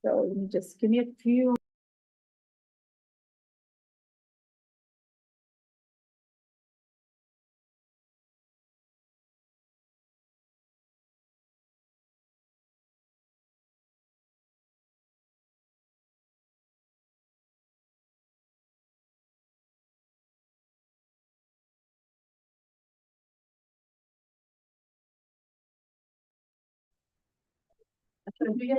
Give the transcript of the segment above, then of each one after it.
So you just give me a few. Okay,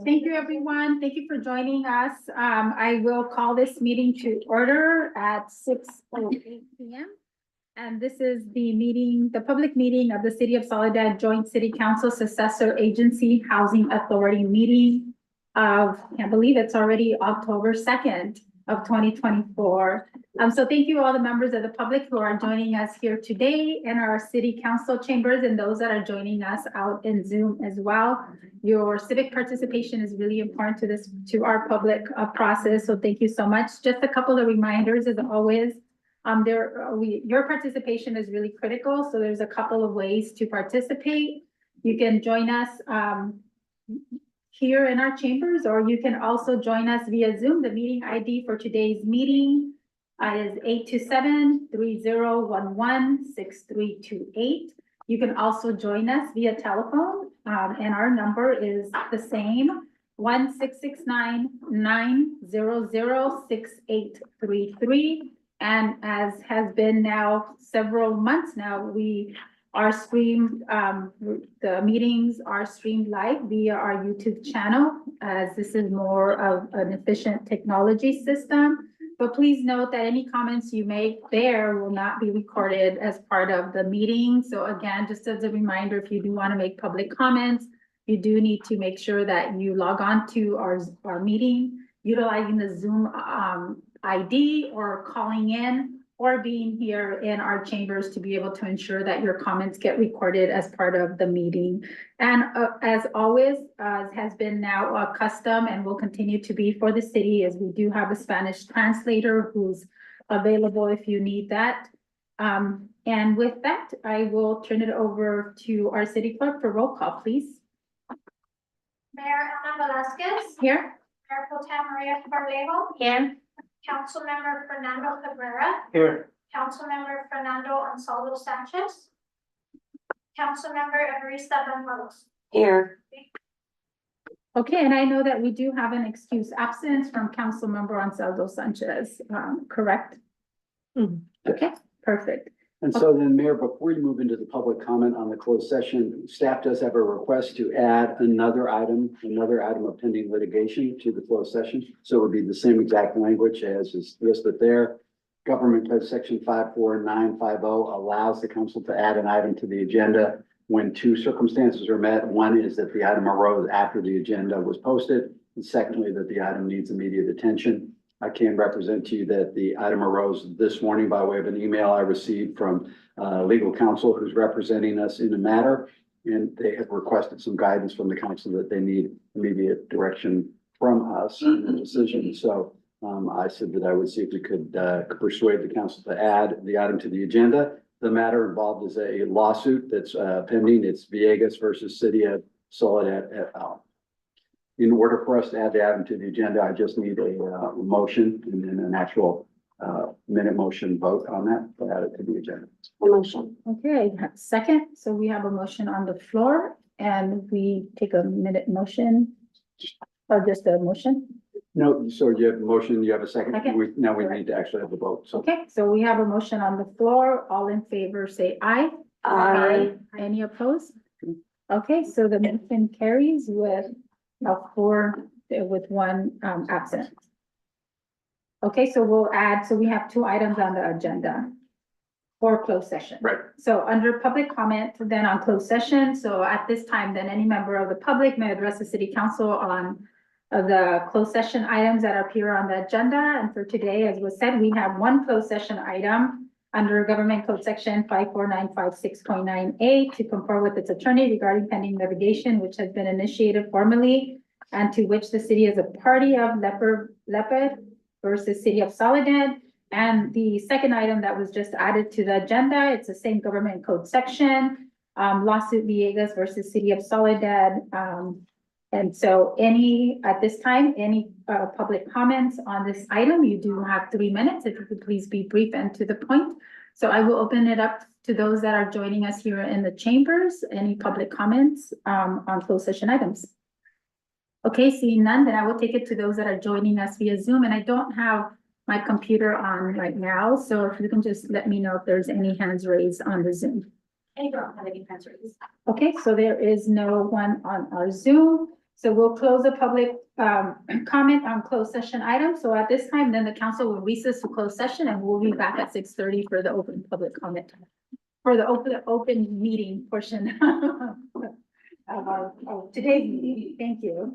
thank you, everyone. Thank you for joining us. I will call this meeting to order at 6:08 p.m. And this is the meeting, the public meeting of the City of Soledad Joint City Council Successor Agency Housing Authority meeting of, I believe it's already October 2nd of 2024. So thank you all the members of the public who are joining us here today in our city council chambers and those that are joining us out in Zoom as well. Your civic participation is really important to our public process. So thank you so much. Just a couple of reminders as always. Your participation is really critical. So there's a couple of ways to participate. You can join us here in our chambers, or you can also join us via Zoom. The meeting ID for today's meeting is 827-3011-6328. You can also join us via telephone, and our number is the same, 1-669-900-6833. And as has been now several months now, we are streamed, the meetings are streamed live via our YouTube channel, as this is more of an efficient technology system. But please note that any comments you make there will not be recorded as part of the meeting. So again, just as a reminder, if you do want to make public comments, you do need to make sure that you log on to our meeting utilizing the Zoom ID or calling in or being here in our chambers to be able to ensure that your comments get recorded as part of the meeting. And as always, has been now a custom and will continue to be for the city, as we do have a Spanish translator who's available if you need that. And with that, I will turn it over to our city clerk for roll call, please. Mayor Ana Velasquez. Here. Mayor Pro Tem Maria Barlejo. Here. Councilmember Fernando Cabrera. Here. Councilmember Fernando Ansaldo Sanchez. Councilmember Evarista Benrose. Here. Okay, and I know that we do have an excused absence from Councilmember Ansaldo Sanchez, correct? Okay, perfect. And so then, Mayor, before you move into the public comment on the closed session, staff does have a request to add another item of pending litigation to the closed session. So it would be the same exact language as is listed there. Government Code Section 54950 allows the council to add an item to the agenda when two circumstances are met. One is that the item arose after the agenda was posted, and secondly, that the item needs immediate attention. I can represent to you that the item arose this morning by way of an email I received from legal counsel who's representing us in the matter. And they have requested some guidance from the council that they need immediate direction from us in the decision. So I said that I would see if we could persuade the council to add the item to the agenda. The matter involved is a lawsuit that's pending. It's Villegas versus City of Soledad et al. In order for us to add the item to the agenda, I just need a motion and then an actual minute motion vote on that to add it to the agenda. A motion. Okay, second. So we have a motion on the floor and we take a minute motion or just a motion. No, so you have a motion, you have a second. Second. Now we need to actually have the vote. So Okay, so we have a motion on the floor. All in favor, say aye. Aye. Any opposed? Okay, so the motion carries with four with one absent. Okay, so we'll add, so we have two items on the agenda for closed session. right. So under public comment, then on closed session. So at this time, then any member of the public may address the city council on the closed session items that appear on the agenda. And for today, as was said, we have one closed session item under Government Code Section 54956.9A to confer with its attorney regarding pending litigation, which has been initiated formally and to which the city is a party of Leopard versus City of Soledad. And the second item that was just added to the agenda, it's the same Government Code section, lawsuit Villegas versus City of Soledad, And so at this time, any public comments on this item, you do have 3 minutes. If you could please be brief and to the point. So I will open it up to those that are joining us here in the chambers. Any public comments on closed session items? Okay, seeing none, then I will take it to those that are joining us via Zoom, and I don't have my computer on right now, so if you can just let me know if there's any hands raised on the Zoom. I don't have any hands raised. Okay, so there is no one on our Zoom, so we'll close the public comment on closed session items. So at this time, then the council will recess to closed session, and we'll be back at 6:30 for the open public comment. For the open meeting portion of today's meeting. Thank you.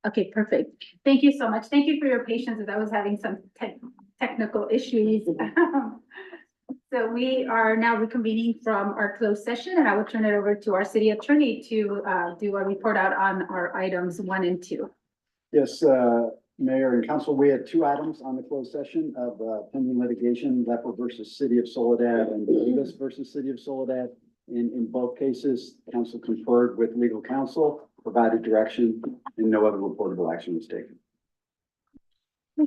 Okay, perfect. Thank you so much. Thank you for your patience as I was having some technical issues. So we are now reconvening from our closed session, and I will turn it over to our city attorney to do a report out on our items 1 and 2. Yes, Mayor and Council, we had 2 items on the closed session of pending litigation, Leper versus City of Soledad and Davis versus City of Soledad. In both cases, council conferred with legal counsel, provided direction, and no other reportable action was taken.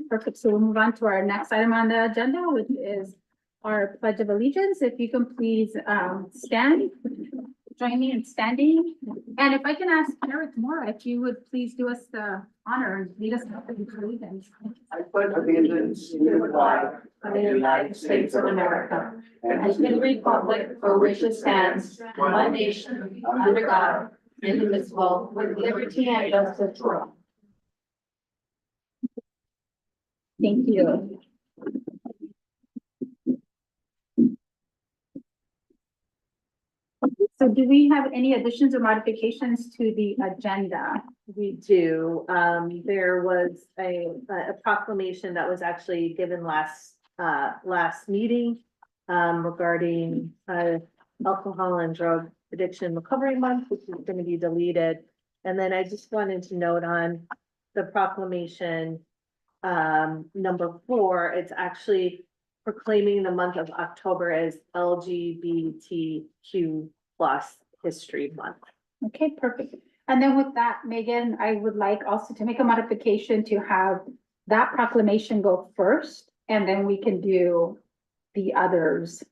Perfect. So we'll move on to our next item on the agenda, which is our Pledge of Allegiance. If you can please stand, join me in standing. And if I can ask Eric Moore, if you would please do us the honor and lead us to the allegiance. I pledge allegiance to the flag of the United States of America and to the republic for which it stands, one nation, under God, indivisible, with liberty and justice for all. Thank you. So do we have any additions or modifications to the agenda? We do. There was a proclamation that was actually given last meeting regarding alcohol and drug addiction recovery month, which is going to be deleted. And then I just wanted to note on the proclamation number 4, it's actually proclaiming the month of October as LGBTQ+ History Month. Okay, perfect. And then with that, Megan, I would like also to make a modification to have that proclamation go first, and then we can do the others,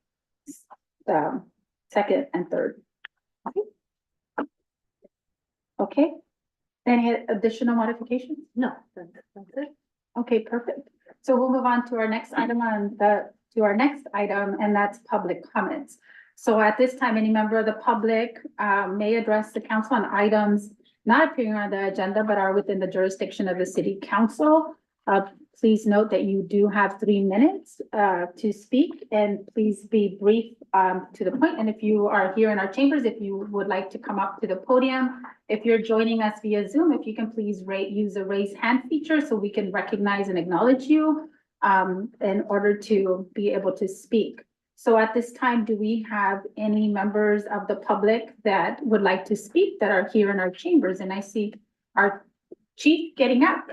second and third. Okay. Any additional modifications? No, that's it. Okay, perfect. So we'll move on to our next item and that's public comments. So at this time, any member of the public may address the council on items not appearing on the agenda, but are within the jurisdiction of the city council. Please note that you do have 3 minutes to speak, and please be brief to the point. And if you are here in our chambers, if you would like to come up to the podium, if you're joining us via Zoom, if you can please use the raise hand feature so we can recognize and acknowledge you in order to be able to speak. So at this time, do we have any members of the public that would like to speak that are here in our chambers? And I see our chief getting up.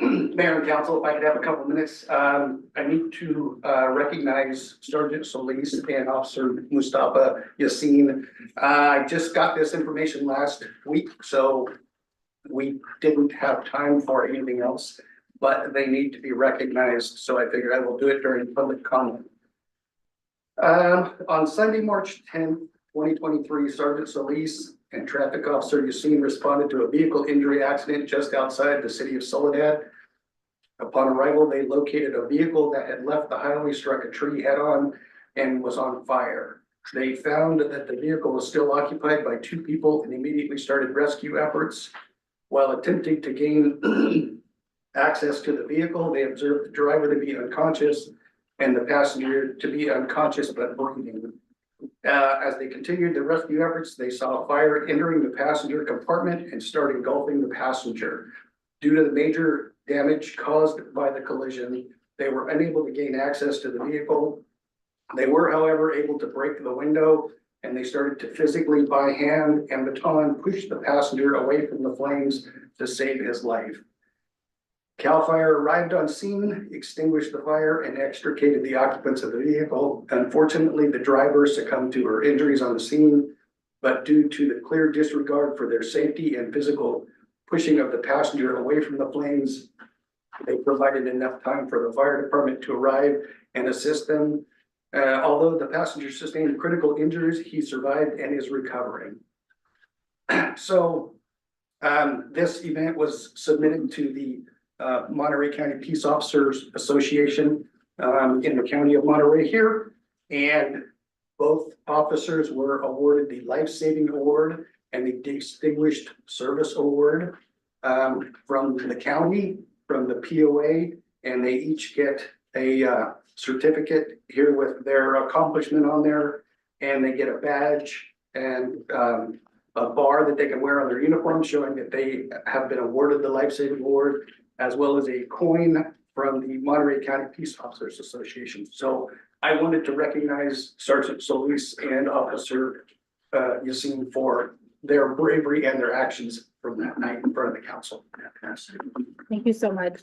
Mayor and council, if I could have a couple of minutes, I need to recognize Sergeant Solis and Officer Mustafa Yassin. I just got this information last week, so we didn't have time for anything else, but they need to be recognized, so I figured I will do it during public comment. On Sunday, March 10th, 2023, Sergeant Solis and Traffic Officer Yassin responded to a vehicle injury accident just outside the city of Soledad. Upon arrival, they located a vehicle that had left the highway, struck a tree head-on, and was on fire. They found that the vehicle was still occupied by 2 people and immediately started rescue efforts. While attempting to gain access to the vehicle, they observed the driver to be unconscious and the passenger to be unconscious but breathing. As they continued the rescue efforts, they saw fire entering the passenger compartment and start engulfing the passenger. Due to the major damage caused by the collision, they were unable to gain access to the vehicle. They were, however, able to break the window, and they started to physically, by hand and baton, push the passenger away from the flames to save his life. CAL FIRE arrived on scene, extinguished the fire, and extricated the occupants of the vehicle. Unfortunately, the driver succumbed to her injuries on the scene, but due to the clear disregard for their safety and physical pushing of the passenger away from the flames, they provided enough time for the fire department to arrive and assist them. Although the passenger sustained critical injuries, he survived and is recovering. So this event was submitted to the Monterey County Peace Officers Association in the county of Monterey here, and both officers were awarded the Life-Saving Award and the Distinguished Service Award from the county, from the POA, and they each get a certificate here with their accomplishment on there, and they get a badge and a bar that they can wear on their uniform showing that they have been awarded the Life Saving Award, as well as a coin from the Monterey County Peace Officers Association. So I wanted to recognize Sergeant Solis and Officer Yassine for their bravery and their actions from that night in front of the council. Thank you so much.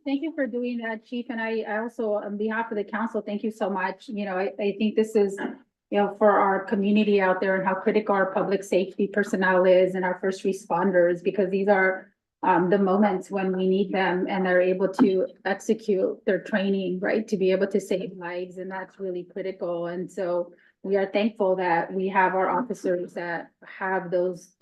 Thank you for doing that, Chief. And I also, on behalf of the council, thank you so much. You know, I think this is, you know, for our community out there and how critical our public safety personnel is and our first responders, because these are the moments when we need them and they're able to execute their training, right, to be able to save lives, and that's really critical. And so we are thankful that we have our officers that have those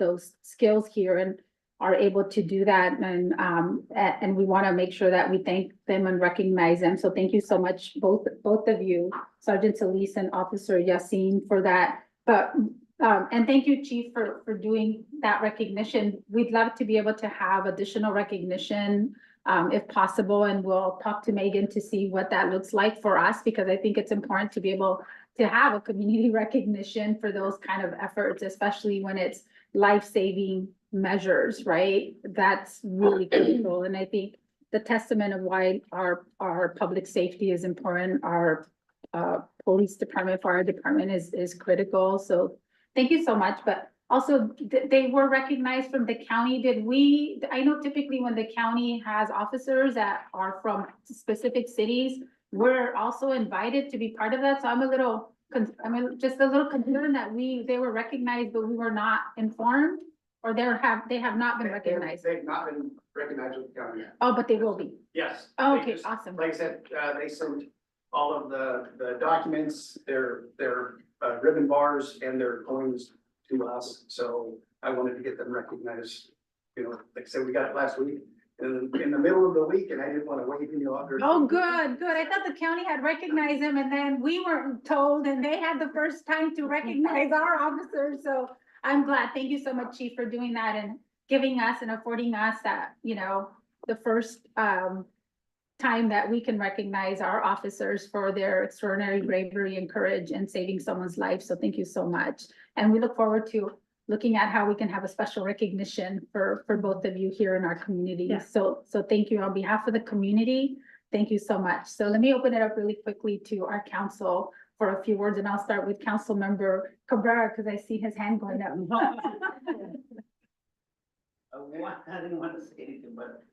skills here and are able to do that. And we want to make sure that we thank them and recognize them. So thank you so much, both of you, Sergeant Solis and Officer Yassine, for that. But and thank you, Chief, for doing that recognition. We'd love to be able to have additional recognition if possible, and we'll talk to Megan to see what that looks like for us, because I think it's important to be able to have a community recognition for those kind of efforts, especially when it's life-saving measures, right? That's really critical. And I think the testament of why our public safety is important, our police department, fire department is critical. So thank you so much. But also they were recognized from the county. I know typically when the county has officers that are from specific cities, we're also invited to be part of that. So I'm just a little concerned that they were recognized, but we were not informed, or they have not been recognized. They've not been recognized with the county yet. Oh, but they will be. Yes. Oh, They okay, just- awesome. Like I said, they sent all of the documents, their ribbon bars and their coins to us. So I wanted to get them recognized. You know, like I said, we got it last week in the middle of the week, and I didn't want to wait any longer. Oh, good. I thought the county had recognized them and then we weren't told, and they had the first time to recognize our officers. So I'm glad. Thank you so much, Chief, for doing that and giving us and affording us that, you know, the first time that we can recognize our officers for their extraordinary bravery and courage in saving someone's life. So thank you so much. And we look forward to looking at how we can have a special recognition for both of you here in our community. Yeah. So thank you on behalf of the community. Thank you so much. So let me open it up really quickly to our council for a few words, and I'll start with Council Member Cabrera because I see his hand going up. I didn't want to say anything, but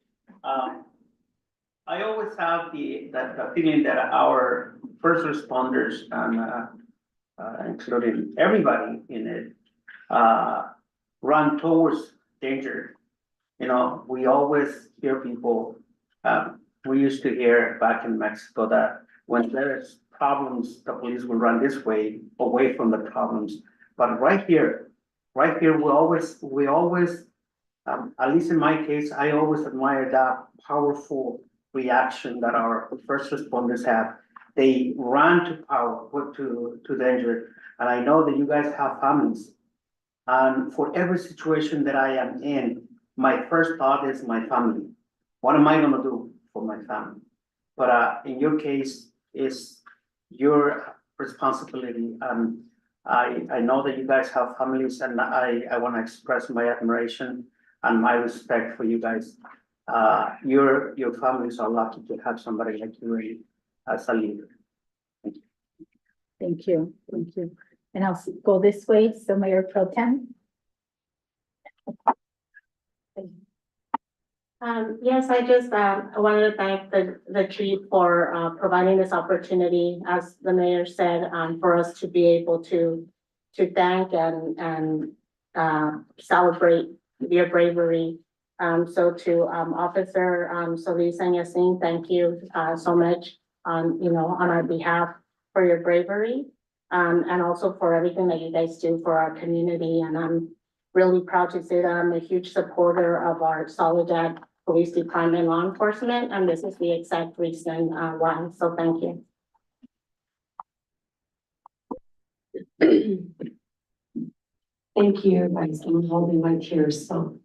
I always have the feeling that our first responders and including everybody in it run towards danger. You know, we always hear people. We used to hear back in Mexico that when there's problems, the police will run this way, away from the problems. But right here, we always, at least in my case, I always admire that powerful reaction that our first responders have. They run to power, to danger. And I know that you guys have families. And for every situation that I am in, my first thought is my family. What am I gonna do for my family? But in your case, it's your responsibility. I know that you guys have families, and I want to express my admiration and my respect for you guys. Your families are lucky to have somebody like you as a leader. Thank you. And I'll go this way. So Mayor Pro Tem. Yes, I just wanted to thank the chief for providing this opportunity, as the mayor said, for us to be able to thank and celebrate your bravery. So to Officer Solis and Yassine, thank you so much on our behalf for your bravery, and also for everything that you guys do for our community. And I'm really proud to say that I'm a huge supporter of our Soledad Police Department law enforcement, and this is the exact reason why. So thank you. Thank you, guys. I'm holding my tears, so.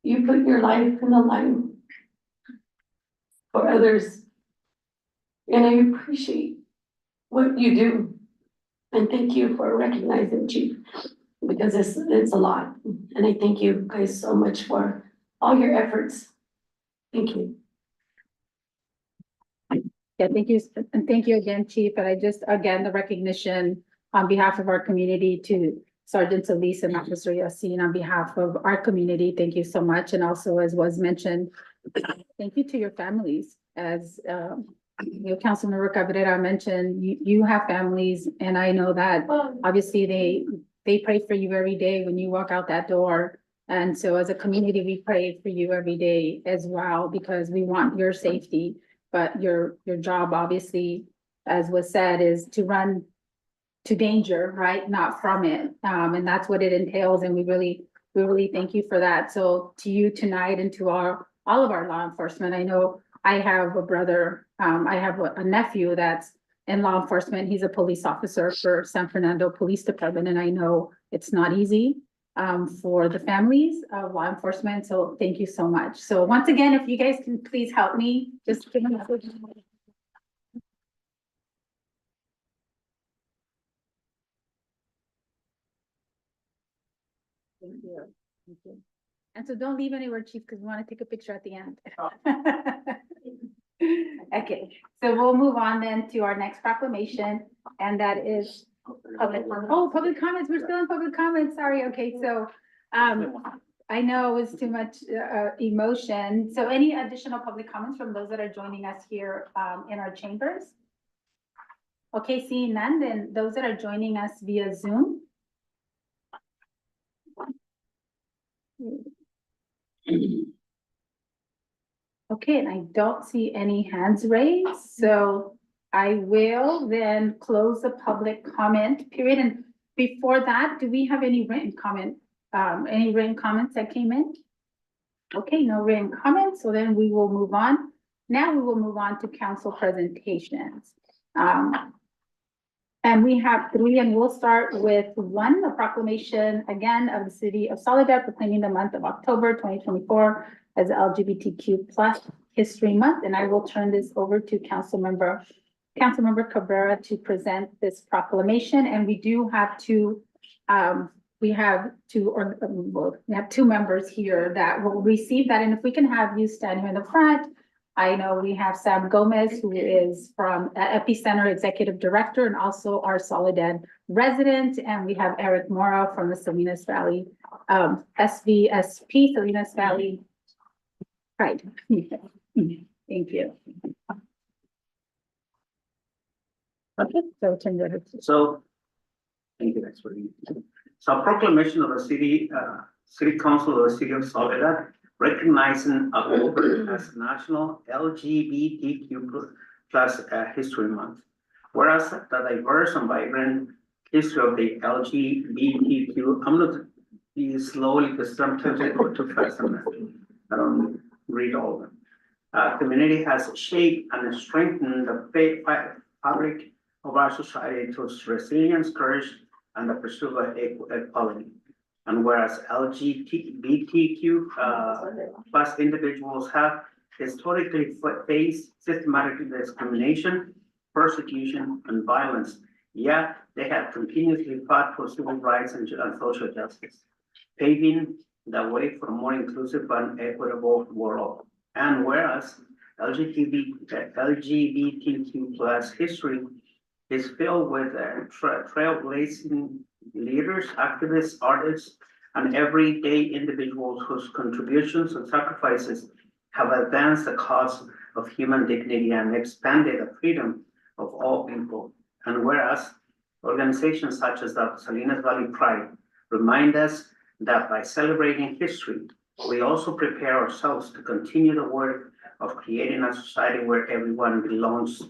You put your life in the line for others And I appreciate what you do. And thank you for recognizing, Chief, because it's a lot. And I thank you guys so much for all your efforts. Thank you. Yeah, thank you, and thank you again, Chief, and I just, again, the recognition on behalf of our community to Sergeant Solis and Officer Yassin on behalf of our community, thank you so much, and also, as was mentioned, thank you to your families, as, you know, Councilmember Cabrera mentioned, you have families, and I know that, obviously, they pray for you every day when you walk out that door, and so as a community, we pray for you every day as well, because we want your safety. But your job, obviously, as was said, is to run to danger, right? Not from it. And that's what it entails. And we really thank you for that. So to you tonight and to all of our law enforcement, I know I have a brother, I have a nephew that's in law enforcement. He's a police officer for San Fernando Police Department. And I know it's not easy for the families of law enforcement. So thank you so much. So once again, if you guys can please help me, just give me a quick. Thank you. Thank you. And so don't leave anywhere, Chief, because we want to take a picture at the end. Okay, so we'll move on then to our next proclamation, and that is public comments. We're still in public comments. Sorry. Okay, so I know it was too much emotion. So any additional public comments from those that are joining us here in our chambers? Okay, seeing none, then those that are joining us via Zoom. Okay, and I don't see any hands raised, so I will then close the public comment period. And before that, do we have any written comment? Any written comments that came in? Okay, no written comments, so then we will move on. Now we will move on to council presentations. And we have three, and we'll start with one, a proclamation again of the city of Soledad proclaiming the month of October 2024 as LGBTQ plus History Month. And I will turn this over to Councilmember Cabrera to present this proclamation. And we do have two members here that will receive that. And if we can have you stand here in the front. I know we have Sam Gomez, who is from Epicenter Executive Director and also our Soledad resident. And we have Eric Mora from the Salinas Valley, SVSP, Salinas Valley. Right. Thank you. Okay, so turn it over to. So, thank you, that's for you. So proclamation of the city council of the city of Soledad recognizing October as National LGBTQ plus History Month. Whereas the diverse and vibrant history of the LGBTQ, I'm going to be slowly because sometimes I go too fast and I don't read all of them. Community has shaped and strengthened the fabric of our society through resilience, courage, and the pursuit of equality. And whereas LGBTQ plus individuals have historically faced systematic discrimination, persecution, and violence, yet they have continuously fought for civil rights and social justice, paving the way for a more inclusive and equitable world. And whereas LGBTQ plus history is filled with trailblazing leaders, activists, artists, and everyday individuals whose contributions and sacrifices have advanced the cause of human dignity and expanded the freedom of all people. And whereas organizations such as the Salinas Valley Pride remind us that by celebrating history, we also prepare ourselves to continue the work of creating a society where everyone belongs.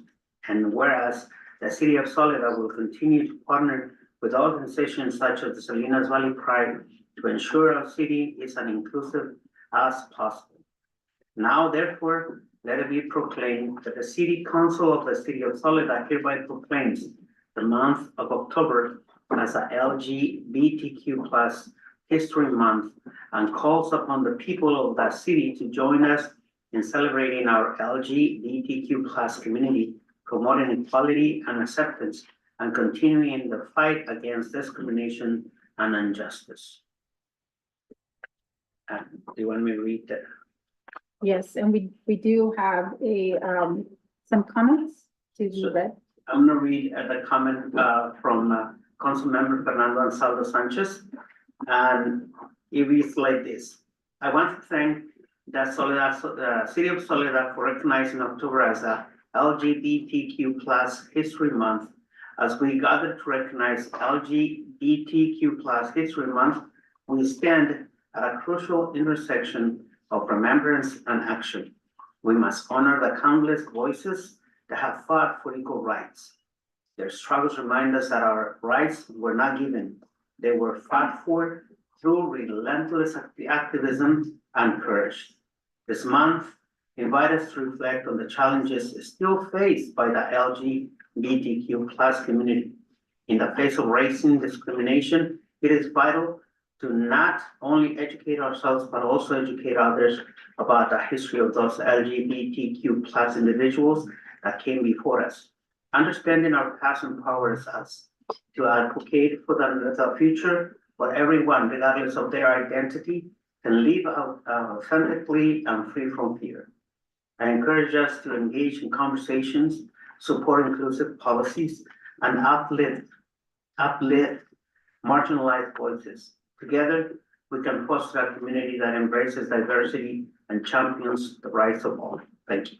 And whereas the city of Soledad will continue to partner with organizations such as the Salinas Valley Pride to ensure our city is as inclusive as possible. Now, therefore, let it be proclaimed that the City Council of the City of Soledad hereby proclaims the month of October as a LGBTQ plus History Month and calls upon the people of that city to join us in celebrating our LGBTQ plus community promoting equality and acceptance, and continuing the fight against discrimination and injustice. Do you want me to read that? Yes, and we do have some comments to be Sure. read. I'm gonna read the comment from Councilmember Fernando Ansaldo Sanchez. And it reads like this: I want to thank the City of Soledad for recognizing October as a LGBTQ plus History Month. As we gather to recognize LGBTQ plus History Month, we stand at a crucial intersection of remembrance and action. We must honor the countless voices that have fought for equal rights. Their struggles remind us that our rights were not given. They were fought for through relentless activism and courage. This month invites us to reflect on the challenges still faced by the LGBTQ plus community. In the face of racism discrimination, it is vital to not only educate ourselves, but also educate others about the history of those LGBTQ plus individuals that came before us. Understanding our past empowers us to advocate for the future where everyone, regardless of their identity, can live authentically and free from fear. I encourage us to engage in conversations, support inclusive policies, and uplift marginalized voices. Together, we can foster a community that embraces diversity and champions the rights of all. Thank you.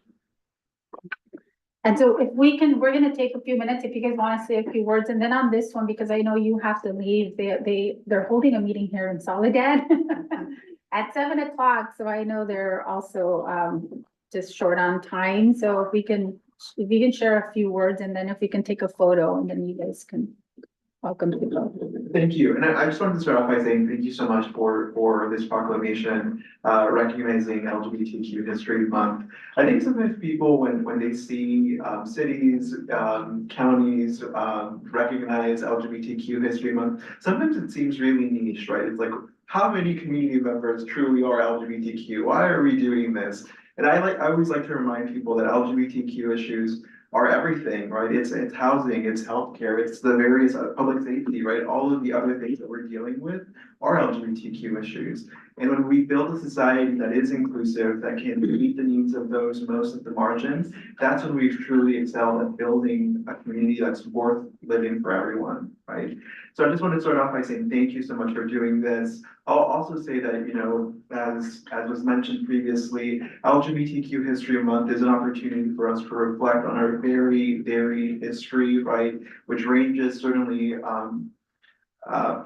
And so if we can, we're gonna take a few minutes, if you guys wanna say a few words, and then on this one, because I know you have to leave, they're holding a meeting here in Soledad at 7 o'clock, so I know they're also just short on time, so if you can share a few words, and then if we can take a photo, and then you guys can welcome to the. Thank you. And I just wanted to start off by saying thank you so much for this proclamation, recognizing LGBTQ History Month. I think sometimes people, when they see cities, counties recognize LGBTQ History Month, sometimes it seems really niche, right? It's like, how many community members truly are LGBTQ? Why are we doing this? And I always like to remind people that LGBTQ issues are everything, right? It's housing, it's healthcare, it's the various public safety, right? All of the other things that we're dealing with are LGBTQ issues. And when we build a society that is inclusive, that can meet the needs of those most at the margins, that's when we've truly excelled at building a community that's worth living for everyone, right? So I just want to start off by saying thank you so much for doing this. I'll also say that, you know, as was mentioned previously, LGBTQ History Month is an opportunity for us to reflect on our very varied history, right? Which ranges certainly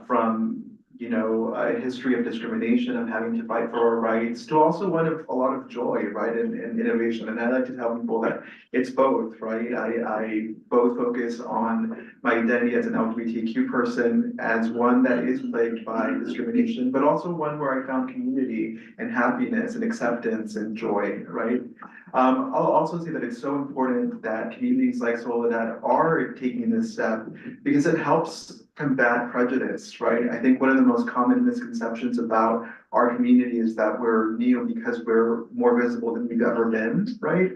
from, you know, a history of discrimination and having to fight for our rights to also one of a lot of joy, right? And innovation. And I like to tell people that it's both, right? I both focus on my identity as an LGBTQ person as one that is plagued by discrimination, but also one where I found community and happiness and acceptance and joy, right? I'll also say that it's so important that communities like Soledad are taking this step because it helps combat prejudice, right? I think one of the most common misconceptions about our community is that we're new because we're more visible than we've ever been, right?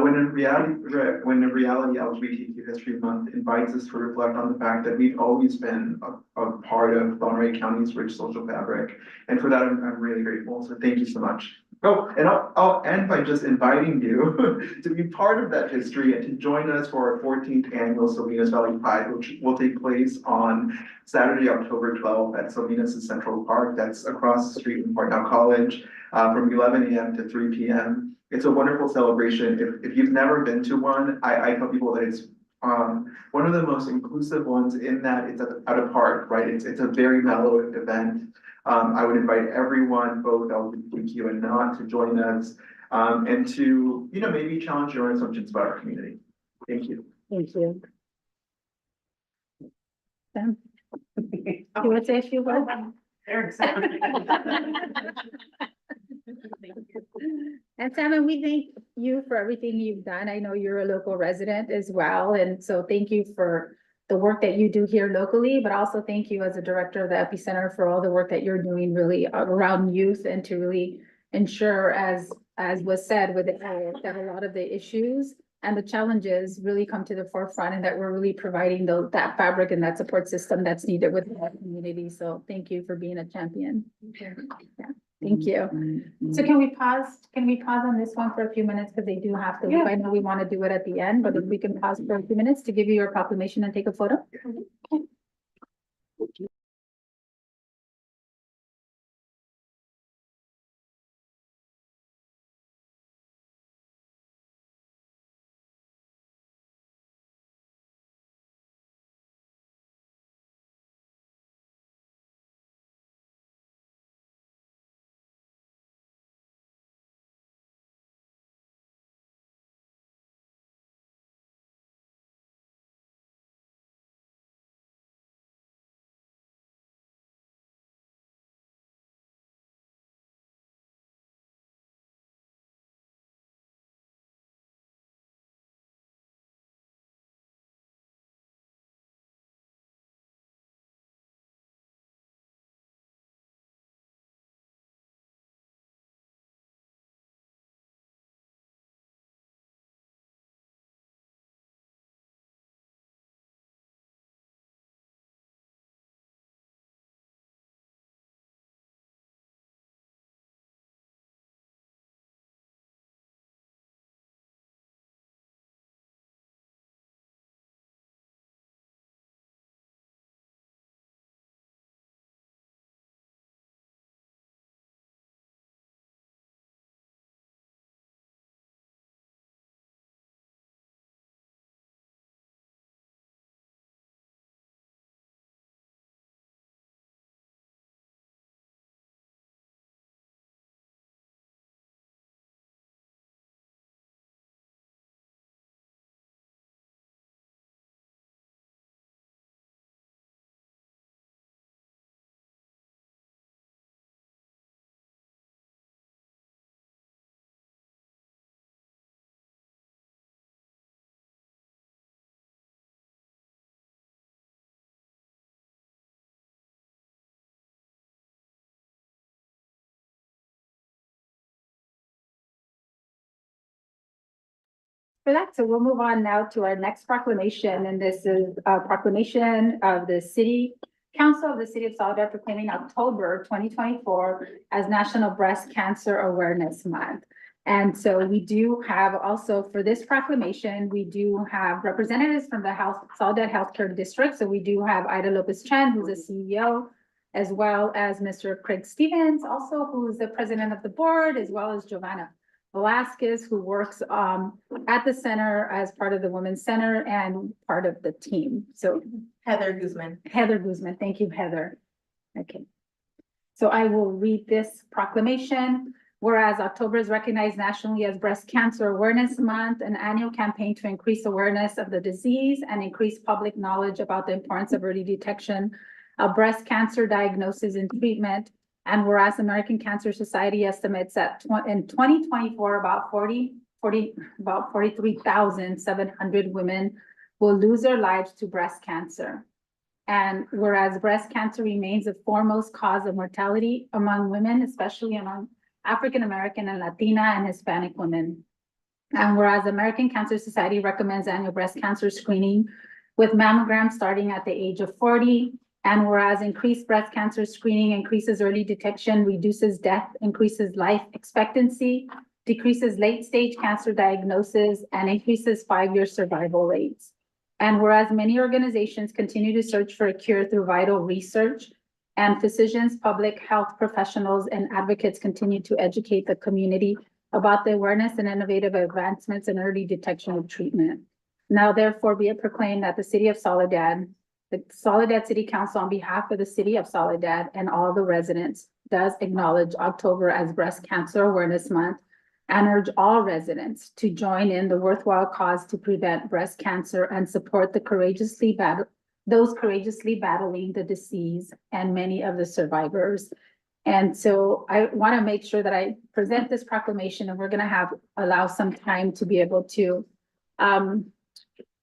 When in reality, LGBTQ History Month invites us to reflect on the fact that we've always been a part of Monterey County's rich social fabric. And for that, I'm really grateful. So thank you so much. Oh, and I'll end by just inviting you to be part of that history and to join us for our 14th annual Salinas Valley Pride, which will take place on Saturday, October 12th at Salinas Central Park. That's across the street from Cornell College from 11 a.m. to 3 p.m. It's a wonderful celebration. If you've never been to one, I tell people that it's one of the most inclusive ones in that it's at a park, right? It's a very mellow event. I would invite everyone, both LGBTQ and not, to join us and to, you know, maybe challenge your assumptions about our community. Thank you. Thank you. Sam? You want to say a few words? And Sam, we thank you for everything you've done. I know you're a local resident as well, and so thank you for the work that you do here locally, but also thank you as a director of the Epicenter for all the work that you're doing really around youth and to really ensure, as was said with it, that a lot of the issues and the challenges really come to the forefront, and that we're really providing that fabric and that support system that's needed within our community. So thank you for being a champion. Yeah, thank you. So can we pause on this one for a few minutes, because they do have to leave. I know we want to do it at the end, but if we can pause for a few minutes to give you your proclamation and take a photo. For that, so we'll move on now to our next proclamation, and this is a proclamation of the City Council of the City of Soledad proclaiming October 2024 as National Breast Cancer Awareness Month. And so we do have also for this proclamation, we do have representatives from the Soledad Healthcare District. So we do have Ida Lopez Chen, who's the CEO, as well as Mr. Craig Stevens, also who's the president of the board, as well as Giovanna Velasquez, who works at the center as part of the Women's Center and part of the team. So Heather Guzman. Thank you, Heather. Okay. So I will read this proclamation. Whereas October is recognized nationally as Breast Cancer Awareness Month, an annual campaign to increase awareness of the disease and increase public knowledge about the importance of early detection of breast cancer diagnosis and treatment. And whereas American Cancer Society estimates that in 2024, about 43,700 women will lose their lives to breast cancer. And whereas breast cancer remains the foremost cause of mortality among women, especially among African American and Latina and Hispanic women. And whereas the American Cancer Society recommends annual breast cancer screening with mammograms starting at the age of 40. And whereas increased breast cancer screening increases early detection, reduces death, increases life expectancy, decreases late-stage cancer diagnosis, and increases 5-year survival rates. And whereas many organizations continue to search for a cure through vital research, and physicians, public health professionals, and advocates continue to educate the community about the awareness and innovative advancements in early detection of treatment. Now therefore be it proclaimed that the City of Soledad, the Soledad City Council on behalf of the City of Soledad and all the residents does acknowledge October as Breast Cancer Awareness Month and urge all residents to join in the worthwhile cause to prevent breast cancer and support those courageously battling the disease and many of the survivors. And so I want to make sure that I present this proclamation, and we're going to allow some time to be able to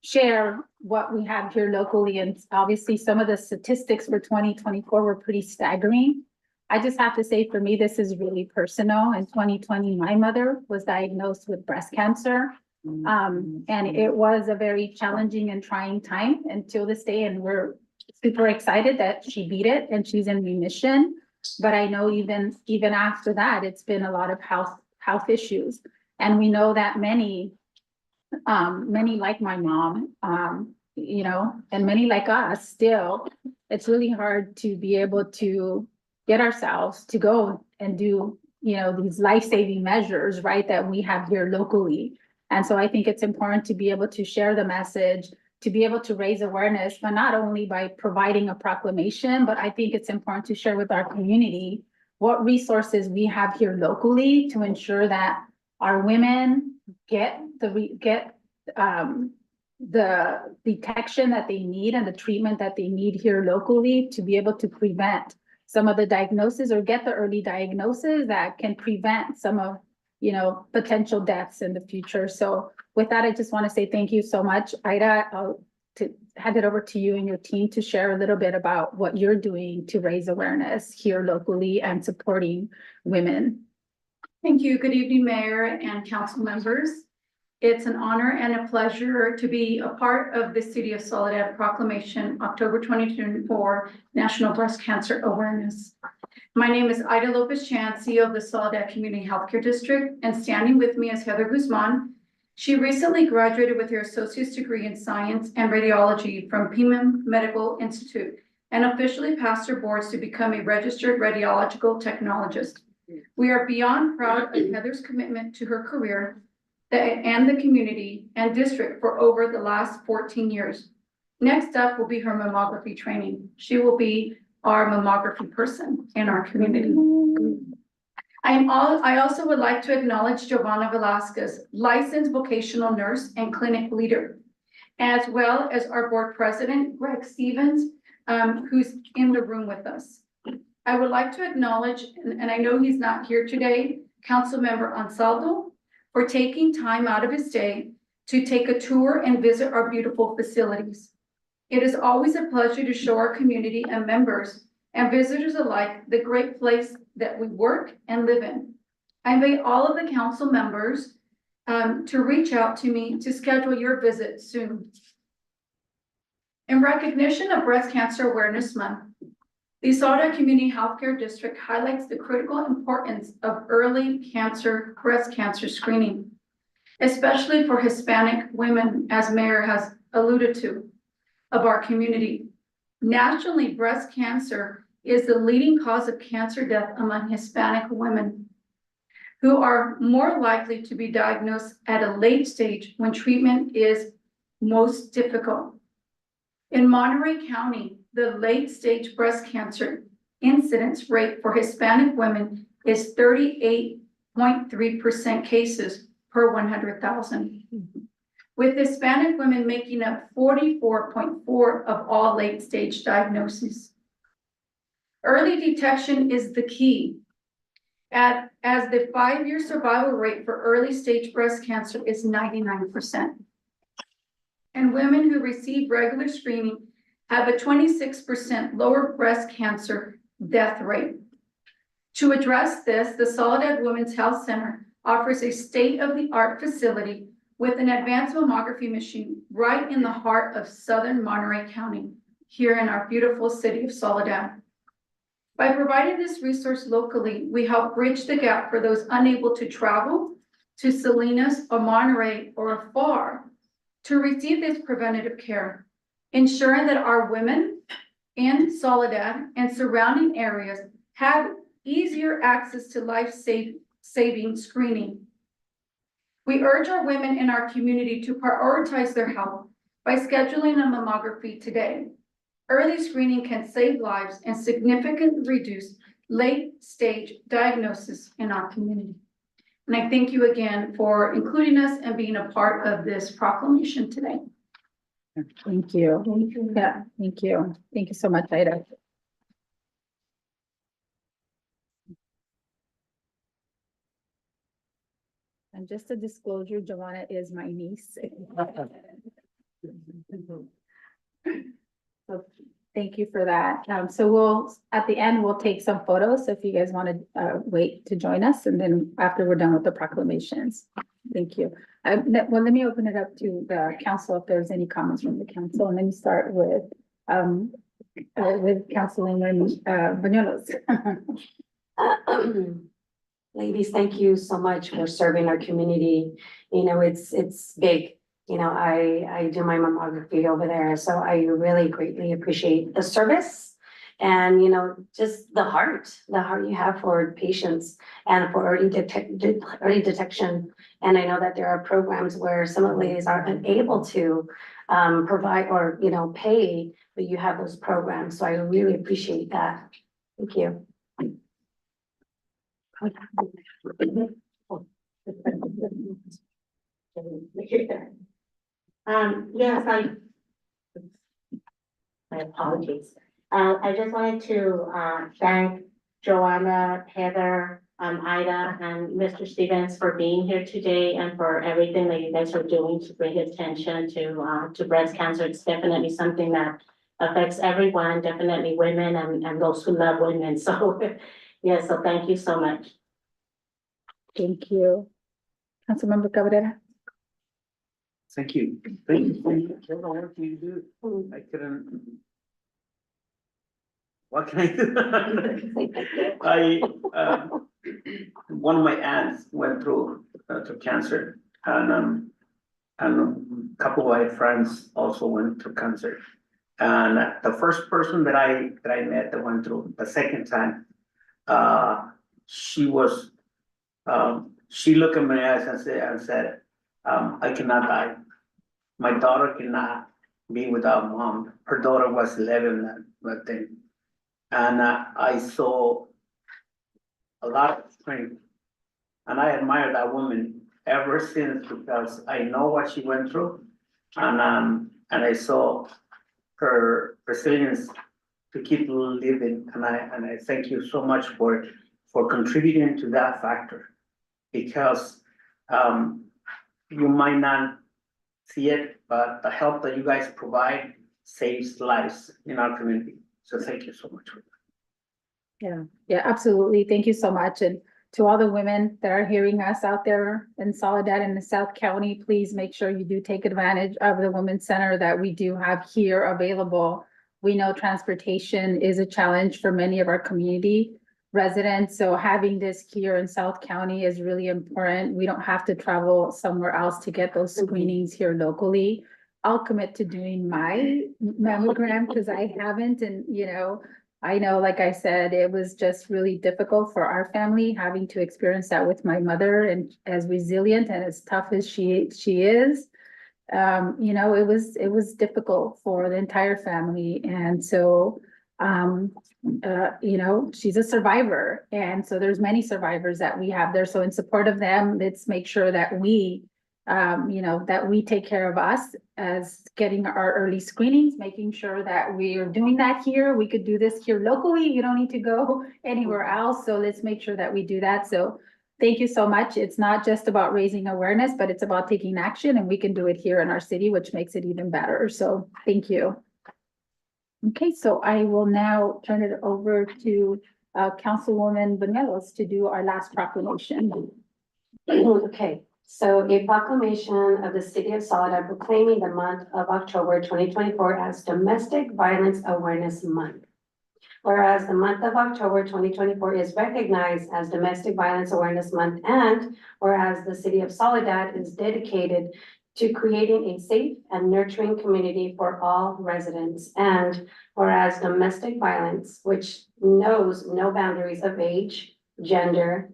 share what we have here locally. And obviously some of the statistics for 2024 were pretty staggering. I just have to say, for me, this is really personal. In 2020, my mother was diagnosed with breast cancer. And it was a very challenging and trying time until this day, and we're super excited that she beat it and she's in remission. But I know even after that, it's been a lot of health issues. And we know that many like my mom, you know, and many like us still, it's really hard to be able to get ourselves to go and do, you know, these life-saving measures, right, that we have here locally. And so I think it's important to be able to share the message, to be able to raise awareness, but not only by providing a proclamation, but I think it's important to share with our community what resources we have here locally to ensure that our women get the detection that they need and the treatment that they need here locally to be able to prevent some of the diagnosis or get the early diagnosis that can prevent some of, you know, potential deaths in the future. So with that, I just want to say thank you so much. Ida, I'll hand it over to you and your team to share a little bit about what you're doing to raise awareness here locally and supporting women. Thank you. Good evening, Mayor and council members. It's an honor and a pleasure to be a part of the City of Soledad Proclamation, October 2024 National Breast Cancer Awareness. My name is Ida Lopez-Chan, CEO of the Soledad Community Healthcare District, and standing with me is Heather Guzman. She recently graduated with her associate's degree in science and radiology from Pima Medical Institute and officially passed her boards to become a registered radiological technologist. We are beyond proud of Heather's commitment to her career and the community and district for over the last 14 years. Next up will be her mammography training. She will be our mammography person in our community. I also would like to acknowledge Giovanna Velasquez, licensed vocational nurse and clinic leader, as well as our board president, Greg Stevens, who's in the room with us. I would like to acknowledge, and I know he's not here today, Councilmember Ansaldo, for taking time out of his day to take a tour and visit our beautiful facilities. It is always a pleasure to show our community and members and visitors alike the great place that we work and live in. I invite all of the council members to reach out to me to schedule your visit soon. In recognition of Breast Cancer Awareness Month, the Soledad Community Healthcare District highlights the critical importance of early breast cancer screening, especially for Hispanic women, as Mayor has alluded to, of our community. Nationally, breast cancer is the leading cause of cancer death among Hispanic women, who are more likely to be diagnosed at a late stage when treatment is most difficult. In Monterey County, the late stage breast cancer incidence rate for Hispanic women is 38.3% cases per 100,000, with Hispanic women making up 44.4% of all late stage diagnoses. Early detection is the key, as the 5-year survival rate for early stage breast cancer is 99%. And women who receive regular screening have a 26% lower breast cancer death rate. To address this, the Soledad Women's Health Center offers a state-of-the-art facility with an advanced mammography machine right in the heart of southern Monterey County, here in our beautiful city of Soledad. By providing this resource locally, we help bridge the gap for those unable to travel to Salinas or Monterey or afar to receive this preventative care, ensuring that our women in Soledad and surrounding areas have easier access to life-saving screening. We urge our women in our community to prioritize their health by scheduling a mammography today. Early screening can save lives and significantly reduce late-stage diagnosis in our community. And I thank you again for including us and being a part of this proclamation today. Thank you. Yeah, thank you. Thank you so much, Ida. And just a disclosure, Joanna is my niece. So thank you for that. So at the end, we'll take some photos. So if you guys want to wait to join us, and then after we're done with the proclamations. Thank you. Well, let me open it up to the council if there's any comments from the council, and let me start with Councilwoman Banuelos. Ladies, thank you so much for serving our community. You know, it's big. You know, I do my mammography over there, so I really greatly appreciate the service. And, you know, just the heart you have for patients and for early detection. And I know that there are programs where some of the ladies are unable to provide or, you know, pay, but you have those programs. So I really appreciate that. Thank you. Yes, my apologies. I just wanted to thank Joanna, Heather, Ida, and Mr. Stevens for being here today and for everything that you guys are doing to bring attention to breast cancer. It's definitely something that affects everyone, definitely women and those who love women. So, yeah, so thank you so much. Thank you. Councilmember Cabrera. Thank you. Thank you for all the work you do. I couldn't. What can I do? One of my aunts went through to cancer, and a couple of my friends also went through cancer. And the first person that I met that went through the second time, she looked at my eyes and said, I cannot die. My daughter cannot be without mom. Her daughter was 11 that day. And I saw a lot of strength. And I admire that woman ever since because I know what she went through. And I saw her resilience to keep living. And I thank you so much for contributing to that factor. Because you might not see it, but the help that you guys provide saves lives in our community. So thank you so much for that. Yeah, absolutely. Thank you so much. And to all the women that are hearing us out there in Soledad and the South County, please make sure you do take advantage of the Women's Center that we do have here available. We know transportation is a challenge for many of our community residents. So having this here in South County is really important. We don't have to travel somewhere else to get those screenings here locally. I'll commit to doing my mammogram because I haven't, and you know, I know, like I said, it was just really difficult for our family having to experience that with my mother, and as resilient and as tough as she is, you know, it was difficult for the entire family. And so, you know, she's a survivor. And so there's many survivors that we have there. So in support of them, let's make sure that we, you know, that we take care of us as getting our early screenings, making sure that we are doing that here. We could do this here locally. You don't need to go anywhere else. So let's make sure that we do that. So thank you so much. It's not just about raising awareness, but it's about taking action, and we can do it here in our city, which makes it even better. So thank you. Okay, so I will now turn it over to Councilwoman Banuelos to do our last proclamation. Okay. So a proclamation of the City of Soledad proclaiming the month of October 2024 as Domestic Violence Awareness Month. Whereas the month of October 2024 is recognized as Domestic Violence Awareness Month, and whereas the City of Soledad is dedicated to creating a safe and nurturing community for all residents, and whereas domestic violence, which knows no boundaries of age, gender,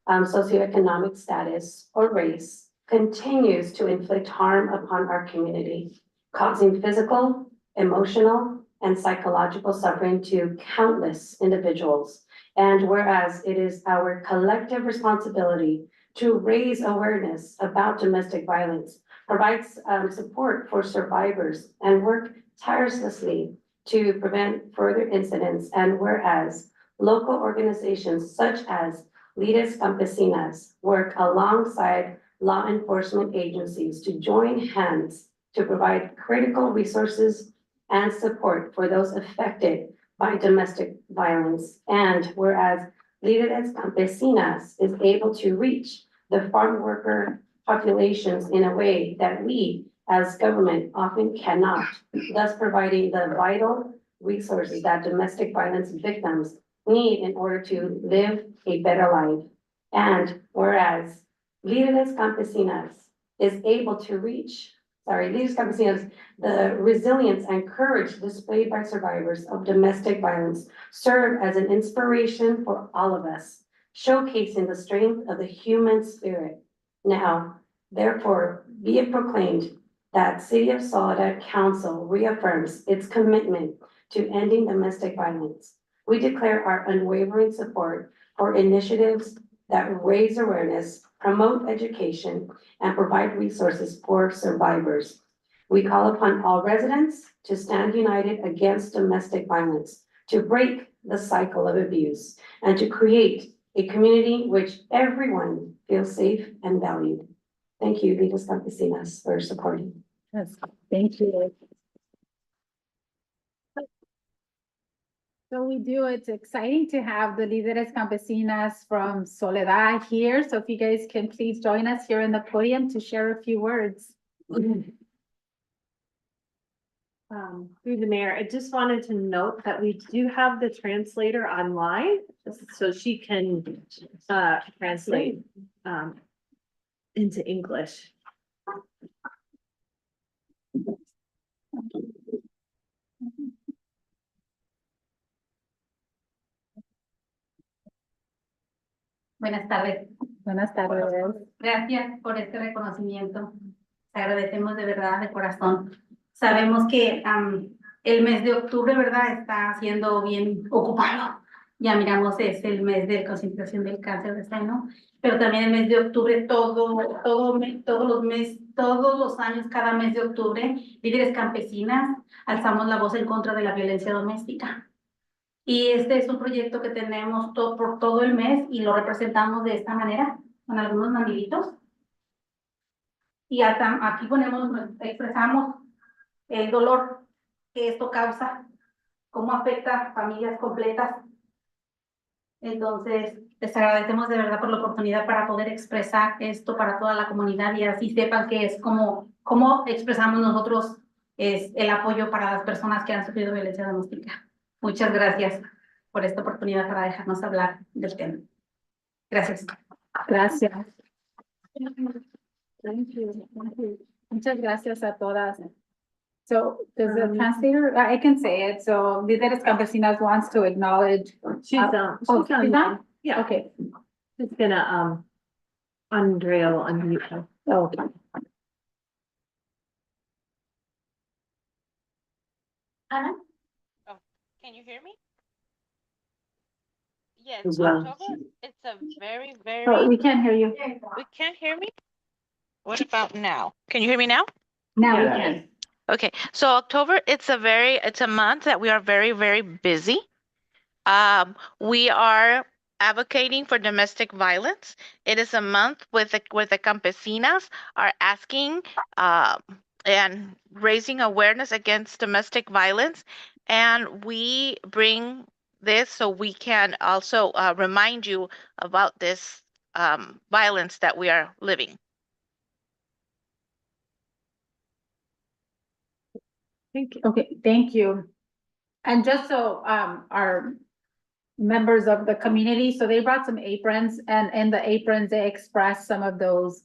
socioeconomic status, or race, continues to inflict harm upon our community, causing physical, emotional, and psychological suffering to countless individuals. And whereas it is our collective responsibility to raise awareness about domestic violence, provide support for survivors, and work tirelessly to prevent further incidents, and whereas local organizations such as Lides Campesinas work alongside law enforcement agencies to join hands to provide critical resources and support for those affected by domestic violence. And whereas Lides Campesinas is able to reach the farm worker populations in a way that we as government often cannot, thus providing the vital resources that domestic violence victims need in order to live a better life. And whereas Líderes Campesinas is able to reach, Líderes Campesinas, the resilience and courage displayed by survivors of domestic violence serve as an inspiration for all of us, showcasing the strength of the human spirit. Now, therefore, be it proclaimed that City of Soledad Council reaffirms its commitment to ending domestic violence. We declare our unwavering support for initiatives that raise awareness, promote education, and provide resources for survivors. We call upon all residents to stand united against domestic violence, to break the cycle of abuse, and to create a community which everyone feels safe and valued. Thank you, Líderes Campesinas, for supporting. Yes, thank you. So it's exciting to have the Líderes Campesinas from Soledad here. So if you guys can please join us here in the podium to share a few words. Through the mayor, I just wanted to note that we do have the translator online, so she can translate into English. Buenas tardes. Buenas tardes. Gracias por este reconocimiento. Agradecemos de verdad, de corazón. Sabemos que el mes de octubre, ¿verdad? Está siendo bien ocupado. Ya miramos, es el mes de concientización del cáncer de seno, pero también el mes de octubre, todos los años, cada mes de octubre, líderes campesinas, alzamos la voz en contra de la violencia doméstica. Y este es un proyecto que tenemos por todo el mes y lo representamos de esta manera, con algunos mandilitos. Y hasta aquí expresamos el dolor que esto causa, cómo afecta a familias completas. Entonces, les agradecemos de verdad por la oportunidad para poder expresar esto para toda la comunidad y así sepan que es cómo expresamos nosotros el apoyo para las personas que han sufrido violencia doméstica. Muchas gracias por esta oportunidad para dejarnos hablar del tema. Gracias. Gracias. Thank you. Muchas gracias a todas. So does the translator, I can say it. So Líderes Campesinas wants to acknowledge. She's on. Yeah. Okay. She's gonna, Andrea will unmute her. Okay. Ana? Can you hear me? Yes, Well. October, it's a very, Oh, very, we can't hear you. we can't hear me? What about now? Can you hear me now? Now we Yeah. can. Okay, so October, it's a month that we are very, very busy. We are advocating for domestic violence. It is a month with the campesinas are asking and raising awareness against domestic violence. And we bring this so we can also remind you about this violence that we are living. Thank you. Okay, thank you. And just so our members of the community, so they brought some aprons and in the aprons, they expressed some of those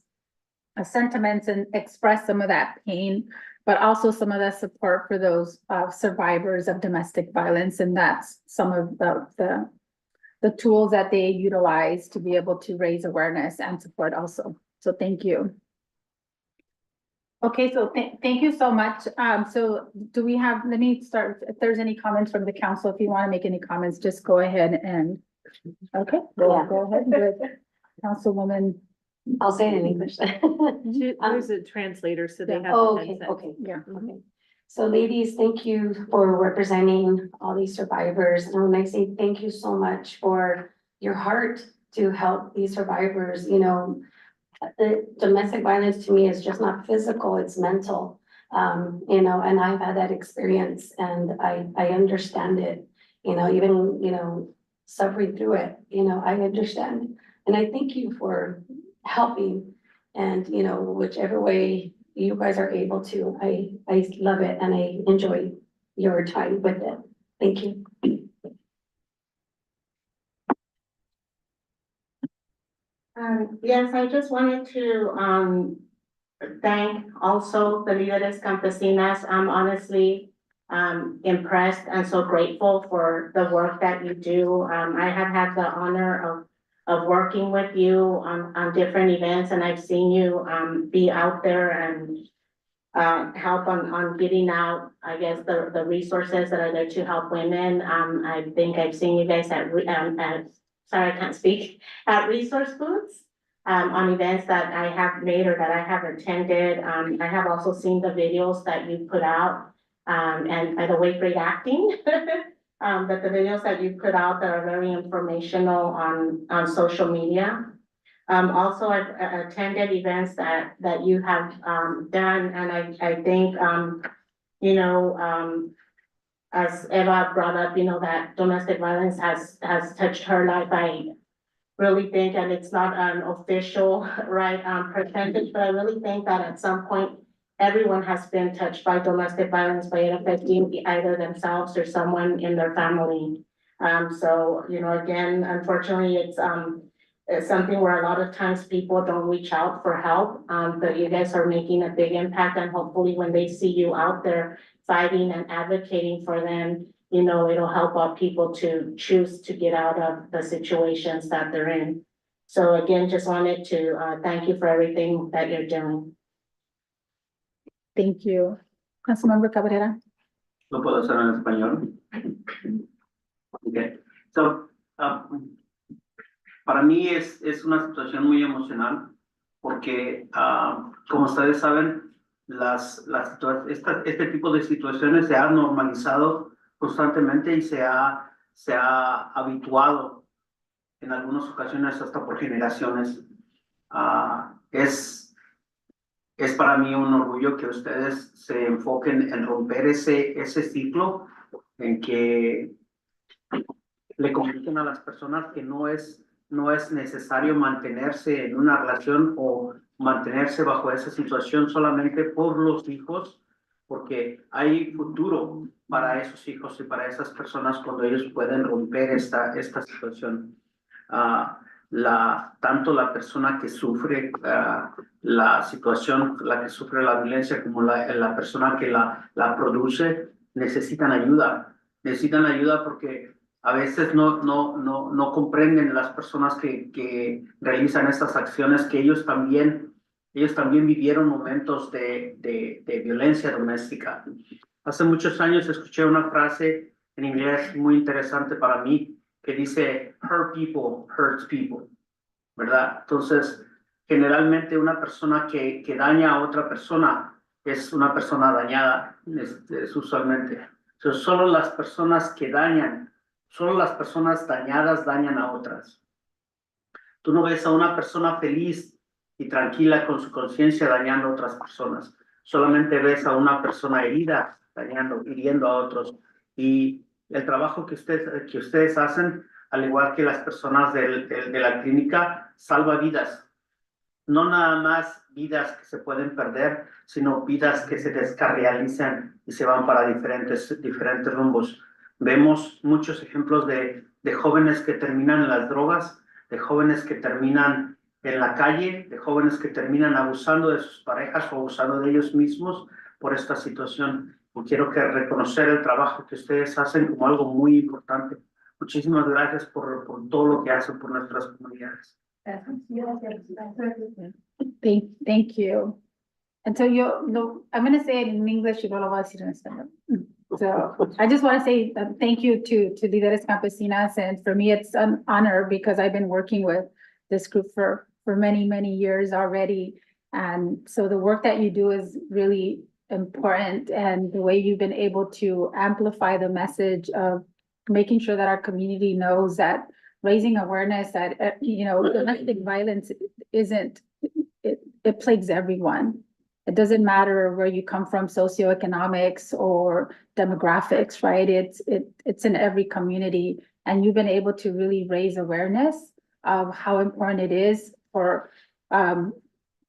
sentiments and expressed some of that pain, but also some of the support for those survivors of domestic violence. And that's some of the tools that they utilize to be able to raise awareness and support also. So thank you. Okay, so thank you so much. So do we have, let me start, if there's any comments from the council, if you want to make any comments, just go ahead and, okay, go ahead with Councilwoman. I'll say it in English. There's a translator, so they have. Oh, the okay, headset. okay. Yeah. Okay. So ladies, thank you for representing all these survivors. And when I say thank you so much for your heart to help these survivors, you know, the domestic violence to me is just not physical, it's mental. You know, and I've had that experience and I understand it, you know, even, you know, suffering through it, you know, I understand. And I thank you for helping And, you know, whichever way you guys are able to, I love it and I enjoy your time with it. Thank you. Yes, I just wanted to, thank also the Líderes Campesinas. I'm honestly, impressed and so grateful for the work that you do. I have had the honor of working with you on different events, and I've seen you, be out there and help on getting out, I guess, the resources that are there to help women. I think I've seen you guys sorry, I can't speak, at resource booths, on events that I have made or that I have attended. I have also seen the videos that you put out, and by the way, great acting. But the videos that you put out that are very informational on social media. Also, I've attended events that you have done, and I think, you know, as Eva brought up, you know, that domestic violence has touched her life. I really think, and it's not an official, right, percentage, but I really think that at some point, everyone has been touched by domestic violence, by it affecting either themselves or someone in their family. So, you know, again, unfortunately, it's something where a lot of times people don't reach out for help, but you guys are making a big impact, and hopefully when they see you out there fighting and advocating for them, you know, it'll help out people to choose to get out of the situations that they're in. So again, just wanted to thank you for everything that you're doing. Thank you. Councilmember Cabrera. Lo puedo hacer en español. Okay. So, para mí es una situación muy emocional porque, como ustedes saben, este tipo de situaciones se han normalizado constantemente y se ha habituado en algunas ocasiones hasta por generaciones. Es para mí un orgullo que ustedes se enfoquen en romper ese ciclo en que le comuniquen a las personas que no es necesario mantenerse en una relación o mantenerse bajo esa situación solamente por los hijos, porque hay futuro para esos hijos y para esas personas cuando ellos pueden romper esta situación. Tanto la persona que sufre la situación, la que sufre la violencia, como la persona que la produce, necesitan ayuda porque a veces no comprenden las personas que realizan estas acciones que ellos también vivieron momentos de violencia doméstica. Hace muchos años escuché una frase en inglés muy interesante para mí que dice, hurt people hurts people, ¿verdad? Entonces, generalmente una persona que daña a otra persona es una persona dañada, es usualmente. Entonces, solo las personas dañadas dañan a otras. Tú no ves a una persona feliz y tranquila con su conciencia dañando a otras personas. Solamente ves a una persona herida hiriendo a otros. Y el trabajo que ustedes hacen, al igual que las personas de la clínica, salva vidas. No nada más vidas que se pueden perder, sino vidas que se descarrializan y se van para diferentes rumbos. Vemos muchos ejemplos de jóvenes que terminan en las drogas, de jóvenes que terminan en la calle, de jóvenes que terminan abusando de sus parejas o abusando de ellos mismos por esta situación. Y quiero reconocer el trabajo que ustedes hacen como algo muy importante. Muchísimas gracias por todo lo que hacen por nuestras comunidades. Thank you. And so I'm going to say it in English, y luego lo voy a decir en español. So I just want to say thank you to Líderes Campesinas, and for me it's an honor because I've been working with this group for many years already, and so the work that you do is really important, and the way you've been able to amplify the message of making sure that our community knows that raising awareness that domestic violence it plagues everyone. It doesn't matter where you come from, socioeconomics or demographics, right? It's in every community, and you've been able to really raise awareness of how important it is for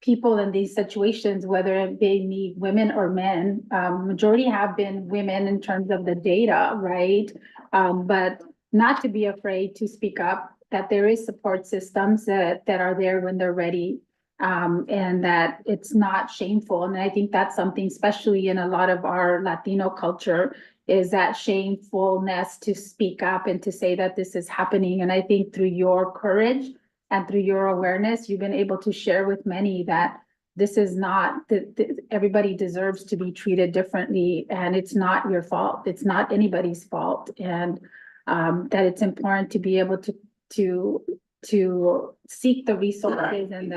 people in these situations, whether they be women or men, majority have been women in terms of the data, right? But not to be afraid to speak up, that there is support systems that are there when they're ready. And that it's not shameful. And I think that's something, especially in a lot of our Latino culture, is that shamefulness to speak up and to say that this is happening. And I think through your courage and through your awareness, you've been able to share with many that this is not, that everybody deserves to be treated differently, and it's not your fault. It's not anybody's fault. And that it's important to be able to seek the resources and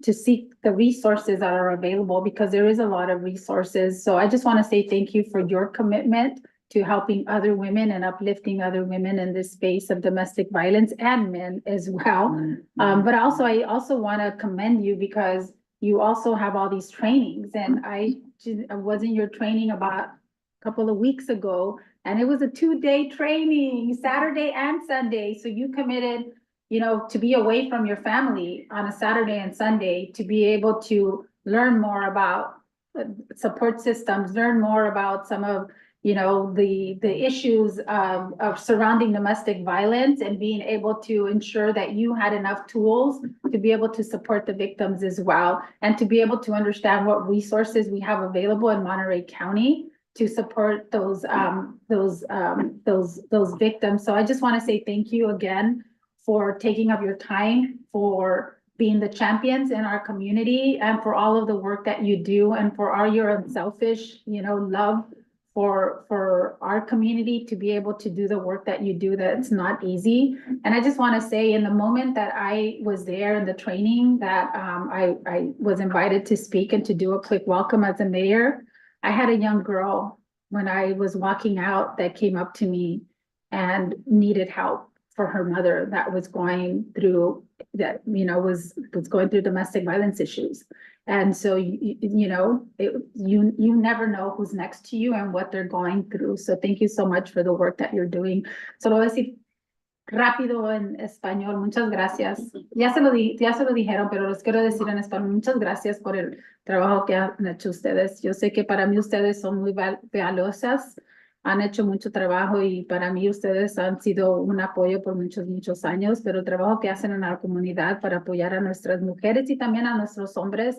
to seek the resources that are available, because there is a lot of resources. So I just want to say thank you for your commitment to helping other women and uplifting other women in this space of domestic violence, and men as well. But also, I also want to commend you because you also have all these trainings, and I was in your training about a couple of weeks ago, and it was a 2-day training, Saturday and Sunday. So you committed, you know, to be away from your family on a Saturday and Sunday, to be able to learn more about support systems, learn more about some of, you know, the issues of surrounding domestic violence, and being able to ensure that you had enough tools to be able to support the victims as well, and to be able to understand what resources we have available in Monterey County to support those victims. So I just want to say thank you again for taking up your time, for being the champions in our community, and for all of the work that you do, and for all your unselfish, you know, love for our community to be able to do the work that you do. That's not easy. And I just want to say, in the moment that I was there in the training, that I was invited to speak and to do a quick welcome as a mayor. I had a young girl when I was walking out that came up to me and needed help for her mother that was going through was going through domestic violence issues. And so, you know, you never know who's next to you and what they're going through. So thank you so much for the work that you're doing. Solo voy a decir rápido en español, muchas gracias. Ya se lo dijeron, pero los quiero decir en español. Muchas gracias por el trabajo que han hecho ustedes. Yo sé que para mí ustedes son muy valiosas, han hecho mucho trabajo, y para mí ustedes han sido un apoyo por muchos años, pero el trabajo que hacen en la comunidad para apoyar a nuestras mujeres y también a nuestros hombres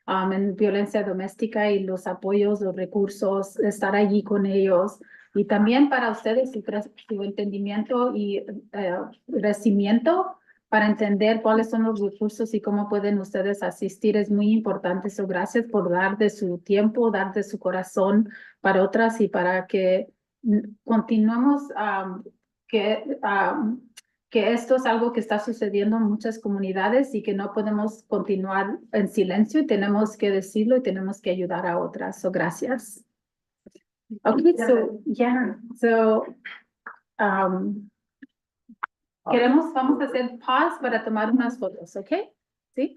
en violencia doméstica, y los apoyos, los recursos, estar allí con ellos. Y también para ustedes su entendimiento y crecimiento para entender cuáles son los recursos y cómo pueden ustedes asistir es muy importante. So, gracias por dar de su tiempo, dar de su corazón para otras, y para que continuemos que esto es algo que está sucediendo en muchas comunidades y que no podemos continuar en silencio, y tenemos que decirlo y tenemos que ayudar a otras. So, gracias. Okay, so, yeah, so, vamos a hacer pause para tomar unas fotos, ¿ok? ¿Sí?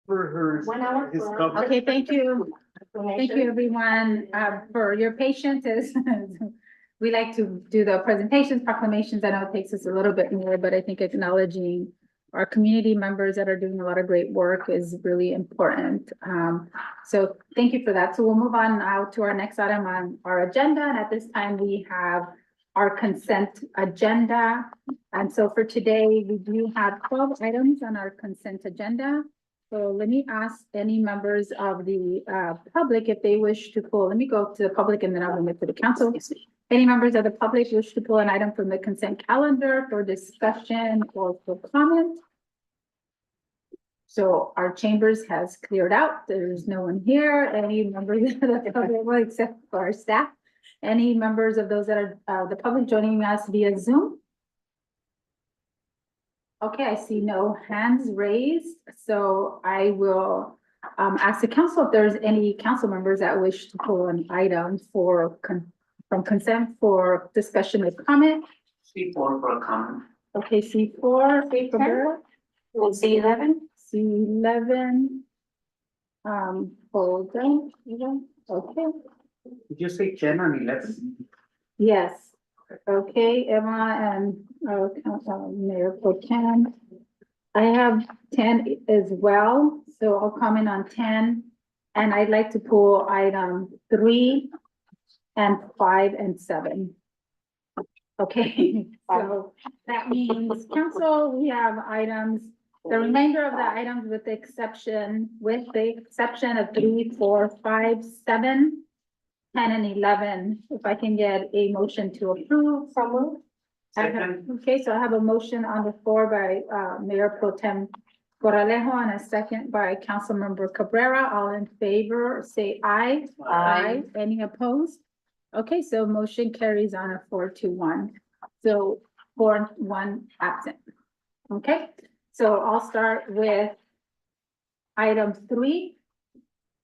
For her. 1 hour his for- coverage. Okay, thank you. Thank you, everyone, for your patience as we like to do the presentations, proclamations. I know it takes us a little bit more, but I think acknowledging our community members that are doing a lot of great work is really important. So thank you for that. So we'll move on now to our next item on our agenda. And at this time, we have our consent agenda. And so for today, we do have 12 items on our consent agenda. So let me ask any members of the public if they wish to pull. Let me go to the public and then I'll bring it to the council. Any members of the public wish to pull an item from the consent calendar for discussion or for comment? So our chambers has cleared out. There's no one here. Any members of the public, well, except for our staff? Any members of those that are the public joining us via Zoom? Okay, I see no hands raised, so I will ask the council if there's any council members that wish to pull an item for from consent for discussion or comment. C4 for a comment. Okay, C4. And C11? C11. Hold on, okay, Did you say 10 or 11? yes. Okay, Emma and Mayor Pro Tem. I have 10 as well, so I'll comment on 10. And I'd like to pull item 3 and 5 and 7. Okay, so that means council, we have items, the remainder of the items with the exception of 3, 4, 5, 7, 10 and 11. If I can get a motion to approve. So moved. Okay, so I have a motion on the floor by Mayor Pro Tem Corralejo and a second by Councilmember Cabrera. All in favor, say aye. Aye. Any opposed? Okay, so motion carries on a 4-1. So 4-1 absent. Okay, so I'll start with item 3.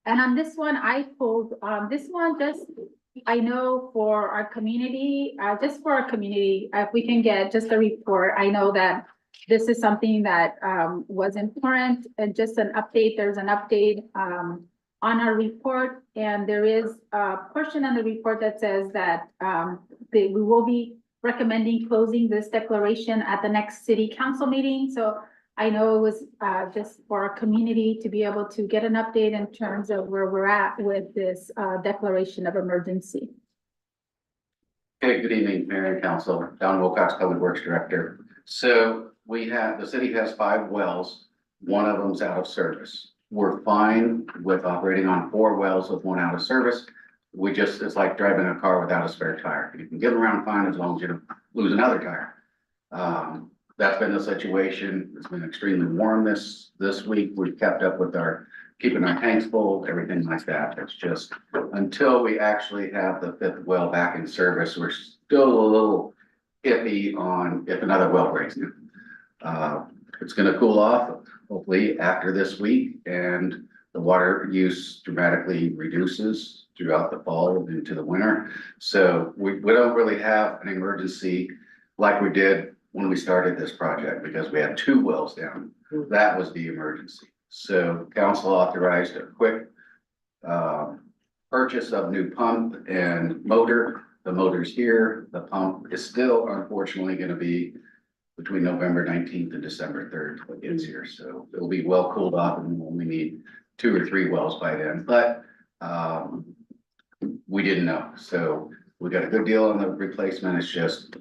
And on this one, I pulled, this one just, I know for our community, just for our community, if we can get just a report, I know that this is something that, was important and just an update, there's an update, on our report. And there is a portion on the report that says that, we will be recommending closing this declaration at the next city council meeting. So I know it was just for our community to be able to get an update in terms of where we're at with this declaration of emergency. Okay, good evening, Mayor and Council. Don Wilcox, Public Works Director. So the city has 5 wells. One of them's out of service. We're fine with operating on 4 wells with 1 out of service. It's like driving a car without a spare tire. You can get around fine as long as you don't lose another tire. That's been the situation. It's been extremely warm this week. We've kept up with keeping our tanks full, everything like that. It's just until we actually have the 5th well back in service, we're still a little iffy on if another well breaks down. It's gonna cool off hopefully after this week, and the water use dramatically reduces throughout the fall and into the winter. So we don't really have an emergency like we did when we started this project, because we had 2 wells down. That was the emergency. So council authorized a quick purchase of new pump and motor. The motor's here. The pump is still unfortunately gonna be between November 19th and December 3rd till it gets here. So it'll be well cooled off and we'll only need 2 or 3 wells by then. But we didn't know. So we got a good deal on the replacement. It's just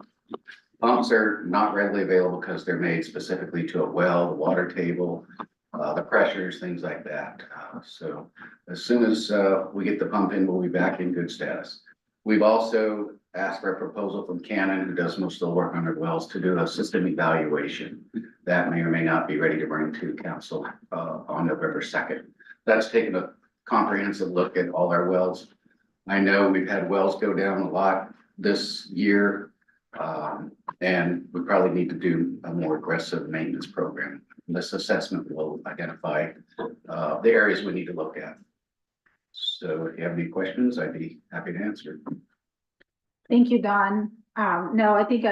pumps are not readily available because they're made specifically to a well, the water table, the pressures, things like that. So as soon as we get the pump in, we'll be back in good status. We've also asked for a proposal from Canon, who does most of the work on our wells, to do a system evaluation. That may or may not be ready to bring to council on November 2nd. That's taken a comprehensive look at all our wells. I know we've had wells go down a lot this year. And we probably need to do a more aggressive maintenance program. This assessment will identify the areas we need to look at. So if you have any questions, I'd be happy to answer. Thank you, Don. No, I think,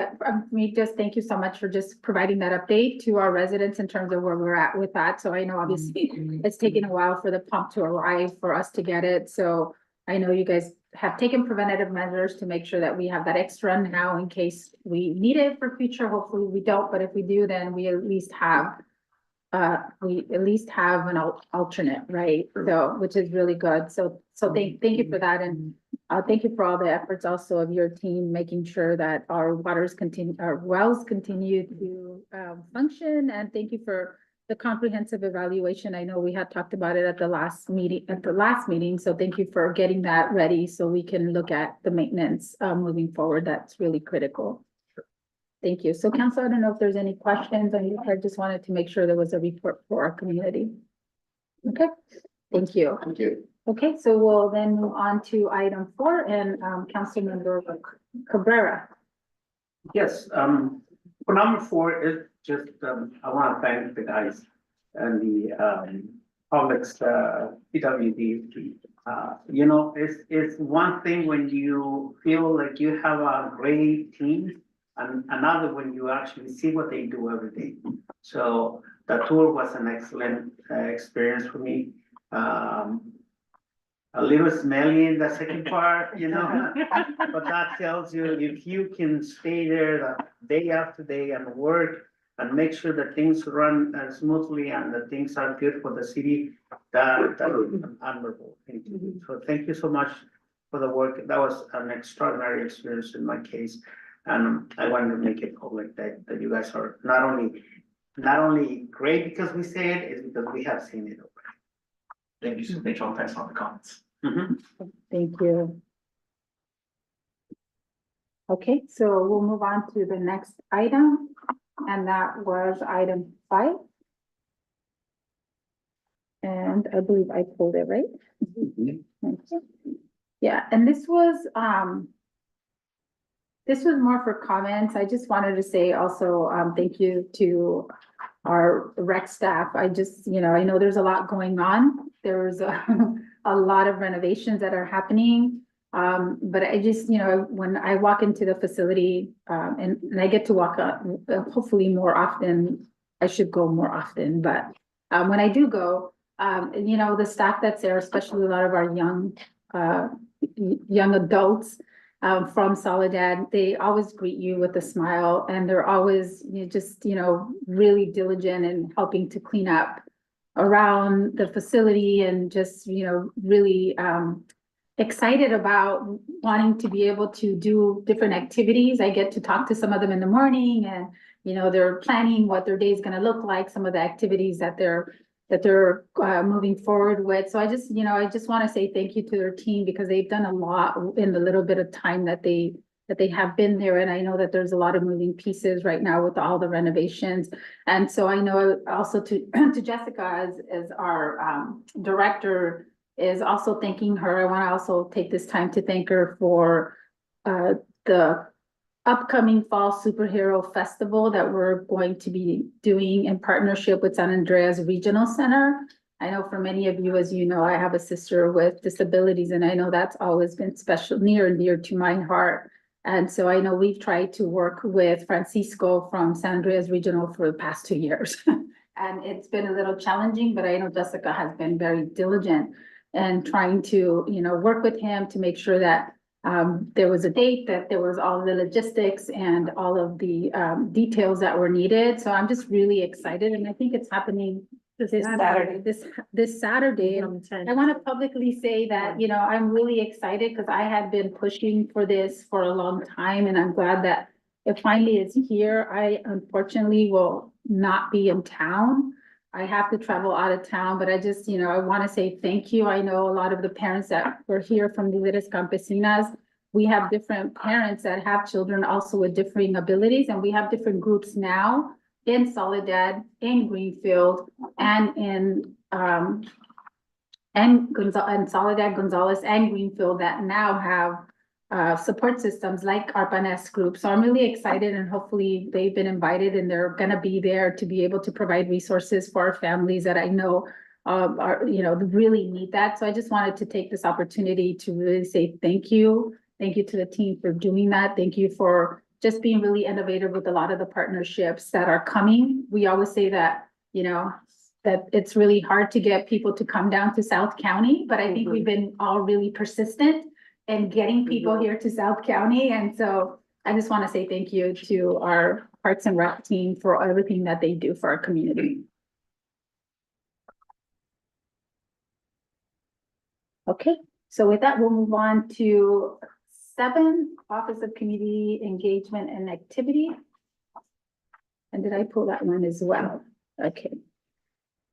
me, just thank you so much for just providing that update to our residents in terms of where we're at with that. So I know obviously it's taken a while for the pump to arrive for us to get it. So I know you guys have taken preventative measures to make sure that we have that extra now in case we need it for future. Hopefully we don't, but if we do, then we at least have an alternate, right? So, which is really good. So thank you for that. And thank you for all the efforts also of your team, making sure that our wells continue to function. And thank you for the comprehensive evaluation. I know we had talked about it at the last meeting. So thank you for getting that ready so we can look at the maintenance moving forward. That's really critical. Thank you. So council, I don't know if there's any questions. I just wanted to make sure there was a report for our community. Okay, thank you. Thank you. Okay, so we'll then move on to item 4 and Councilmember Cabrera. Yes, for number 4 is just, I want to thank the guys and the public's PWD. You know, it's one thing when you feel like you have a great team, and another when you actually see what they do every day. So the tour was an excellent experience for me. A little smelly in the second part, you know, but that tells you if you can stay there day after day and work and make sure that things run smoothly and that things are good for the city, that is an admirable thing to do. So thank you so much for the work. That was an extraordinary experience in my case. And I wanted to make it public that you guys are not only great because we say it, it's because we have seen it already. Thank you so much. Thanks for the comments. Thank you. Okay, so we'll move on to the next item, and that was item 5. And I believe I pulled it, right? Yeah, and this was more for comments. I just wanted to say also, thank you to our rec staff. I just, I know there's a lot going on. There's a lot of renovations that are happening. But I just, when I walk into the facility, and I get to walk up, hopefully more often, I should go more often, but when I do go, the staff that's there, especially a lot of our young adults, from Soledad, they always greet you with a smile, and they're always really diligent in helping to clean up around the facility, and just, really excited about wanting to be able to do different activities. I get to talk to some of them in the morning, and, they're planning what their day is going to look like, some of the activities that they're moving forward with. So I just want to say thank you to their team, because they've done a lot in the little bit of time that they have been there. And I know that there's a lot of moving pieces right now with all the renovations. And so I know also to Jessica as our director, is also thanking her. I want to also take this time to thank her for the upcoming Fall Superhero Festival that we're going to be doing in partnership with San Andreas Regional Center. I know for many of you, as you know, I have a sister with disabilities, and I know that's always been special, near and dear to my heart. And so I know we've tried to work with Francisco from San Andreas Regional for the past 2 years. And it's been a little challenging, but I know Jessica has been very diligent and trying to, work with him to make sure that there was a date, that there was all the logistics and all of the details that were needed. So I'm just really excited, and I think it's happening this Saturday. This Saturday. And I want to publicly say that, I'm really excited, because I had been pushing for this for a long time, and I'm glad that it finally is here. I unfortunately will not be in town. I have to travel out of town, but I just, I want to say thank you. I know a lot of the parents that were here from the Líderes Campesinas, we have different parents that have children also with differing abilities, and we have different groups now in Soledad, in Greenfield, and in Soledad, Gonzales, and Greenfield, that now have support systems like ARPANES group. So I'm really excited, and hopefully they've been invited and they're gonna be there to be able to provide resources for our families that I know really need that. So I just wanted to take this opportunity to really say thank you Thank you to the team for doing that. Thank you for just being really innovative with a lot of the partnerships that are coming. We always say that, you know, that it's really hard to get people to come down to South County, but I think we've been all really persistent in getting people here to South County. And so I just want to say thank you to our Parks and Rec team for everything that they do for our community. Okay, so with that, we'll move on to 7, Office of Community Engagement and Activity. And did I pull that one as well? Okay.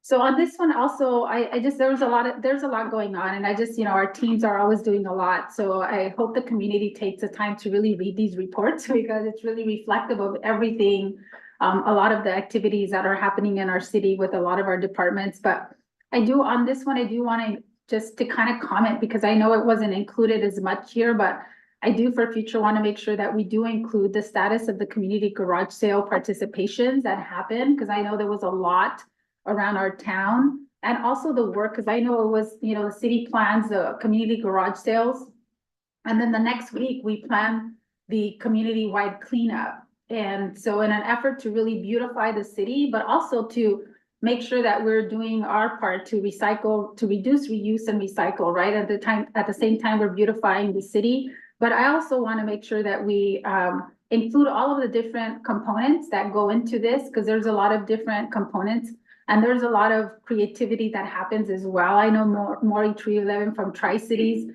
So on this one also, I just, there's a lot going on, and I just, you know, our teams are always doing a lot. So I hope the community takes the time to really read these reports because it's really reflective of everything. A lot of the activities that are happening in our city with a lot of our departments, but I do on this one, I do want to just to kind of comment because I know it wasn't included as much here, but I do for future want to make sure that we do include the status of the community garage sale participations that happened, because I know there was a lot around our town, and also the work, because I know it was, you know, the city plans the community garage sales. And then the next week we plan the community-wide cleanup. And so in an effort to really beautify the city, but also to make sure that we're doing our part to recycle, to reduce, reuse, and recycle, right? At the same time, we're beautifying the city. But I also want to make sure that we include all of the different components that go into this, because there's a lot of different components. And there's a lot of creativity that happens as well. I know Maury 311 from Tri-Cities,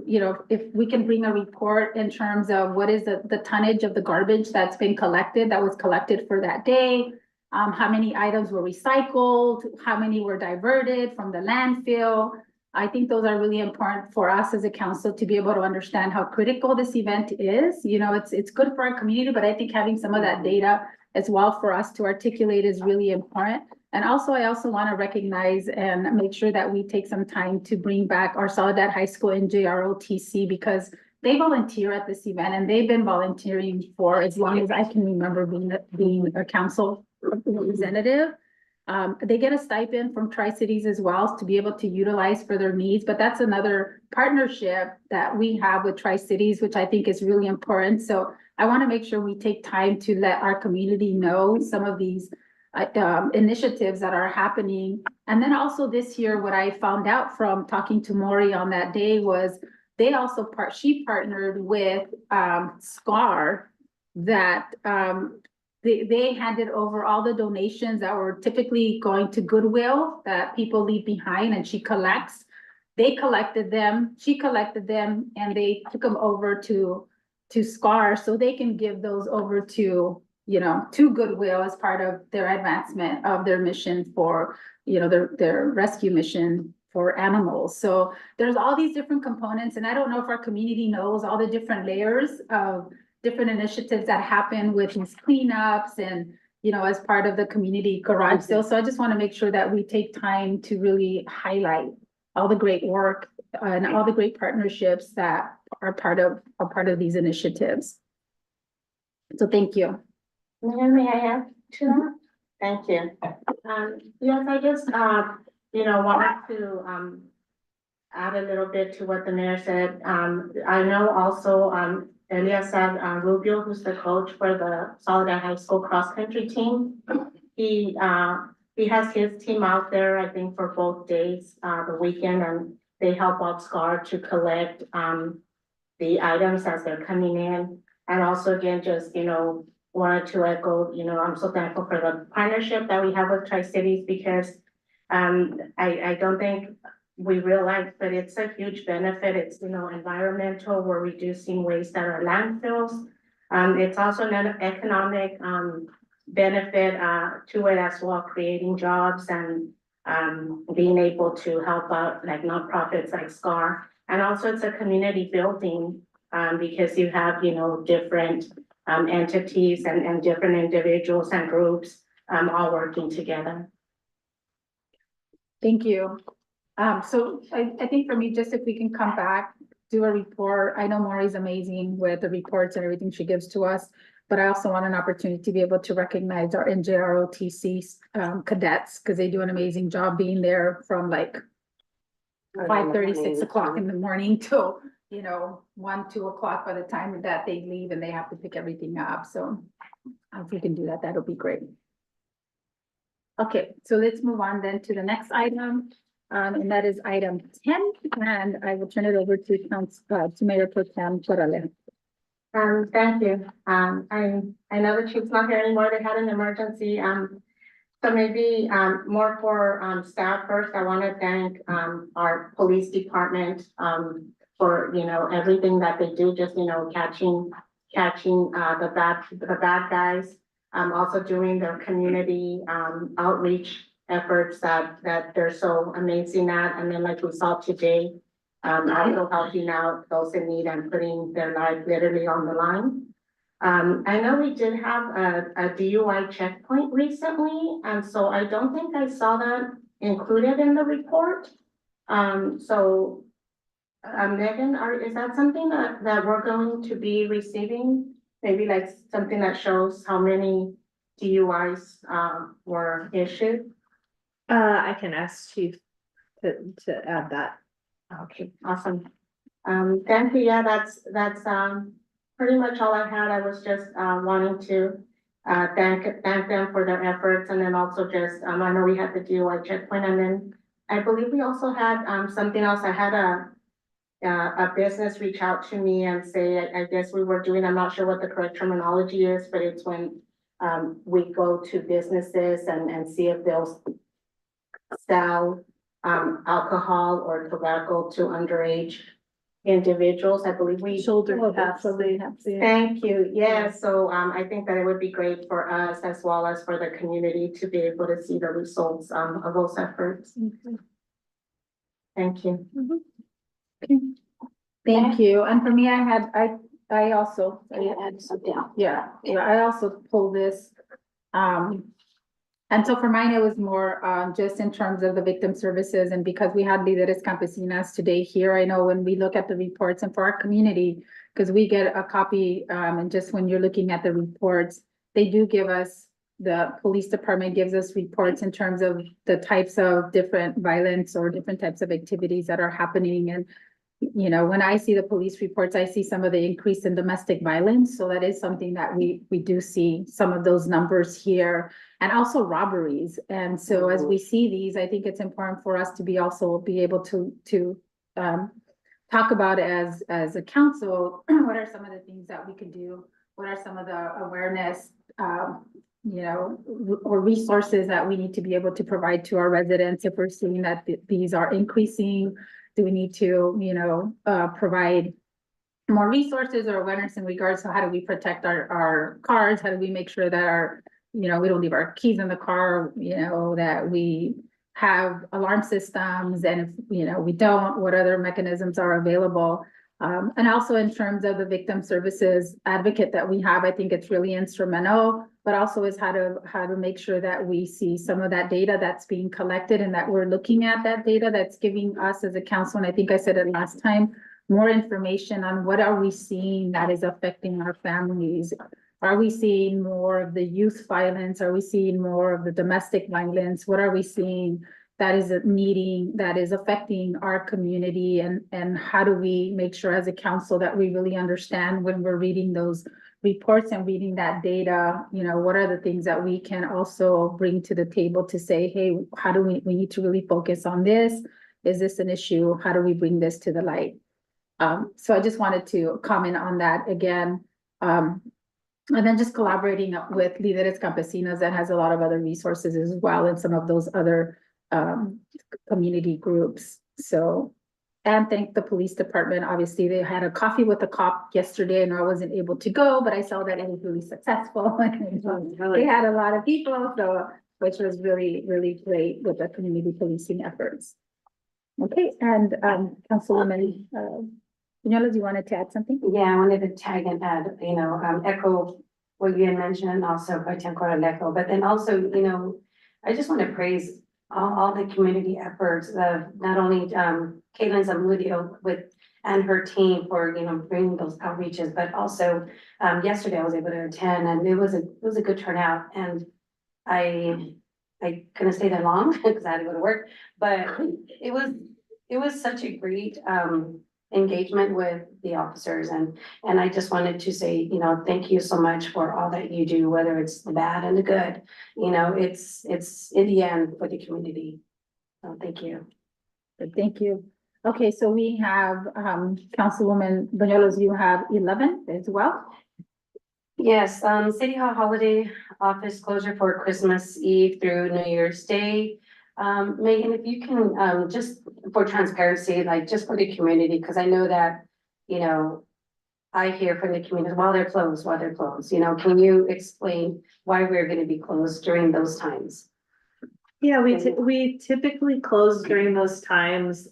you know, if we can bring a report in terms of what is the tonnage of the garbage that's been collected, that was collected for that day, how many items were recycled, how many were diverted from the landfill. I think those are really important for us as a council to be able to understand how critical this event is. You know, it's good for our community, but I think having some of that data as well for us to articulate is really important. And also, I also want to recognize and make sure that we take some time to bring back our Soledad High School NJROTC, because they volunteer at this event and they've been volunteering for as long as I can remember being a council representative. They get a stipend from Tri-Cities as well to be able to utilize for their needs, but that's another partnership that we have with Tri-Cities, which I think is really important. So I want to make sure we take time to let our community know some of these initiatives that are happening. And then also this year, what I found out from talking to Maury on that day was they also she partnered with SCAR that they handed over all the donations that were typically going to Goodwill that people leave behind, and she collects. They collected them, she collected them, and they took them over to SCAR so they can give those over to, you know, to Goodwill as part of their advancement of their mission for, you know, their rescue mission for animals. So there's all these different components, and I don't know if our community knows all the different layers of different initiatives that happen with these cleanups and, you know, as part of the community garage sale. So I just want to make sure that we take time to really highlight all the great work and all the great partnerships that are part of these initiatives. So thank you. May I add to that? Thank you. Yes, I just, you know, wanted to, add a little bit to what the mayor said. I know also, Elias Rubio, who's the coach for the Soledad High School cross-country team. He has his team out there, I think, for both days, the weekend, and they help out SCAR to collect, the items as they're coming in. And also, again, just, you know, wanted to echo, you know, I'm so thankful for the partnership that we have with Tri-Cities, because I don't think we realize, but it's a huge benefit. It's, you know, environmental, we're reducing waste at our landfills. It's also an economic benefit to it as well, creating jobs and being able to help out like nonprofits like SCAR. And also it's a community building because you have, you know, different entities and different individuals and groups all working together. Thank you. So I think for me, just if we can come back, do a report. I know Maury's amazing with the reports and everything she gives to us, but I also want an opportunity to be able to recognize our NJROTC cadets, because they do an amazing job being there from like 5:30, 6 o'clock in the morning till you know, 1, 2 o'clock by the time that they leave and they have to pick everything up. So if we can do that, that'll be great. Okay, so let's move on then to the next item. And that is item 10, and I will turn it over to Mayor Pro Tem Corrales. Thank you. I know the chief's not here anymore. They had an emergency. So maybe, more for, staff first. I want to thank, our police department, for, you know, everything that they do, just, you know, catching, the bad guys. Also doing their community, outreach efforts that they're so amazing at. And then like we saw today, also helping out those in need and putting their life literally on the line. I know we did have a DUI checkpoint recently, and so I don't think I saw that included in the report. So, Megan, is that something that we're going to be receiving? Maybe like something that shows how many DUIs, were issued? I can ask Chief to add that. Okay, awesome. Thank you. Yeah, that's pretty much all I had. I was just wanting to thank them for their efforts, and then also just I know we had the DUI checkpoint, and then I believe we also had something else. I had a business reach out to me and say, I guess we were doing, I'm not sure what the correct terminology is, but it's when we go to businesses and see if they'll sell alcohol or tobacco to underage individuals. I believe we. Shoulder taps. Thank you. Yeah, so I think that it would be great for us as well as for the community to be able to see the results of those efforts. Thank you. Thank you. And for me, I also. add something else. Yeah, I also pulled this. And so for mine, it was more just in terms of the victim services, and because we had Líderes Campesinas today here, I know when we look at the reports and for our community, because we get a copy, and just when you're looking at the reports, they do give us, the police department gives us reports in terms of the types of different violence or different types of activities that are happening. And you know, when I see the police reports, I see some of the increase in domestic violence. So that is something that we do see some of those numbers here, and also robberies. And so as we see these, I think it's important for us to be able to talk about as a council, what are some of the things that we could do? What are some of the awareness, you know, or resources that we need to be able to provide to our residents if we're seeing that these are increasing? Do we need to, you know, provide more resources or awareness in regards to how do we protect our cars? How do we make sure that you know, we don't leave our keys in the car, you know, that we have alarm systems, and if, you know, we don't, what other mechanisms are available? And also in terms of the victim services advocate that we have, I think it's really instrumental, but also is how to make sure that we see some of that data that's being collected and that we're looking at that data that's giving us as a council. And I think I said it last time, more information on what are we seeing that is affecting our families. Are we seeing more of the youth violence? Are we seeing more of the domestic violence? What are we seeing that is affecting our community? And how do we make sure as a council that we really understand when we're reading those reports and reading that data, you know, what are the things that we can also bring to the table to say, hey, how do we need to really focus on this? Is this an issue? How do we bring this to the light? So I just wanted to comment on that again. And then just collaborating with Líderes Campesinas that has a lot of other resources as well, and some of those other community groups. So, and thank the police department. Obviously, they had a coffee with the cop yesterday, and I wasn't able to go, but I saw that it was really successful. They had a lot of people, so which was really, really great with the community policing efforts. Okay, and Councilwoman Piñolas, you wanted to add something? Yeah, I wanted to tag and add, you know, echo what you had mentioned, and also by Alejo, but then also, you know, I just want to praise all the community efforts of not only Caitlin Zamudio and her team for, you know, bringing those outreaches, but also yesterday I was able to attend, and it was a good turnout, and I couldn't stay there long because I had to go to work, but it was such a great engagement with the officers. And I just wanted to say, you know, thank you so much for all that you do, whether it's the bad and the good. You know, it's in the end for the community. So thank you. Thank you. Okay, so we have, Councilwoman Bañuelos, you have 11 as well. Yes, City Hall holiday office closure for Christmas Eve through New Year's Day. Megan, if you can, just for transparency, like just for the community, because I know that, you know, I hear from the community while they're closed, you know, can you explain why we're gonna be closed during those times? Yeah, we typically close during those times,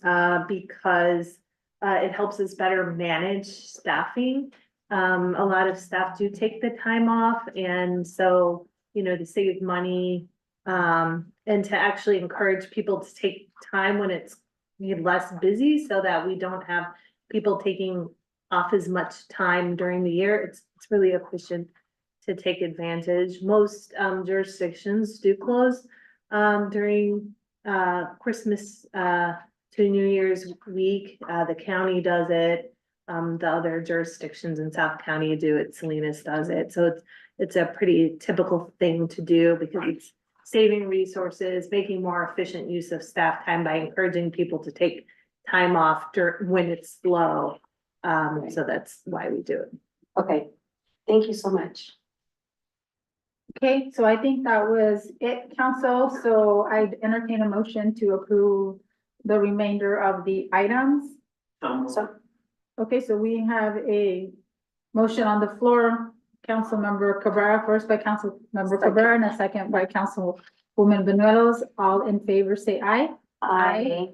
because, it helps us better manage staffing. A lot of staff do take the time off, and so, you know, to save money, and to actually encourage people to take time when it's less busy, so that we don't have people taking off as much time during the year. It's really efficient to take advantage. Most, jurisdictions do close during Christmas to New Year's week. The county does it. The other jurisdictions in South County do it. Salinas does it. So it's a pretty typical thing to do because it's saving resources, making more efficient use of staff time by encouraging people to take time off when it's slow. So that's why we do it. Okay, thank you so much. Okay, so I think that was it, council. So I entertain a motion to approve the remainder of the items. So, Okay, so we have a motion on the floor. Councilmember Cabrera, first by Councilmember Cabrera, and a second by Councilwoman Bañuelos. All in favor, say aye.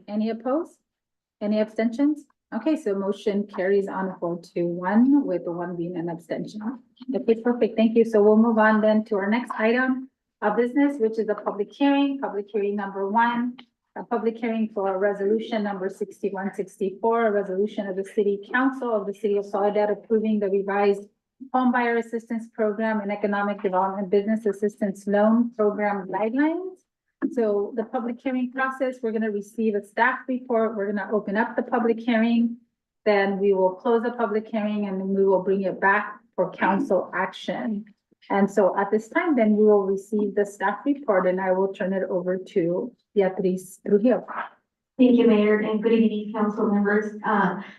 Any opposed? Any abstentions? Okay, so motion carries on 4-1 with the one being an abstention. Okay, perfect. Thank you. So we'll move on then to our next item of business, which is a public hearing number 1. A public hearing for resolution number 6164, a resolution of the City Council of the City of Soledad approving the revised Homebuyer Assistance Program and Economic Development Business Assistance Loan Program guidelines. So the public hearing process, we're gonna receive a staff report. We're gonna open up the public hearing. Then we will close the public hearing and then we will bring it back for council action. And so at this time, then we will receive the staff report and I will turn it over to Beatriz Trujillo. Thank you, Mayor, and good evening, council members.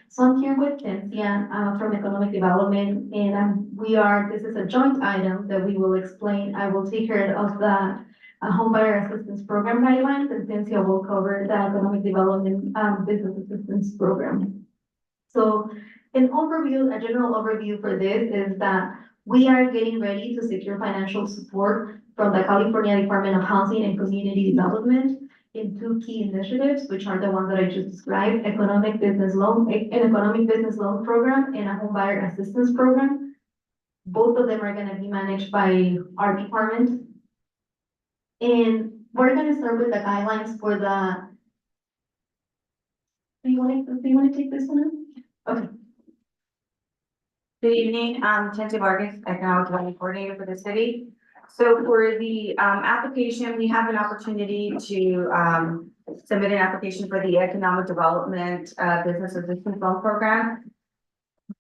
So I'm here with Cynthia from Economic Development, and this is a joint item that we will explain. I will take care of the Homebuyer Assistance Program guidelines, and Cynthia will cover the Economic Development Business Assistance Program. So a general overview for this is that we are getting ready to secure financial support from the California Department of Housing and Community Development in 2 key initiatives, which are the ones that I just described, an economic business loan program and a homebuyer assistance program. Both of them are going to be managed by our department. And we're going to start with the guidelines for the. Do you want to take this one? Okay. Good evening, I'm Cynthia Vargas, Economic Development Coordinator for the city. So for the application, we have an opportunity to submit an application for the Economic Development Business Assistance Loan Program.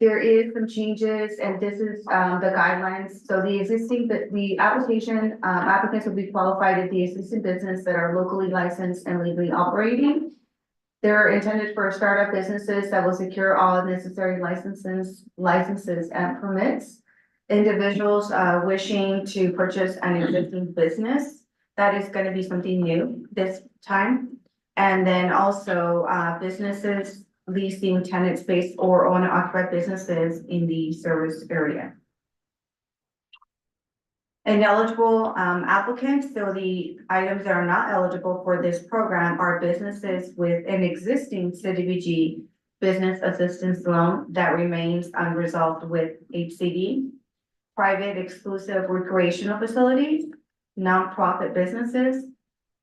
There is some changes, and this is the guidelines. So the application applicants will be qualified as the existing business that are locally licensed and legally operating. They're intended for startup businesses that will secure all necessary licenses and permits. Individuals wishing to purchase an existing business, that is going to be something new this time. And then also businesses leasing tenant space or owner-occupied businesses in the service area. And eligible applicants, so the items that are not eligible for this program are businesses with an existing CDBG business assistance loan that remains unresolved with HCD, private exclusive recreational facilities, nonprofit businesses,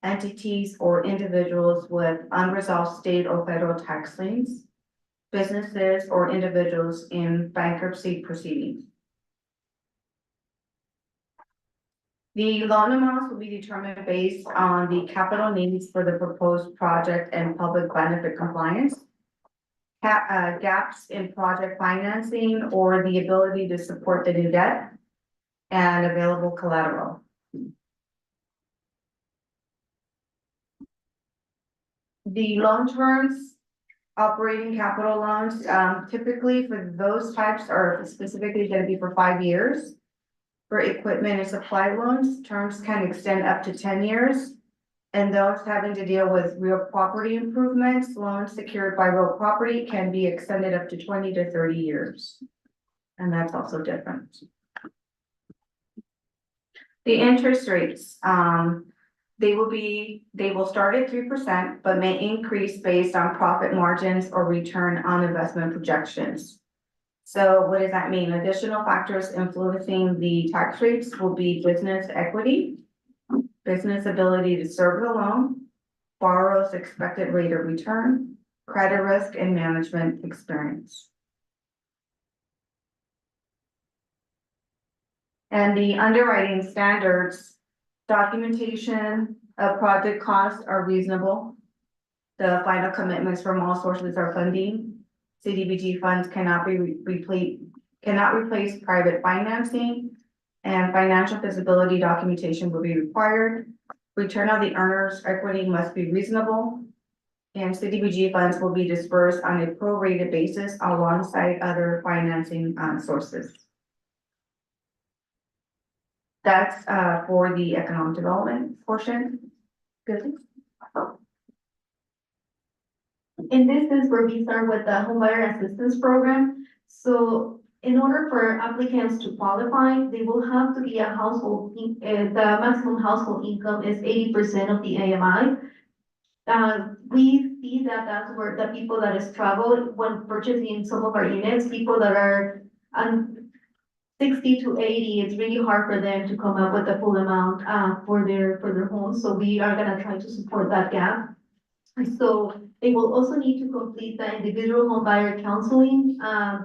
entities or individuals with unresolved state or federal tax liens, businesses or individuals in bankruptcy proceedings. The loan amounts will be determined based on the capital needs for the proposed project and public benefit compliance. gaps in project financing or the ability to support the new debt and available collateral. The loan terms, operating capital loans, typically for those types are specifically gonna be for 5 years. For equipment and supply loans, terms can extend up to 10 years. And those having to deal with real property improvements, loans secured by real property can be extended up to 20 to 30 years. And that's also different. The interest rates, they will start at 3%, but may increase based on profit margins or return on investment projections. So what does that mean? Additional factors influencing the tax rates will be business equity, business ability to serve the loan, borrower's expected rate of return, credit risk, and management experience. And the underwriting standards, documentation of project costs are reasonable. The final commitments from all sources are funding. CDBG funds cannot replace private financing, and financial feasibility documentation will be required. Return on the earner's equity must be reasonable, and CDBG funds will be dispersed on a prorated basis alongside other financing sources. That's for the economic development portion. Good. And this is where we start with the homebuyer assistance program. So in order for applicants to qualify, they will have to be a household, the maximum household income is 80% of the AMI. We see that that's where the people that struggle when purchasing some of our units, people that are 60 to 80, it's really hard for them to come up with the full amount for their homes. So we are gonna try to support that gap. So they will also need to complete the individual home buyer counseling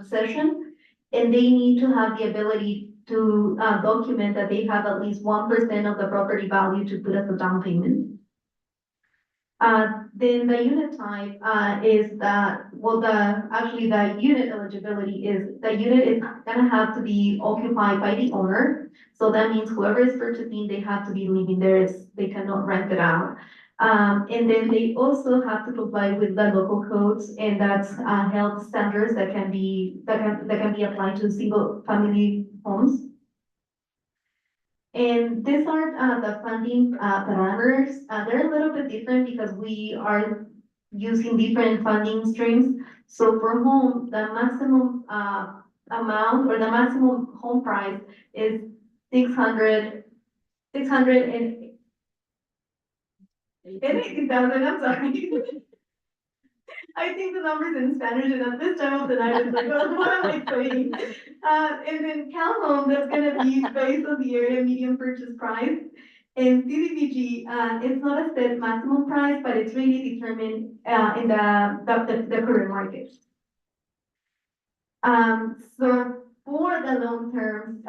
session, and they need to have the ability to document that they have at least 1% of the property value to put as a down payment. Then the unit type is that, well, the unit eligibility is, the unit is gonna have to be occupied by the owner. So that means whoever is purchasing, they have to be living there, they cannot rent it out. And then they also have to comply with the local codes, and that's health standards that can be applied to single family homes. And these are the funding parameters. They're a little bit different because we are using different funding streams. So for home, the maximum amount or the maximum home price is 600 and 80,000, I'm sorry. I think the numbers in Spanish, and at this time of the night, it's like, oh, what am I saying? And then townhome, that's gonna be based on the area median purchase price. And CDBG, it's not a set maximum price, but it's really determined in the current market. So for the loan terms,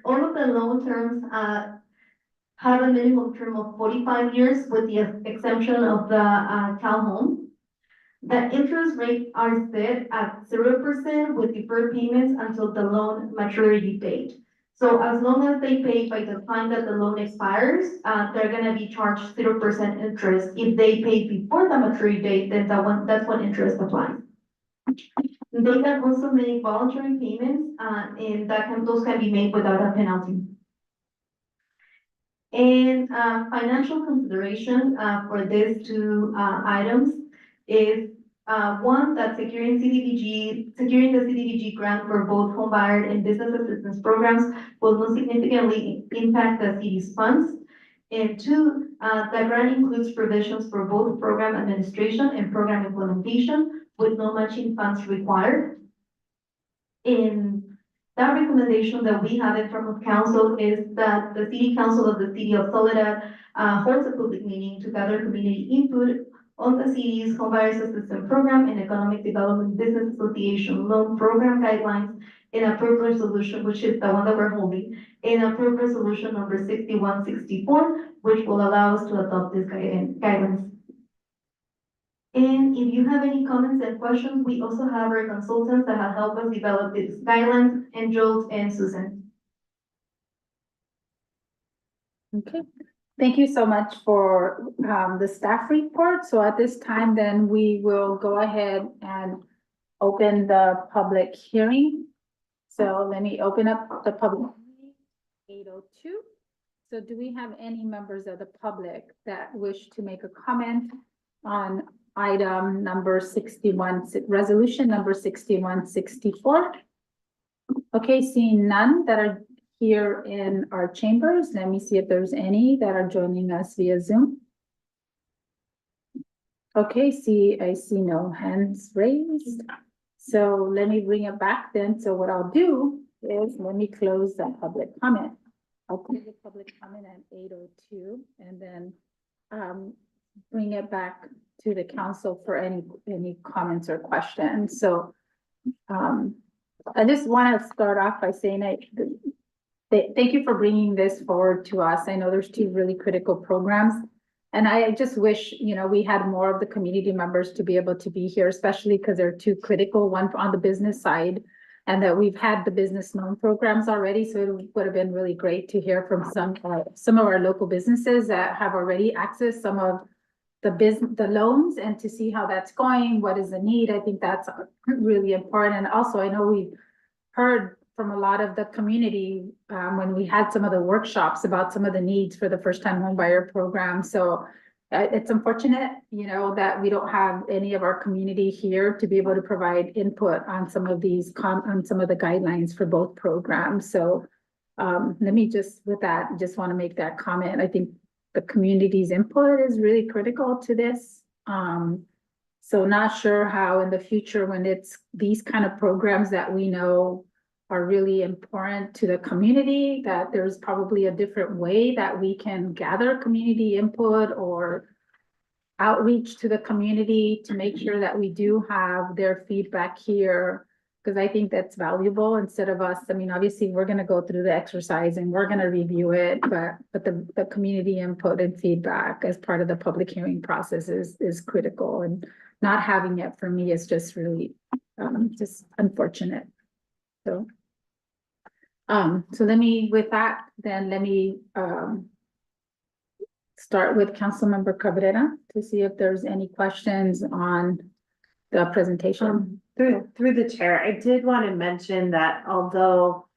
all of the loan terms have a minimum term of 45 years with the exemption of the townhome. The interest rates are set at 0% with deferred payments until the loan maturity date. So as long as they pay by the time that the loan expires, they're gonna be charged 0% interest. If they pay before the maturity date, then that's when interest applies. They can also make voluntary payments, and those can be made without a penalty. And financial consideration for these two items is one, that securing the CDBG grant for both home buyer and business assistance programs will not significantly impact the city's funds. And two, the grant includes provisions for both program administration and program implementation with no matching funds required. In that recommendation that we have in front of council is that the city council of the city of Soledad holds a public meeting to gather community input on the city's home buyers assistance program and economic development business association loan program guidelines in a approve resolution, which is the one that we're holding, in approve resolution number 6164, which will allow us to adopt this guidance. And if you have any comments and questions, we also have our consultants that have helped us develop these guidelines, and Joel and Susan. Okay, thank you so much for the staff report. So at this time, then we will go ahead and open the public hearing. So let me open up the public. 8:02. So do we have any members of the public that wish to make a comment on item number 61, resolution number 6164? Okay, seeing none that are here in our chambers, let me see if there's any that are joining us via Zoom. Okay, I see no hands raised. So let me bring it back then. So what I'll do is let me close that public comment. I'll close the public comment at 8:02 and then bring it back to the council for any comments or questions. So I just want to start off by saying thank you for bringing this forward to us. I know there's two really critical programs. And I just wish, we had more of the community members to be able to be here, especially because they're two critical, one on the business side, and that we've had the business loan programs already. So it would have been really great to hear from some of our local businesses that have already accessed some of the loans and to see how that's going, what is the need. I think that's really important. And also, I know we've heard from a lot of the community when we had some of the workshops about some of the needs for the first-time home buyer program. So it's unfortunate, that we don't have any of our community here to be able to provide input on some of these on some of the guidelines for both programs. So let me just want to make that comment. I think the community's input is really critical to this. So not sure how in the future when it's these kind of programs that we know are really important to the community, that there's probably a different way that we can gather community input or outreach to the community to make sure that we do have their feedback here. Because I think that's valuable instead of us. I mean, obviously we're going to go through the exercise and we're going to review it, but the community input and feedback as part of the public hearing process is critical, and not having it for me is just really just unfortunate. So let me start with Councilmember Cabrera to see if there's any questions on the presentation. Through the chair, I did want to mention that although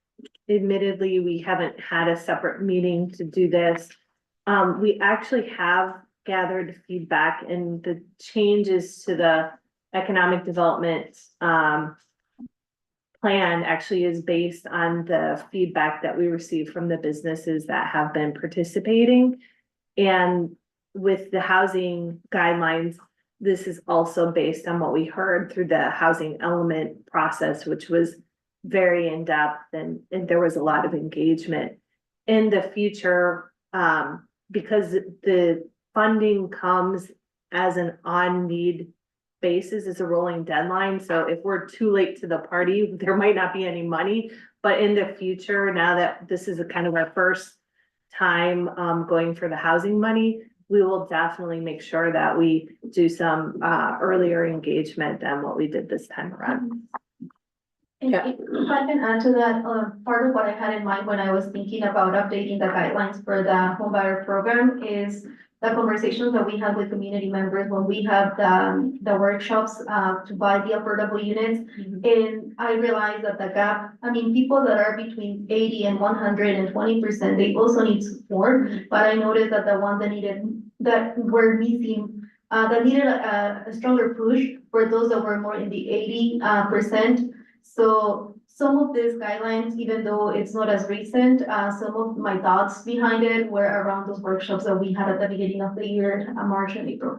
admittedly we haven't had a separate meeting to do this, we actually have gathered feedback, and the changes to the economic development plan actually is based on the feedback that we received from the businesses that have been participating. And with the housing guidelines, this is also based on what we heard through the housing element process, which was very in-depth and there was a lot of engagement. In the future, because the funding comes as an on-need basis, it's a rolling deadline. So if we're too late to the party, there might not be any money. But in the future, now that this is kind of our first time going for the housing money, we will definitely make sure that we do some earlier engagement than what we did this time around. Yeah. If I can add to that, part of what I had in mind when I was thinking about updating the guidelines for the homebuyer program is the conversations that we have with community members when we have the workshops to buy the affordable units. And I realized that the gap, people that are between 80 and 120%, they also need support. But I noticed that the ones that were missing, that needed a stronger push were those that were more in the 80%. So some of these guidelines, even though it's not as recent, some of my thoughts behind it were around those workshops that we had at the beginning of the year, March and April.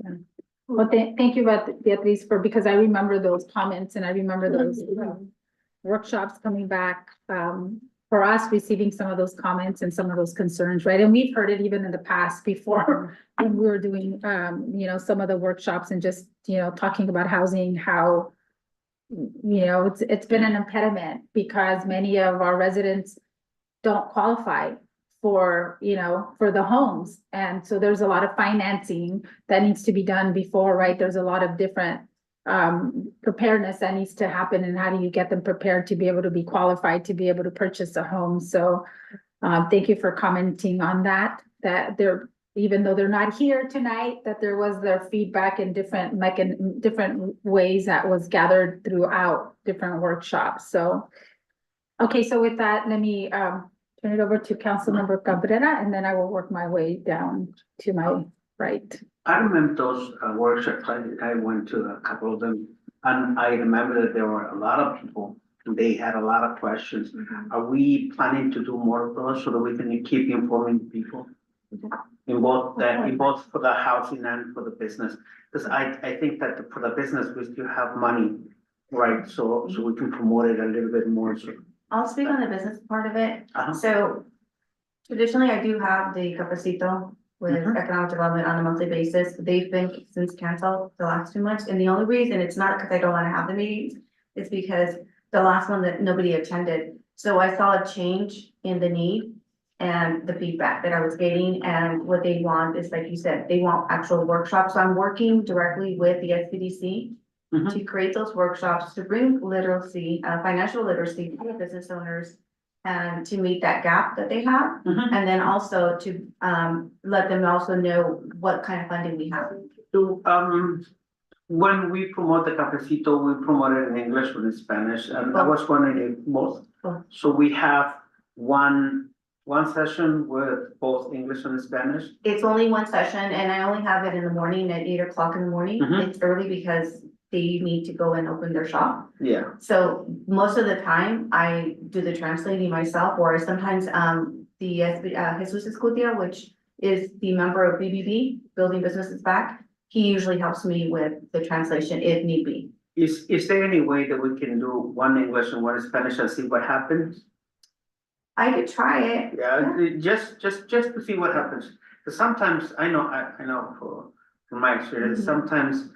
Yeah. Well, thank you, Beatriz, because I remember those comments and I remember those workshops coming back for us, receiving some of those comments and some of those concerns, right? And we've heard it even in the past before when we were doing, some of the workshops and just, talking about housing, how it's been an impediment because many of our residents don't qualify for, you know, for the homes. And so there's a lot of financing that needs to be done before, right? There's a lot of different preparedness that needs to happen, and how do you get them prepared to be able to be qualified to be able to purchase a home? So thank you for commenting on that, that they're, even though they're not here tonight, that there was their feedback in different, like in different ways that was gathered throughout different workshops. So, okay, so with that, let me turn it over to Councilmember Cabrera, and then I will work my way down to my right. I remember those workshops, I went to a couple of them, and I remember that there were a lot of people, and they had a lot of questions. Are we planning to do more of those so that we can keep informing people? In both for the housing and for the business, because I think that for the business, we still have money, right? So we can promote it a little bit more, so. I'll speak on the business part of it. Uh-huh. So traditionally, I do have the Capacito with economic development on a monthly basis. They've been since canceled the last 2 months. And the only reason, it's not because I don't want to have the meetings, it's because the last one that nobody attended. So I saw a change in the need and the feedback that I was getting, and what they want is, like you said, they want actual workshops. So I'm working directly with the SBDC to create those workshops, to bring literacy, financial literacy to the business owners, and to meet that gap that they have. And then also to let them also know what kind of funding we have. So, when we promote the Cafecito, we promote it in English or in Spanish, and I was wondering if both. So we have one session with both English and Spanish? It's only one session, and I only have it in the morning at 8 o'clock in the morning. It's early because they need to go and open their shop. Yeah. So most of the time, I do the translating myself, or sometimes Jesus Escutia, which is the member of BBB, Building Businesses Back, he usually helps me with the translation if need be. Is there any way that we can do one English and one Spanish and see what happens? I could try it. Yeah, just to see what happens. Because sometimes I know from my experience, sometimes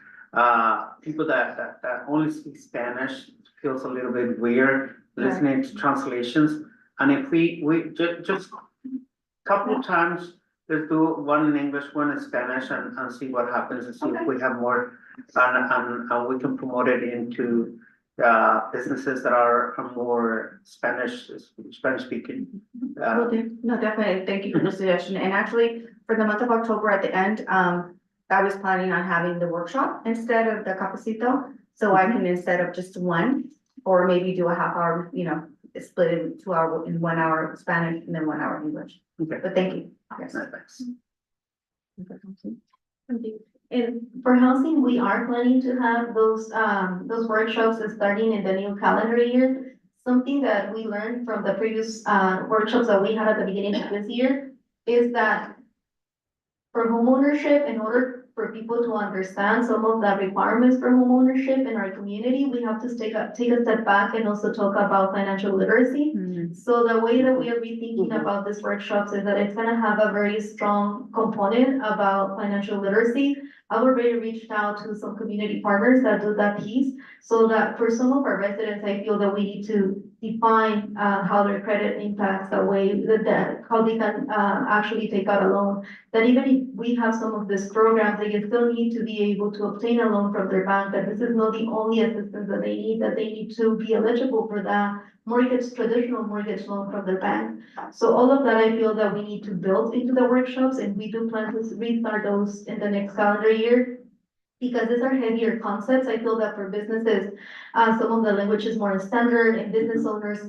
people that only speak Spanish feels a little bit weird listening to translations. And if we just couple of times, let's do one in English, one in Spanish, and see what happens, and see if we have more, and we can promote it into businesses that are more Spanish speaking. No, definitely. Thank you for the suggestion. And actually, for the month of October at the end, I was planning on having the workshop instead of the Capacito. So I can, instead of just one, or maybe do a half hour, split it 2 hours in 1 hour Spanish and then 1 hour English. Okay. But thank you. Yes. Thanks. And for housing, we are planning to have those workshops starting in the new calendar year. Something that we learned from the previous workshops that we had at the beginning of this year is that for homeownership, in order for people to understand some of the requirements for homeownership in our community, we have to take a step back and also talk about financial literacy. So the way that we are rethinking about these workshops is that it's gonna have a very strong component about financial literacy. I've already reached out to some community partners that do that piece, so that for some of our residents, I feel that we need to define how their credit impacts the way that how they can actually take out a loan. That even if we have some of these programs, they still need to be able to obtain a loan from their bank, that this is not the only assistance that they need, that they need to be eligible for that traditional mortgage loan from their bank. So all of that, I feel that we need to build into the workshops, and we do plan to restart those in the next calendar year. Because these are heavier concepts, I feel that for businesses, some of the language is more standard, and business owners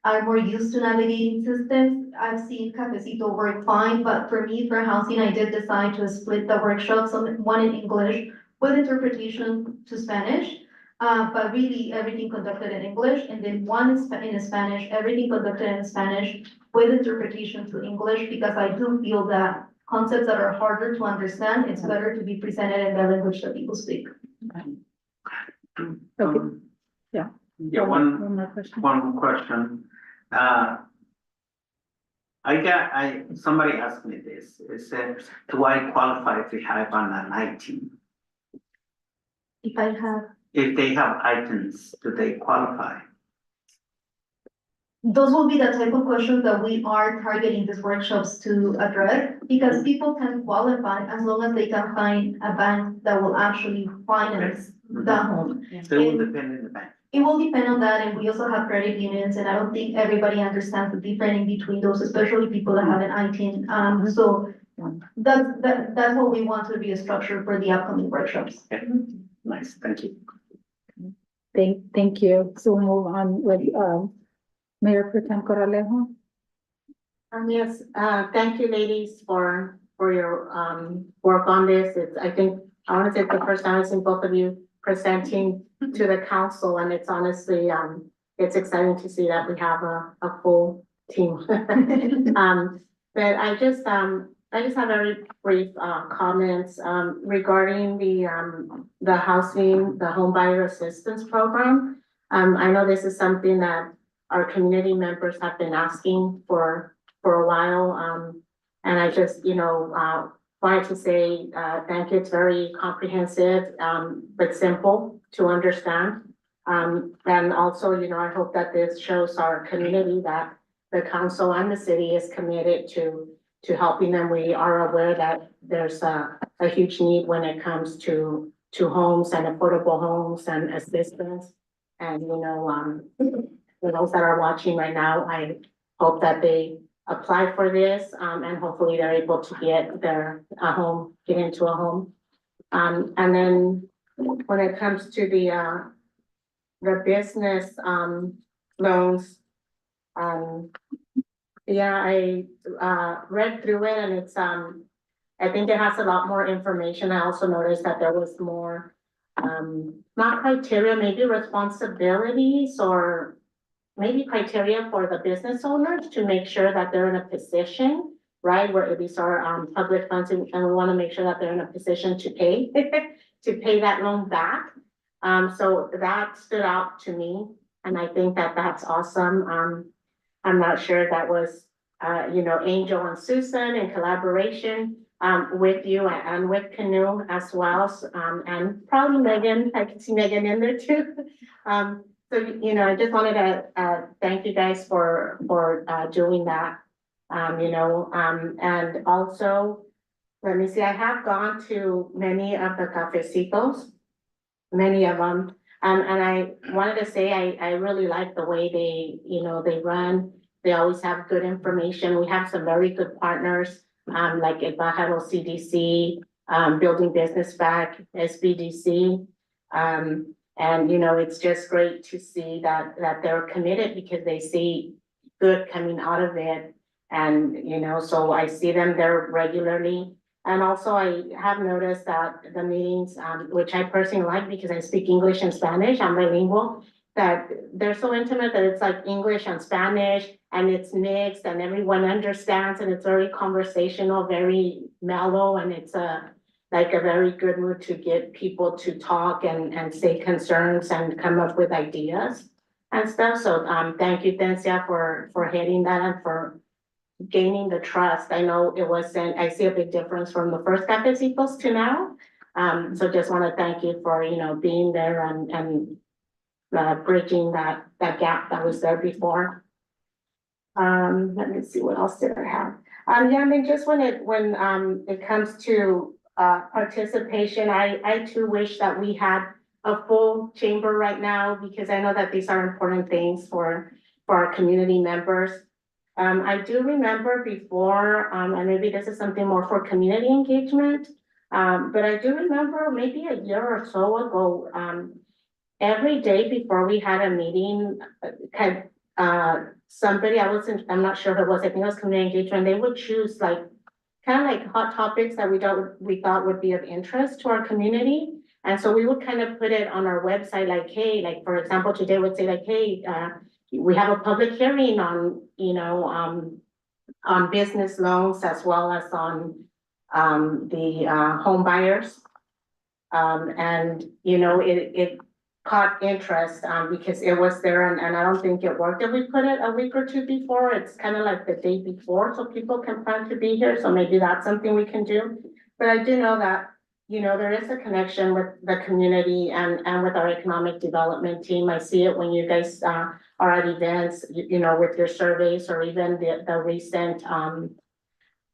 are more used to navigating systems. I've seen Cafecito work fine, but for me, for housing, I did decide to split the workshops, one in English with interpretation to Spanish. But really everything conducted in English, and then one in Spanish, everything conducted in Spanish with interpretation to English, because I do feel that concepts that are harder to understand, it's better to be presented in the language that people speak. Okay. Yeah, one more question. One question. Somebody asked me this, it said, do I qualify if they have on an item? If they have items, do they qualify? those will be the type of questions that we are targeting these workshops to address, because people can qualify as long as they can find a bank that will actually finance the home. So it will depend on the bank. It will depend on that, and we also have credit unions, and I don't think everybody understands the difference in between those, especially people that have an ITIN. So that's what we want to be a structure for the upcoming workshops. Nice, thank you. Thank you. So we'll move on with, Mayor Pro Tem Corralejo. Yes, thank you, ladies, for your, work on this. I think, I want to say the first time I've seen both of you presenting to the council, and it's honestly, it's exciting to see that we have a full team. But I just have very brief, comments, regarding the housing, the home buyer assistance program. I know this is something that our community members have been asking for a while. And I just, wanted to say, thank you. It's very comprehensive, but simple to understand. And also, I hope that this shows our community that the council and the city is committed to helping them. We are aware that there's a huge need when it comes to homes and affordable homes and assistance. And, for those that are watching right now, I hope that they apply for this, and hopefully they're able to get into a home. And then when it comes to the business, loans, yeah, I, read through it, and it's, I think it has a lot more information. I also noticed that there was more, not criteria, maybe responsibilities, or maybe criteria for the business owners to make sure that they're in a position, right, where these are, public funds, and we want to make sure that they're in a position to pay, to pay that loan back. So that stood out to me, and I think that that's awesome. I'm not sure if that was, Angel and Susan in collaboration, with you and with Canoe as well, and probably Megan. I can see Megan in there too. So, I just wanted to, thank you guys for doing that. And also, let me see, I have gone to many of the cafecitos, many of them. And I wanted to say, I really like the way they run. They always have good information. We have some very good partners, like El Pájaro CDC, Building Business Back, SBDC. And, it's just great to see that they're committed, because they see good coming out of it. And, so I see them there regularly. And also I have noticed that the meetings, which I personally like because I speak English and Spanish, I'm bilingual, that they're so intimate that it's like English and Spanish, and it's mixed and everyone understands, and it's very conversational, very mellow, and it's like a very good mood to get people to talk and say concerns and come up with ideas and stuff. So thank you, Tencia, for heading that and for gaining the trust. I know it wasn't, I see a big difference from the first cafecitos to now. So just want to thank you for, being there and bridging that gap that was there before. Let me see, what else did I have? Yeah, I mean, just when it comes to participation, I too wish that we had a full chamber right now, because I know that these are important things for our community members. I do remember before, and maybe this is something more for community engagement, but I do remember maybe a year or so ago, every day before we had a meeting, somebody, I'm not sure who it was, I think it was community engagement, they would choose kind of like hot topics that we thought would be of interest to our community. And so we would kind of put it on our website, like, hey, like, for example, today would say like, hey, we have a public hearing on, on business loans, as well as on, the, home buyers. And, it caught interest, because it was there, and I don't think it worked if we put it a week or two before. It's kind of like the day before, so people can plan to be here. So maybe that's something we can do. But I do know that you know, there is a connection with the community and with our economic development team. I see it when you guys, are at events, you know, with your surveys or even the recent,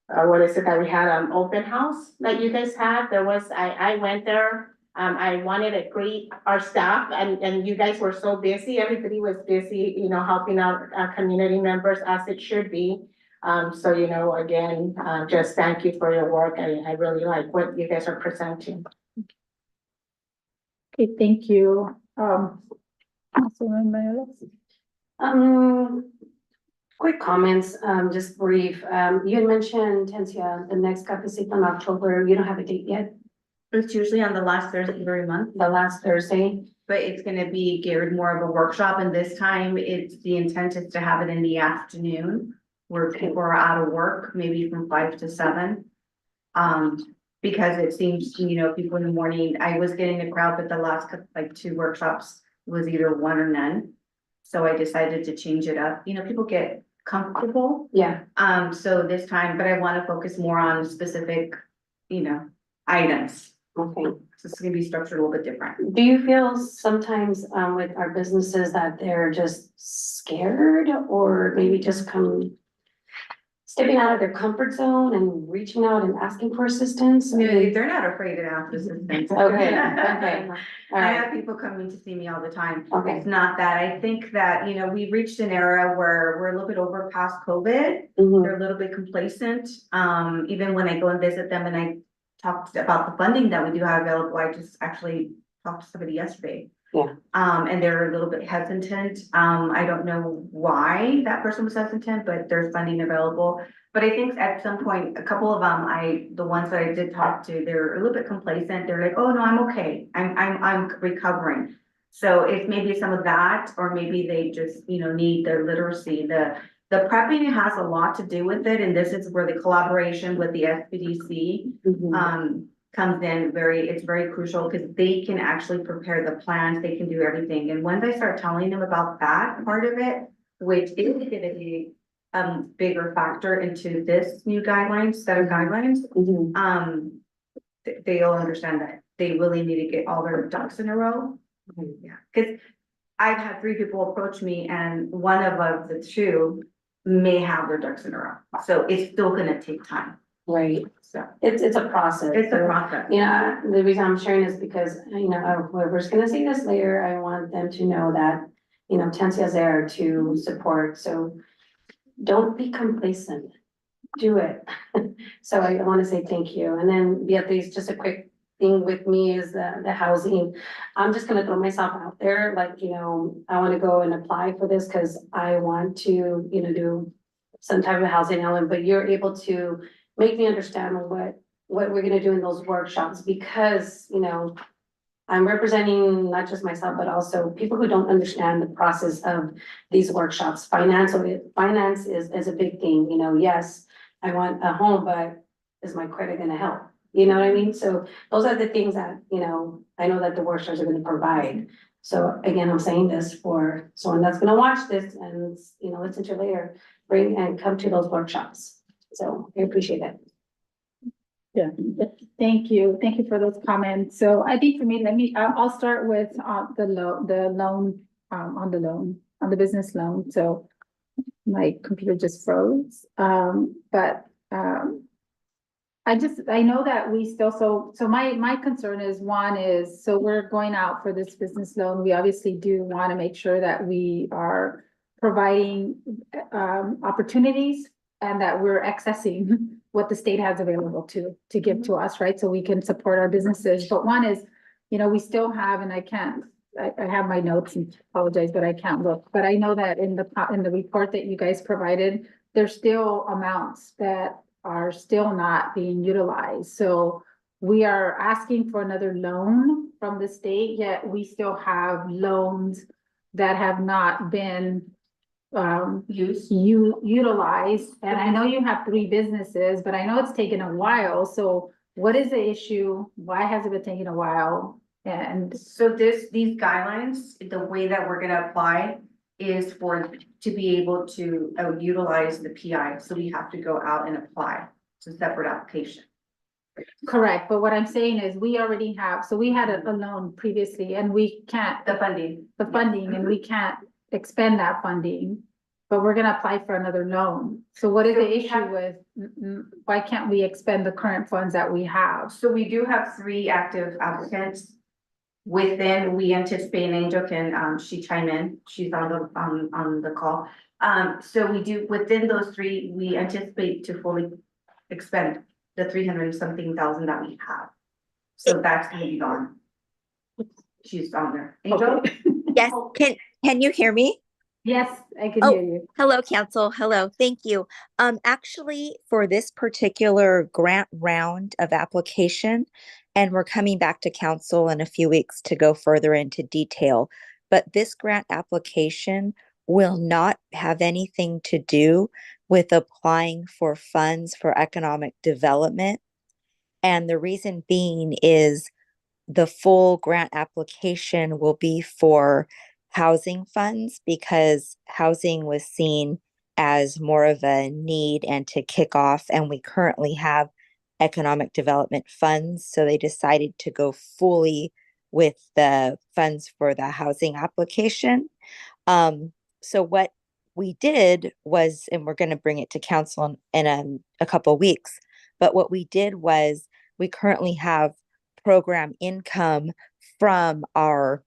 what is it that we had, open house that you guys had? There was, I went there. I wanted to greet our staff and you guys were so busy. Everybody was busy, you know, helping out our community members as it should be. So, you know, again, just thank you for your work. I really like what you guys are presenting. Okay, thank you. Councilwoman Manuelos? Quick comments, just brief. You had mentioned, Tencia, the next Cafecito in October. You don't have a date yet, It's usually on the last Thursday of every month, the last Thursday. but it's gonna be geared more of a workshop, and this time it's, the intent is to have it in the afternoon. Where people are out of work, maybe from 5 to 7. Because it seems, you know, people in the morning, I was getting a crowd, but the last like 2 workshops was either one or none. So I decided to change it up, you know, people get comfortable. Yeah. So this time, but I wanna focus more on specific, you know, items. Okay. So it's gonna be structured a little bit different. Do you feel sometimes, with our businesses that they're just scared or maybe just stepping out of their comfort zone and reaching out and asking for assistance? No, they're not afraid to ask assistance. Okay, okay. All I right. have people coming to see me all the time. Okay. It's not that. I think that, you know, we've reached an era where we're a little bit over past COVID. Mhm. They're a little bit complacent. Even when I go and visit them and I talked about the funding that we do have available, I just actually talked to somebody yesterday. Yeah. And they're a little bit hesitant. I don't know why that person was hesitant, but there's funding available. But I think at some point, a couple of them, the ones that I did talk to, they're a little bit complacent. They're like, oh, no, I'm okay. I'm recovering. So it's maybe some of that, or maybe they just, you know, need their literacy. The prepping has a lot to do with it. And this is where the collaboration with the SBDC, Mhm. comes in it's very crucial because they can actually prepare the plans, they can do everything. And once I start telling them about that part of it, which is gonna be a bigger factor into this new set of guidelines, Mhm. they'll understand that they really need to get all their ducks in a row. Yeah, because I've had 3 people approach me and one of the 2 may have their ducks in a row. So it's still gonna take time. Right. So It's a process. it's a process. Yeah, the reason I'm sharing is because, you know, whoever's gonna see this later, I want them to know that, you know, Tencia's there to support, so don't be complacent, do it. So I wanna say thank you, and then Beatriz, just a quick thing with me is the housing. I'm just gonna throw myself out there, like, you know, I wanna go and apply for this, cause I want to, you know, do some type of housing element, but you're able to make me understand what we're gonna do in those workshops, because, you know, I'm representing not just myself, but also people who don't understand the process of these workshops. Finance is a big thing, you know, yes, I want a home, but is my credit gonna help? You know what I mean? So those are the things that, you know, I know that the workshops are gonna provide. So again, I'm saying this for someone that's gonna watch this and, you know, listen to it later, bring and come to those workshops. So I appreciate it. Yeah, thank you. Thank you for those comments. So I think for me, I'll start with, the loan, on the business loan. So my computer just froze. I know that we still, so my concern is, one is, so we're going out for this business loan. We obviously do want to make sure that we are providing, opportunities and that we're accessing what the state has available to give to us, right? So we can support our businesses. But one is, you know, we still have, and I have my notes and apologize, but I can't look. But I know that in the report that you guys provided, there's still amounts that are still not being utilized. So we are asking for another loan from the state, yet we still have loans that have not been utilized. And I know you have 3 businesses, but I know it's taken a while. So what is the issue? Why has it been taking a while? And so these guidelines, the way that we're gonna apply is to be able to utilize the PI. So we have to go out and apply. It's a separate application. Correct, but what I'm saying is we already have, so we had a loan previously and we can't, The funding. the funding, and we can't expend that funding. But we're gonna apply for another loan. So what is So the we issue have- with, why can't we expend the current funds that we have? So we do have 3 active applicants. Within, we anticipate, and Angel can, she chime in, she's on the call. So we do, within those 3, we anticipate to fully expend the 300 something thousand that we have. So that's gonna be gone. She's on there. Angel? Yes, can you hear me? Yes, I can Oh. hear you. Hello, council. Hello, thank you. Actually, for this particular grant round of application, and we're coming back to council in a few weeks to go further into detail, but this grant application will not have anything to do with applying for funds for economic development. And the reason being is the full grant application will be for housing funds because housing was seen as more of a need and to kick off. And we currently have economic development funds. So they decided to go fully with the funds for the housing application. So what we did was, and we're going to bring it to council in a couple of weeks, but what we did was we currently have program income from our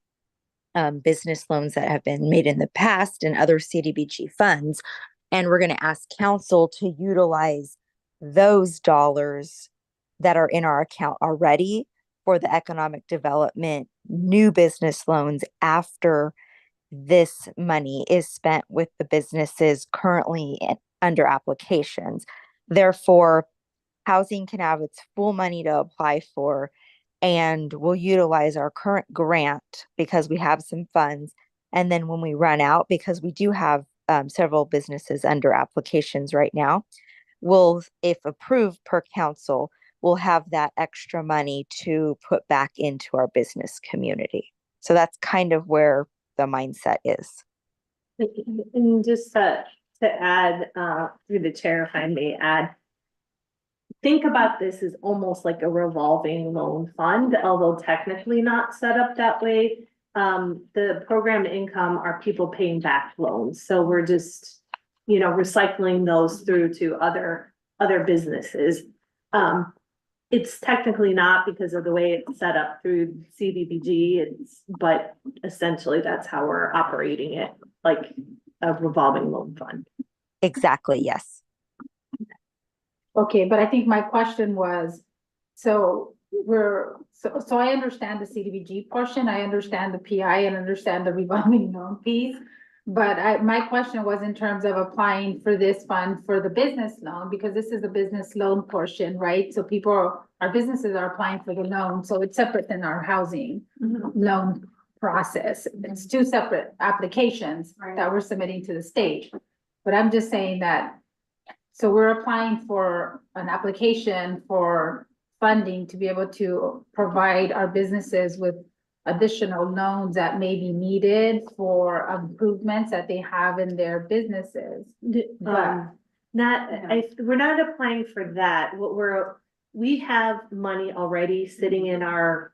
business loans that have been made in the past and other CDBG funds. And we're going to ask council to utilize those dollars that are in our account already for the economic development new business loans after this money is spent with the businesses currently under applications. Therefore, housing can have its full money to apply for, and we'll utilize our current grant because we have some funds. And then when we run out, because we do have several businesses under applications right now, we'll, if approved per council, we'll have that extra money to put back into our business community. So that's kind of where the mindset is. And just to add, through the chair, if I may add, think about this as almost like a revolving loan fund, although technically not set up that way. The program income are people paying back loans. So we're just, recycling those through to other businesses. It's technically not because of the way it's set up through CDBG, but essentially that's how we're operating it, like a revolving loan fund. Exactly, yes. Okay, but I think my question was, so I understand the CDBG portion, I understand the PI and understand the revolving loan piece. But my question was in terms of applying for this fund for the business loan, because this is a business loan portion, right? So our businesses are applying for the loan, so it's separate than our housing loan process. It's 2 separate applications that we're submitting to the state. But I'm just saying that, so we're applying for an application for funding to be able to provide our businesses with additional loans that may be needed for improvements that they have in their businesses. We're not applying for that. We have money already sitting in our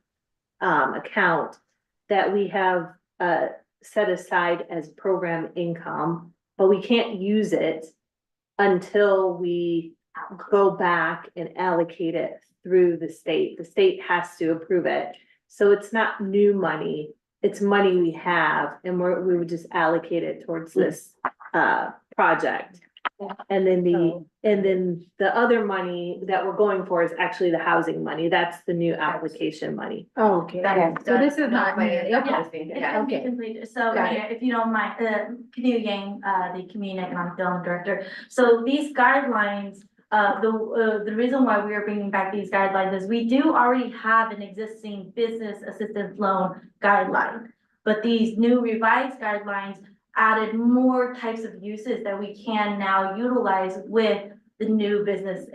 account that we have set aside as program income, but we can't use it until we go back and allocate it through the state. The state has to approve it. So it's not new money, it's money we have, and we would just allocate it towards this project. And then the other money that we're going for is actually the housing money. That's the new application money. Oh, okay. So this is not. Okay. So, Mayor, if you don't mind, Canoe Yang, the Community Economic Development Director. So these guidelines, the reason why we are bringing back these guidelines is we do already have an existing business assistance loan guideline. But these new revised guidelines added more types of uses that we can now utilize with the new business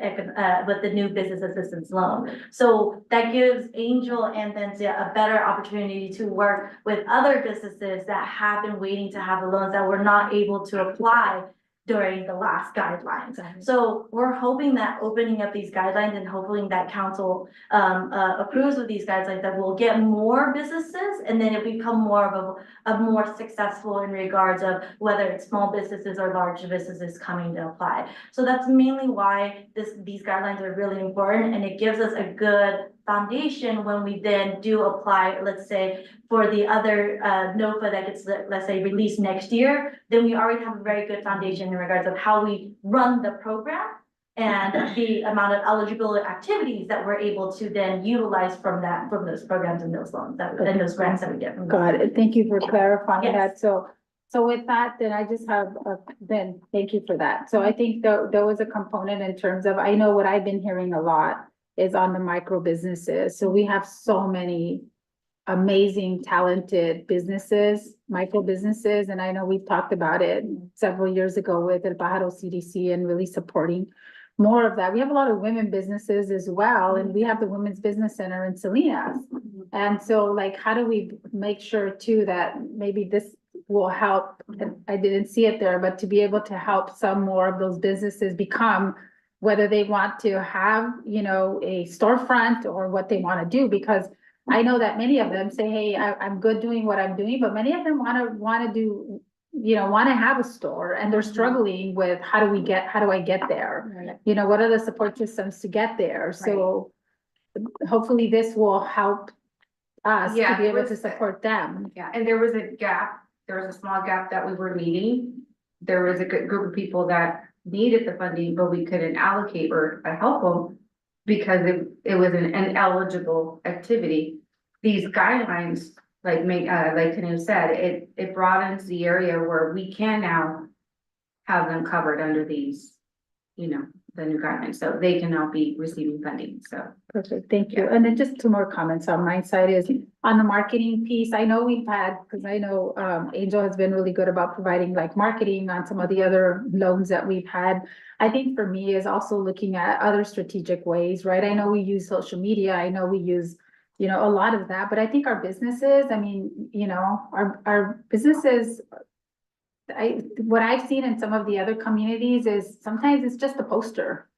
assistance loan. So that gives Angel and Benzia a better opportunity to work with other businesses that have been waiting to have the loans that were not able to apply during the last guidelines. So we're hoping that opening up these guidelines and hoping that council approves of these guidelines, that we'll get more businesses and then it become more of a more successful in regards of whether it's small businesses or large businesses coming to apply. So that's mainly why these guidelines are really important, and it gives us a good foundation when we then do apply, let's say, for the other NOFA that gets, let's say, released next year, then we already have a very good foundation in regards of how we run the program and the amount of eligibility activities that we're able to then utilize from those programs and those loans and those grants that we get from. Got it. Thank you for clarifying Yes. that. So with that, then I just have, then thank you for that. So I think there was a component in terms of, I know what I've been hearing a lot is on the micro businesses. So we have so many amazing, talented businesses, micro businesses. And I know we've talked about it several years ago with El Pájaro CDC and really supporting more of that. We have a lot of women businesses as well, and we have the Women's Business Center in Salinas. And so like, how do we make sure too that maybe this will help, and I didn't see it there, but to be able to help some more of those businesses become, whether they want to have, you know, a storefront or what they want to do, because I know that many of them say, hey, I'm good doing what I'm doing, but many of them want to do, you know, want to have a store, and they're struggling with how do I get there? Right. You know, what are the support systems to get there? So hopefully this will help us to Yeah, be it able to was- support them. Yeah, and there was a gap, there was a small gap that we were meeting. There was a good group of people that needed the funding, but we couldn't allocate or help them because it was an ineligible activity. These guidelines, like Tanu said, it broadens the area where we can now have them covered under these, you know, the new guidelines, so they can now be receiving funding, so. Perfect, thank you. And then just two more comments on my side is on the marketing piece. I know we've had, because I know Angel has been really good about providing like marketing on some of the other loans that we've had. I think for me is also looking at other strategic ways, right? I know we use social media. I know we use, you know, a lot of that, but I think our businesses, I mean, you know, our businesses, what I've seen in some of the other communities is sometimes it's just a poster.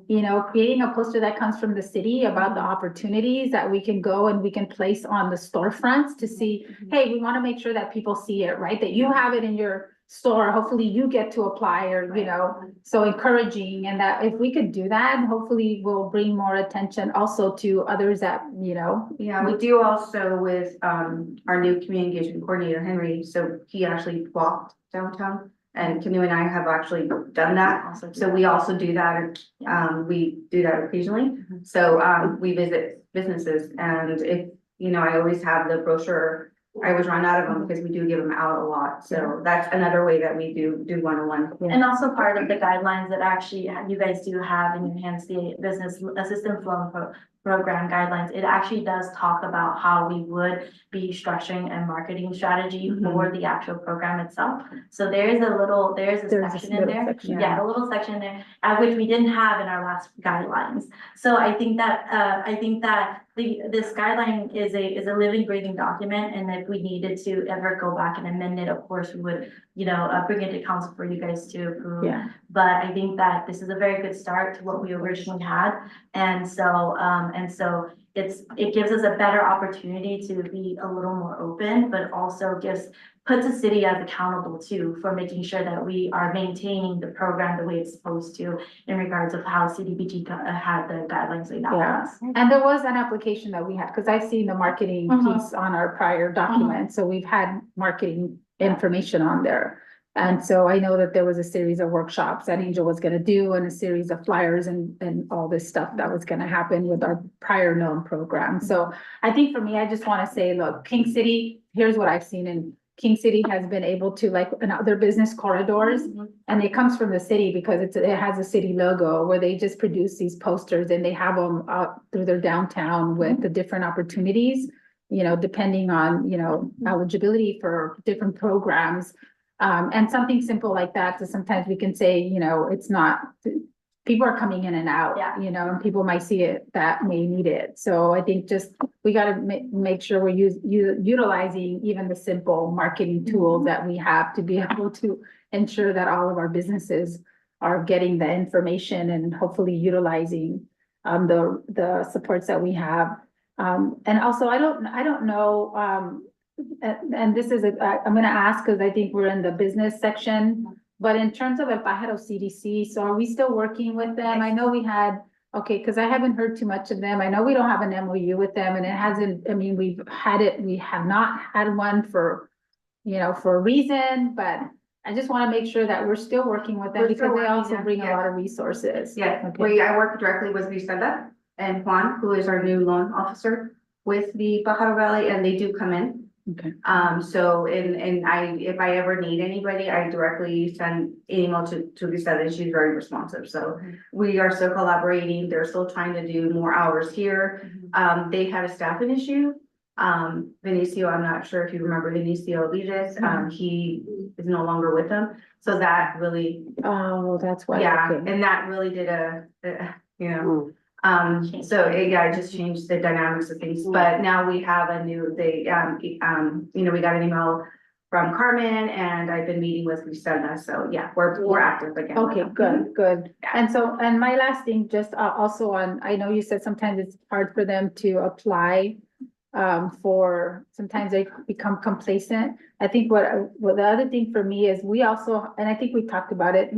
You know, creating a poster that comes from the city about the opportunities that we can go and we can place on the storefronts to see, hey, we want to make sure that people see it, right? That you have it in your store, hopefully you get to apply, or, you know, so encouraging. And that if we could do that, hopefully we'll bring more attention also to others that, you know. Yeah, we do also with our new community engagement coordinator, Henry, so he actually walked downtown. And Canoe and I have actually done that, so we also do that, we do that occasionally. So we visit businesses, and if, you know, I always have the brochure. I always run out of them because we do give them out a lot, so that's another way that we do one-on-one. And also part of the guidelines that actually you guys do have in your hands, the business assistance loan program guidelines, it actually does talk about how we would be structuring a marketing strategy for the actual program itself. So there's a section in there. Yeah, a little section there, which we didn't have in our last guidelines. So I think that this guideline is a living, breathing document, and if we needed to ever go back and amend it, of course, we would, you know, bring it to council for you guys to approve. Yeah. But I think that this is a very good start to what we originally had, and so it gives us a better opportunity to be a little more open, but also puts the city as accountable too for making sure that we are maintaining the program the way it's supposed to in regards of how CDBG had the guidelines laid out for Yeah, us. and there was an application that we had, because I've seen the marketing piece on our prior document, so we've had marketing information on there. And so I know that there was a series of workshops that Angel was gonna do, and a series of flyers and all this stuff that was gonna happen with our prior known program. So I think for me, I just wanna say, look, King City, here's what I've seen, and King City has been able to, like, in other business corridors, and it comes from the city because it has a city logo where they just produce these posters and they have them up through their downtown with the different opportunities, you know, depending on, you know, eligibility for different programs. And something simple like that, so sometimes we can say, you know, it's not, people are coming in and out, Yeah. you know, and people might see it that may need it. So I think just, we gotta make sure we're utilizing even the simple marketing tools that we have to be able to ensure that all of our businesses are getting the information and hopefully utilizing the supports that we have. And also, I don't know, and this is, I'm gonna ask, because I think we're in the business section, but in terms of El Pájaro CDC, so are we still working with them? I know we had, okay, because I haven't heard too much of them. I know we don't have an MOU with them, and it hasn't, I mean, we have not had one for, you know, for a reason, but I just want to make sure that we're still working with them We're still because they working, also yeah, bring a yeah. lot of resources. Yeah, Okay. I work directly with Griselda and Juan, who is our new loan officer with the Pájaro Valley, and they do come in. Okay. So, if I ever need anybody, I directly send email to Griselda, she's very responsive, so we are still collaborating, they're still trying to do more hours here. They had a staffing issue. Benicio, I'm not sure if you remember Benicio Vides, he is no longer with them, so that really, Oh, that's why. yeah, Okay. and that really did you know. So it just changed the dynamics of things, but now we have a new, you know, we got an email from Carmen and I've been meeting with Griselda, so yeah, we're active again. with Okay, them. good. And so, and my last thing, just also on, I know you said sometimes it's hard for them to apply. Sometimes they become complacent. I think what the other thing for me is we also, and I think we talked about it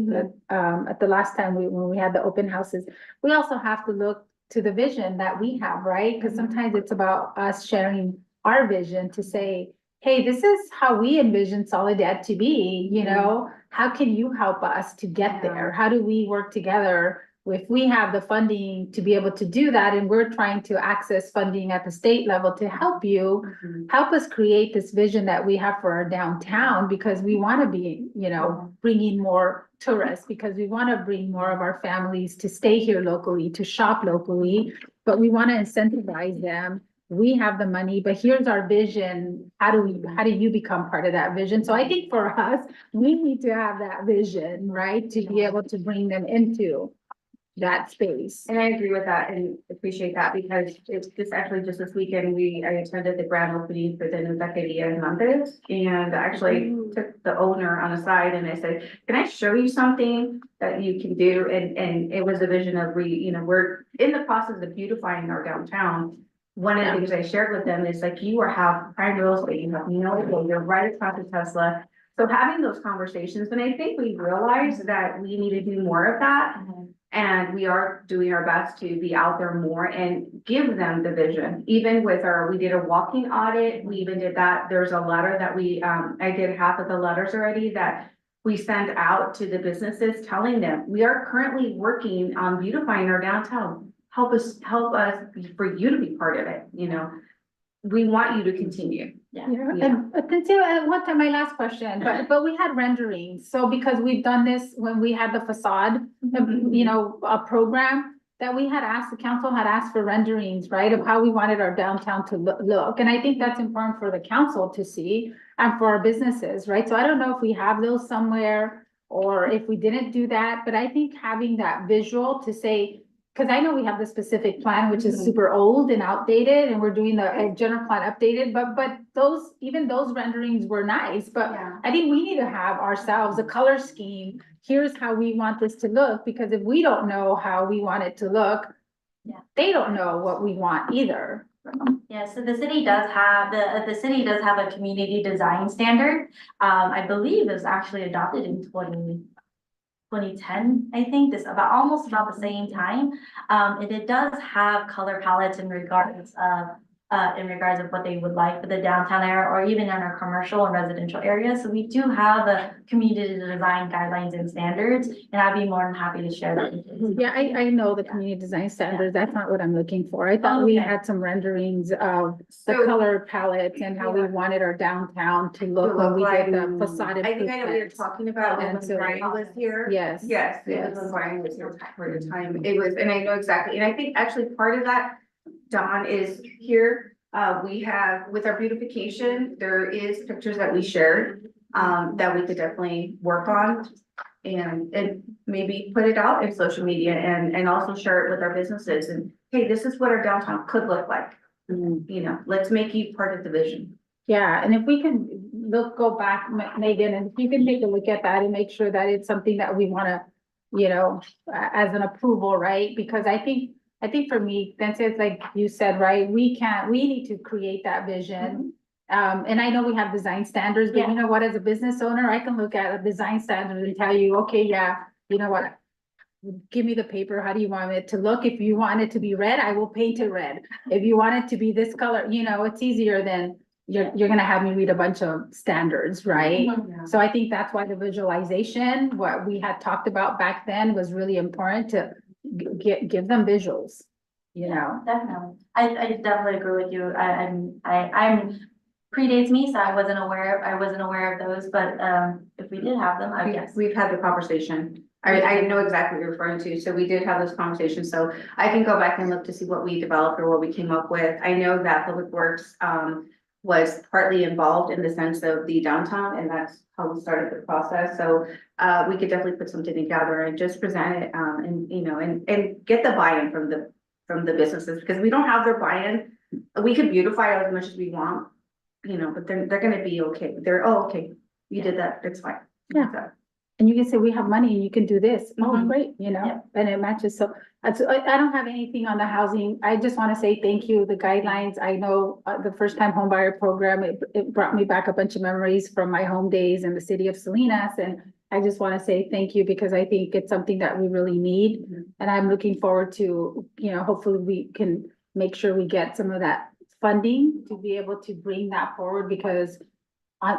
at the last time when we had the open houses, we also have to look to the vision that we have, right? Because sometimes it's about us sharing our vision to say, hey, this is how we envision Soledad to be, you know? How can you help us to get there? How do we work together? If we have the funding to be able to do that, and we're trying to access funding at the state level to help you, help us create this vision that we have for our downtown, because we want to be, you know, bringing more tourists, because we want to bring more of our families to stay here locally, to shop locally, but we want to incentivize them. We have the money, but here's our vision. How do you become part of that vision? So I think for us, we need to have that vision, right? To be able to bring them into that space. And I agree with that and appreciate that, because it's just actually just this weekend, I attended the grand opening for the new Taqueria in Montes, and actually took the owner on the side and I said, can I show you something that you can do? And it was a vision of you know, we're in the process of beautifying our downtown. One of the things I shared with them is like, you have prime real estate, you have no idea, you're right across the Tesla. So having those conversations, and I think we realized that we need to do more of that. And we are doing our best to be out there more and give them the vision. Even with we did a walking audit, we even did that. There's a letter that I did half of the letters already that we sent out to the businesses telling them, we are currently working on beautifying our downtown. Help us for you to be part of it, you know. We want you to continue. Yeah, and one time, my last question, but we had renderings, so because we've done this when we had the facade, you know, a program that we had asked, the council had asked for renderings, right, of how we wanted our downtown to look, and I think that's important for the council to see and for our businesses, right? So I don't know if we have those somewhere or if we didn't do that, but I think having that visual to say, because I know we have the specific plan, which is super old and outdated, and we're doing the general plan updated, but even those renderings were nice, but I think we need to have ourselves a color scheme. Here's how we want this to look, because if we don't know how we want it to look, they don't know what we want either. Yeah, so the city does have, the city does have a community design standard. I believe it was actually adopted in 2010, I think, almost about the same time. And it does have color palettes in regards of what they would like for the downtown area, or even in our commercial and residential areas. So we do have a community design guidelines and standards, and I'd be more than happy to share that with you. Yeah, I know the community design standards. That's not what I'm looking for. I thought we had some renderings of the color palette and how we wanted our downtown to look when we did the facade. I think I know what you're talking about when so- Brian was here. Yes. Yes, it was when Brian was here for the time. It was, and I know exactly, and I think actually part of that, Dawn, is here. We have, with our beautification, there is pictures that we shared that we could definitely work on. And maybe put it out in social media and also share it with our businesses and, hey, this is what our downtown could look like. You know, let's make you part of the vision. Yeah, and if we can go back, Megan, and if you can take a look at that and make sure that it's something that we wanna, you know, as an approval, right? Because I think for me, that's it, like you said, right, we need to create that vision. And I know we have design standards, but you know what, as a business owner, I can look at a design standard and tell you, okay, yeah, you know what? Give me the paper, how do you want it to look? If you want it to be red, I will paint it red. If you want it to be this color, you know, it's easier than you're gonna have me read a bunch of standards, right? So I think that's why the visualization, what we had talked about back then was really important to give them visuals, you know? Definitely. I definitely agree with you. I'm predates me, so I wasn't aware of those, but, if we did have them, I guess. We've had the conversation. I know exactly what you're referring to. So we did have those conversations. So I can go back and look to see what we developed or what we came up with. I know that Public Works, was partly involved in the sense of the downtown, and that's how we started the process. So we could definitely put something together and just present it, and you know, and get the buy-in from the businesses, because we don't have their buy-in. We could beautify it as much as we want, you know, but they're gonna be okay. They're, oh, okay, you did that, it's fine. Yeah. So, And you can say, we have money and you can do this. Oh, Mhm. great, you know, and it matches. So I don't have anything on the housing. I just want to say thank you. The guidelines, I know the first time home buyer program, it brought me back a bunch of memories from my home days in the city of Salinas. And I just want to say thank you because I think it's something that we really need. And I'm looking forward to, you know, hopefully we can make sure we get some of that funding to be able to bring that forward, because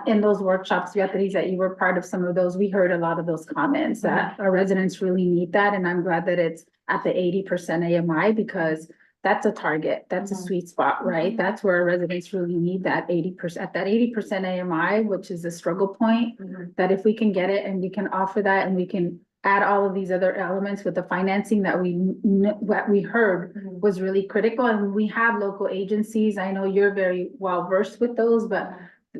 in those workshops, Beatriz, that you were part of some of those, we heard a lot of those comments that our residents really need that. And I'm glad that it's at the 80% AMI, because that's a target. That's a sweet spot, right? That's where our residents really need that 80%, at that 80% AMI, which is a struggle point, that if we can get it and we can offer that and we can add all of these other elements with the financing that what we heard was really critical. And we have local agencies. I know you're very well versed with those, but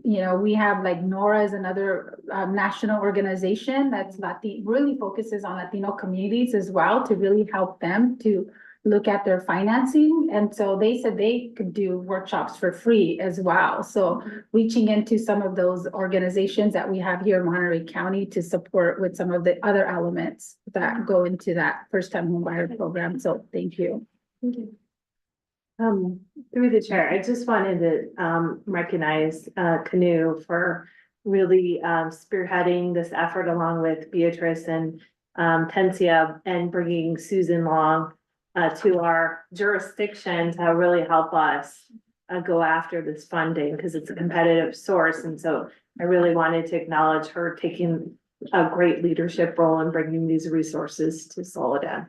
you know, we have like NORA is another national organization that's really focuses on Latino communities as well, to really help them to look at their financing. And so they said they could do workshops for free as well. So reaching into some of those organizations that we have here in Monterey County to support with some of the other elements that go into that first time home buyer program. So thank you. Thank you. Through the chair, I just wanted to recognize Canoe for really spearheading this effort along with Beatrice and Tencia, and bringing Susan Long to our jurisdiction to really help us go after this funding, because it's a competitive source. And so I really wanted to acknowledge her taking a great leadership role in bringing these resources to Soledad.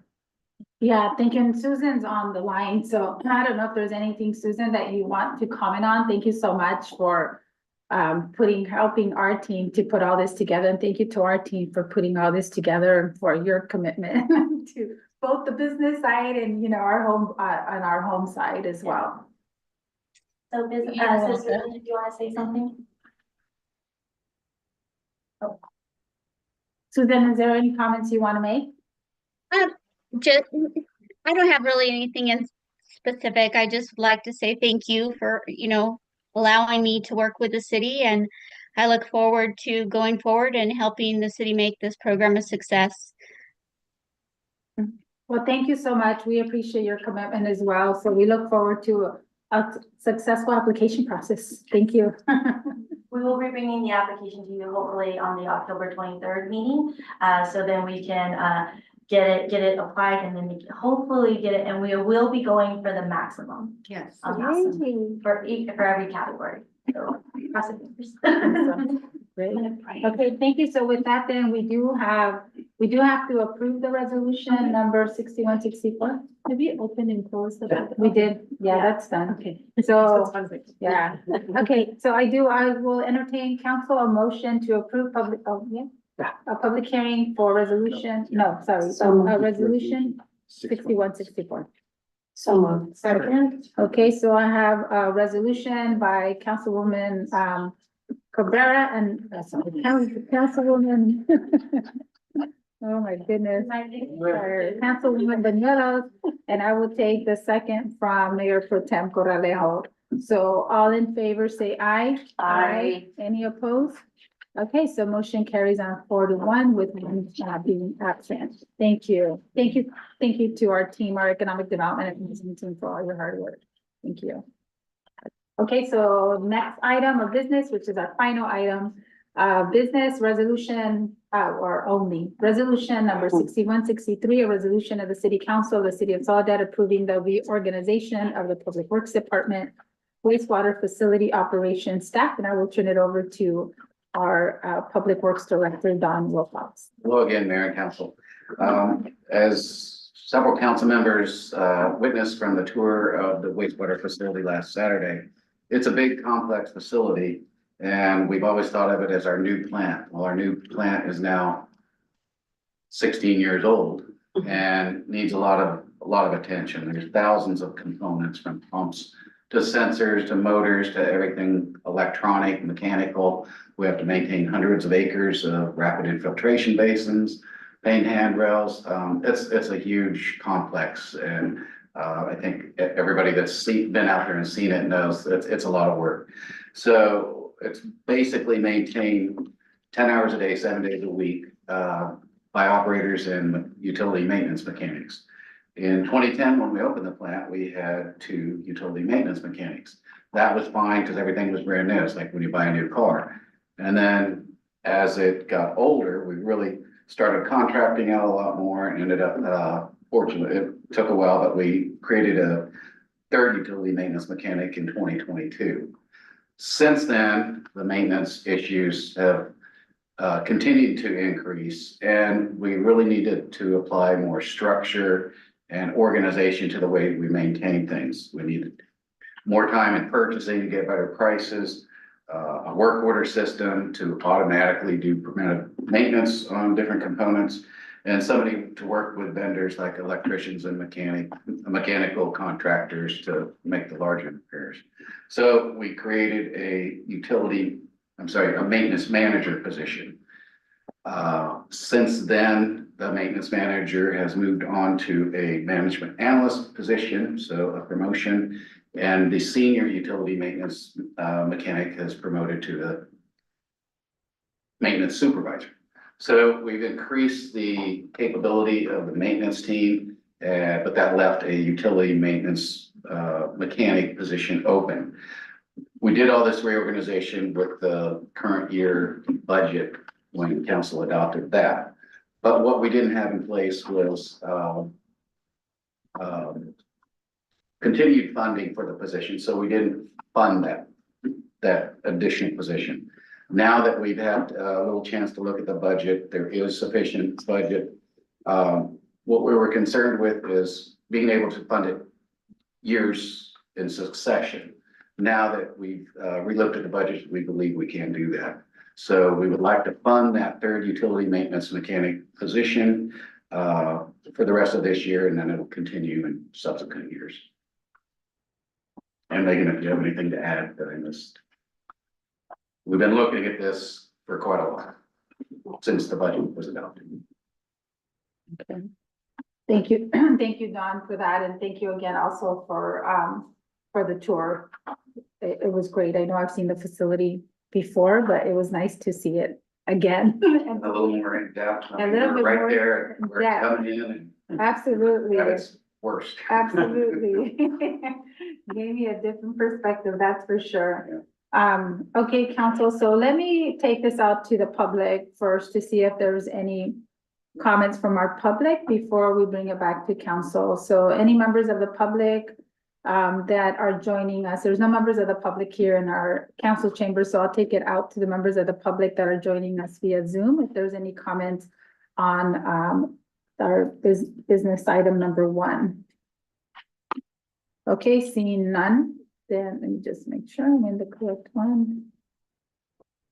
Yeah, thank you. And Susan's on the line. So I don't know if there's anything, Susan, that you want to comment on. Thank you so much for helping our team to put all this together. And thank you to our team for putting all this together and for your commitment to both the business side and, you know, our home, on our home side as well. So, Susan, if you want to say something? Susan, is there any comments you want to make? Just, I don't have really anything in specific. I just like to say thank you for, you know, allowing me to work with the city, and I look forward to going forward and helping the city make this program a success. Well, thank you so much. We appreciate your commitment as well. So we look forward to a successful application process. Thank you. We will be bringing the application to you hopefully on the October 23rd meeting. So then we can get it applied, and then we can hopefully get it, and we will be going for the maximum. yes. For every category. So cross the fingers. Great. Okay, thank you. So with that, then we do have to approve the resolution number 6164. Have you opened and closed the? We did. Yeah, that's done. Okay. So, yeah. Okay, so I will entertain council a motion to approve a public hearing for resolution, a resolution 6164. So moved. Second. Okay, so I have a resolution by Councilwoman Cabrera and, Councilwoman. Oh, my goodness. Sorry, Councilwoman Banuelos, and I will take the second from Mayor Pro Tem Corralejo. So all in favor, say aye. Aye. Any opposed? Okay, so motion carries on 4-1 with one being absent. Thank you. Thank you. Thank you to our team, our economic development and planning team for all your hard work. Thank you. Okay, so next item of business, which is our final item, business resolution, or only resolution number 6163, a resolution of the City Council of the City of Soledad approving the reorganization of the Public Works Department wastewater facility operations staff, and I will turn it over to our Public Works Director, Don Wilcox. Hello again, Mayor and Council. As several council members witnessed from the tour of the wastewater facility last Saturday, it's a big complex facility, and we've always thought of it as our new plant. Well, our new plant is now 16 years old and needs a lot of attention. There's thousands of components, from pumps to sensors to motors to everything electronic, mechanical. We have to maintain hundreds of acres of rapid infiltration basins, paint handrails. It's a huge complex, and I think everybody that's been out there and seen it knows that it's a lot of work. So it's basically maintained 10 hours a day, 7 days a week by operators and utility maintenance mechanics. In 2010, when we opened the plant, we had 2 utility maintenance mechanics. That was fine because everything was brand new. It's like when you buy a new car. And then as it got older, we really started contracting out a lot more and ended up, fortunately, it took a while, but we created a 3rd utility maintenance mechanic in 2022. Since then, the maintenance issues have continued to increase, and we really needed to apply more structure and organization to the way we maintain things. We needed more time in purchasing to get better prices, a work order system to automatically do preventive maintenance on different components, and somebody to work with vendors like electricians and mechanical contractors to make the larger repairs. So we created a maintenance manager position. Since then, the maintenance manager has moved on to a management analyst position, so a promotion, and the senior utility maintenance mechanic has promoted to the maintenance supervisor. So we've increased the capability of the maintenance team, but that left a utility maintenance mechanic position open. We did all this reorganization with the current year budget when council adopted that. But what we didn't have in place was continued funding for the position, so we didn't fund that additional position. Now that we've had a little chance to look at the budget, there is sufficient budget. What we were concerned with is being able to fund it years in succession. Now that we've relooked at the budget, we believe we can do that. So we would like to fund that 3rd utility maintenance mechanic position for the rest of this year, and then it'll continue in subsequent years. And Megan, if you have anything to add that I missed. We've been looking at this for quite a while, since the budget was adopted. Okay. Thank you. Thank you, Don, for that. And thank you again also for the tour. It was great. I know I've seen the facility before, but it was nice to see it again. A little more in depth. A little bit right more there, in where it's depth. coming in and Absolutely. at its worst. Absolutely. Gave me a different perspective, that's for sure. Okay, council, so let me take this out to the public first to see if there's any comments from our public before we bring it back to council. So any members of the public that are joining us, there's no members of the public here in our council chamber, so I'll take it out to the members of the public that are joining us via Zoom. If there's any comments on our business item number 1. Okay, seeing none, then let me just make sure I'm in the correct one.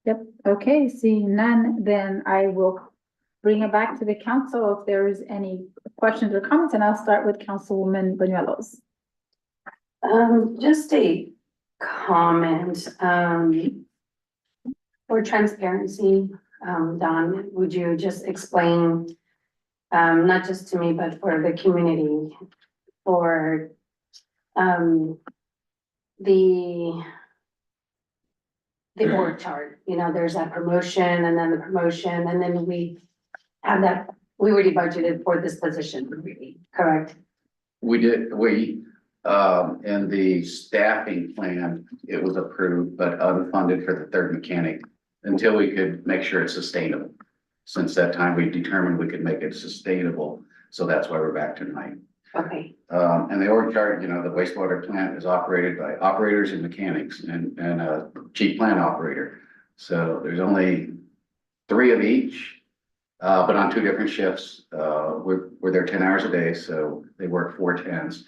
Yep, okay, seeing none, then I will bring it back to the council if there's any questions or comments, and I'll start with Councilwoman Banuelos. Just a comment. For transparency, Don, would you just explain, not just to me, but for the community, for, the org chart, you know, there's that promotion and then the promotion, and then we have that, we already budgeted for this position, really, correct? We did, in the staffing plan, it was approved, but unfunded for the third mechanic until we could make sure it's sustainable. Since that time, we determined we could make it sustainable, so that's why we're back tonight. Okay, And the org chart, you know, the wastewater plant is operated by operators and mechanics and a chief plant operator. So there's only 3 of each, but on 2 different shifts. We're there 10 hours a day, so they work 4 10s.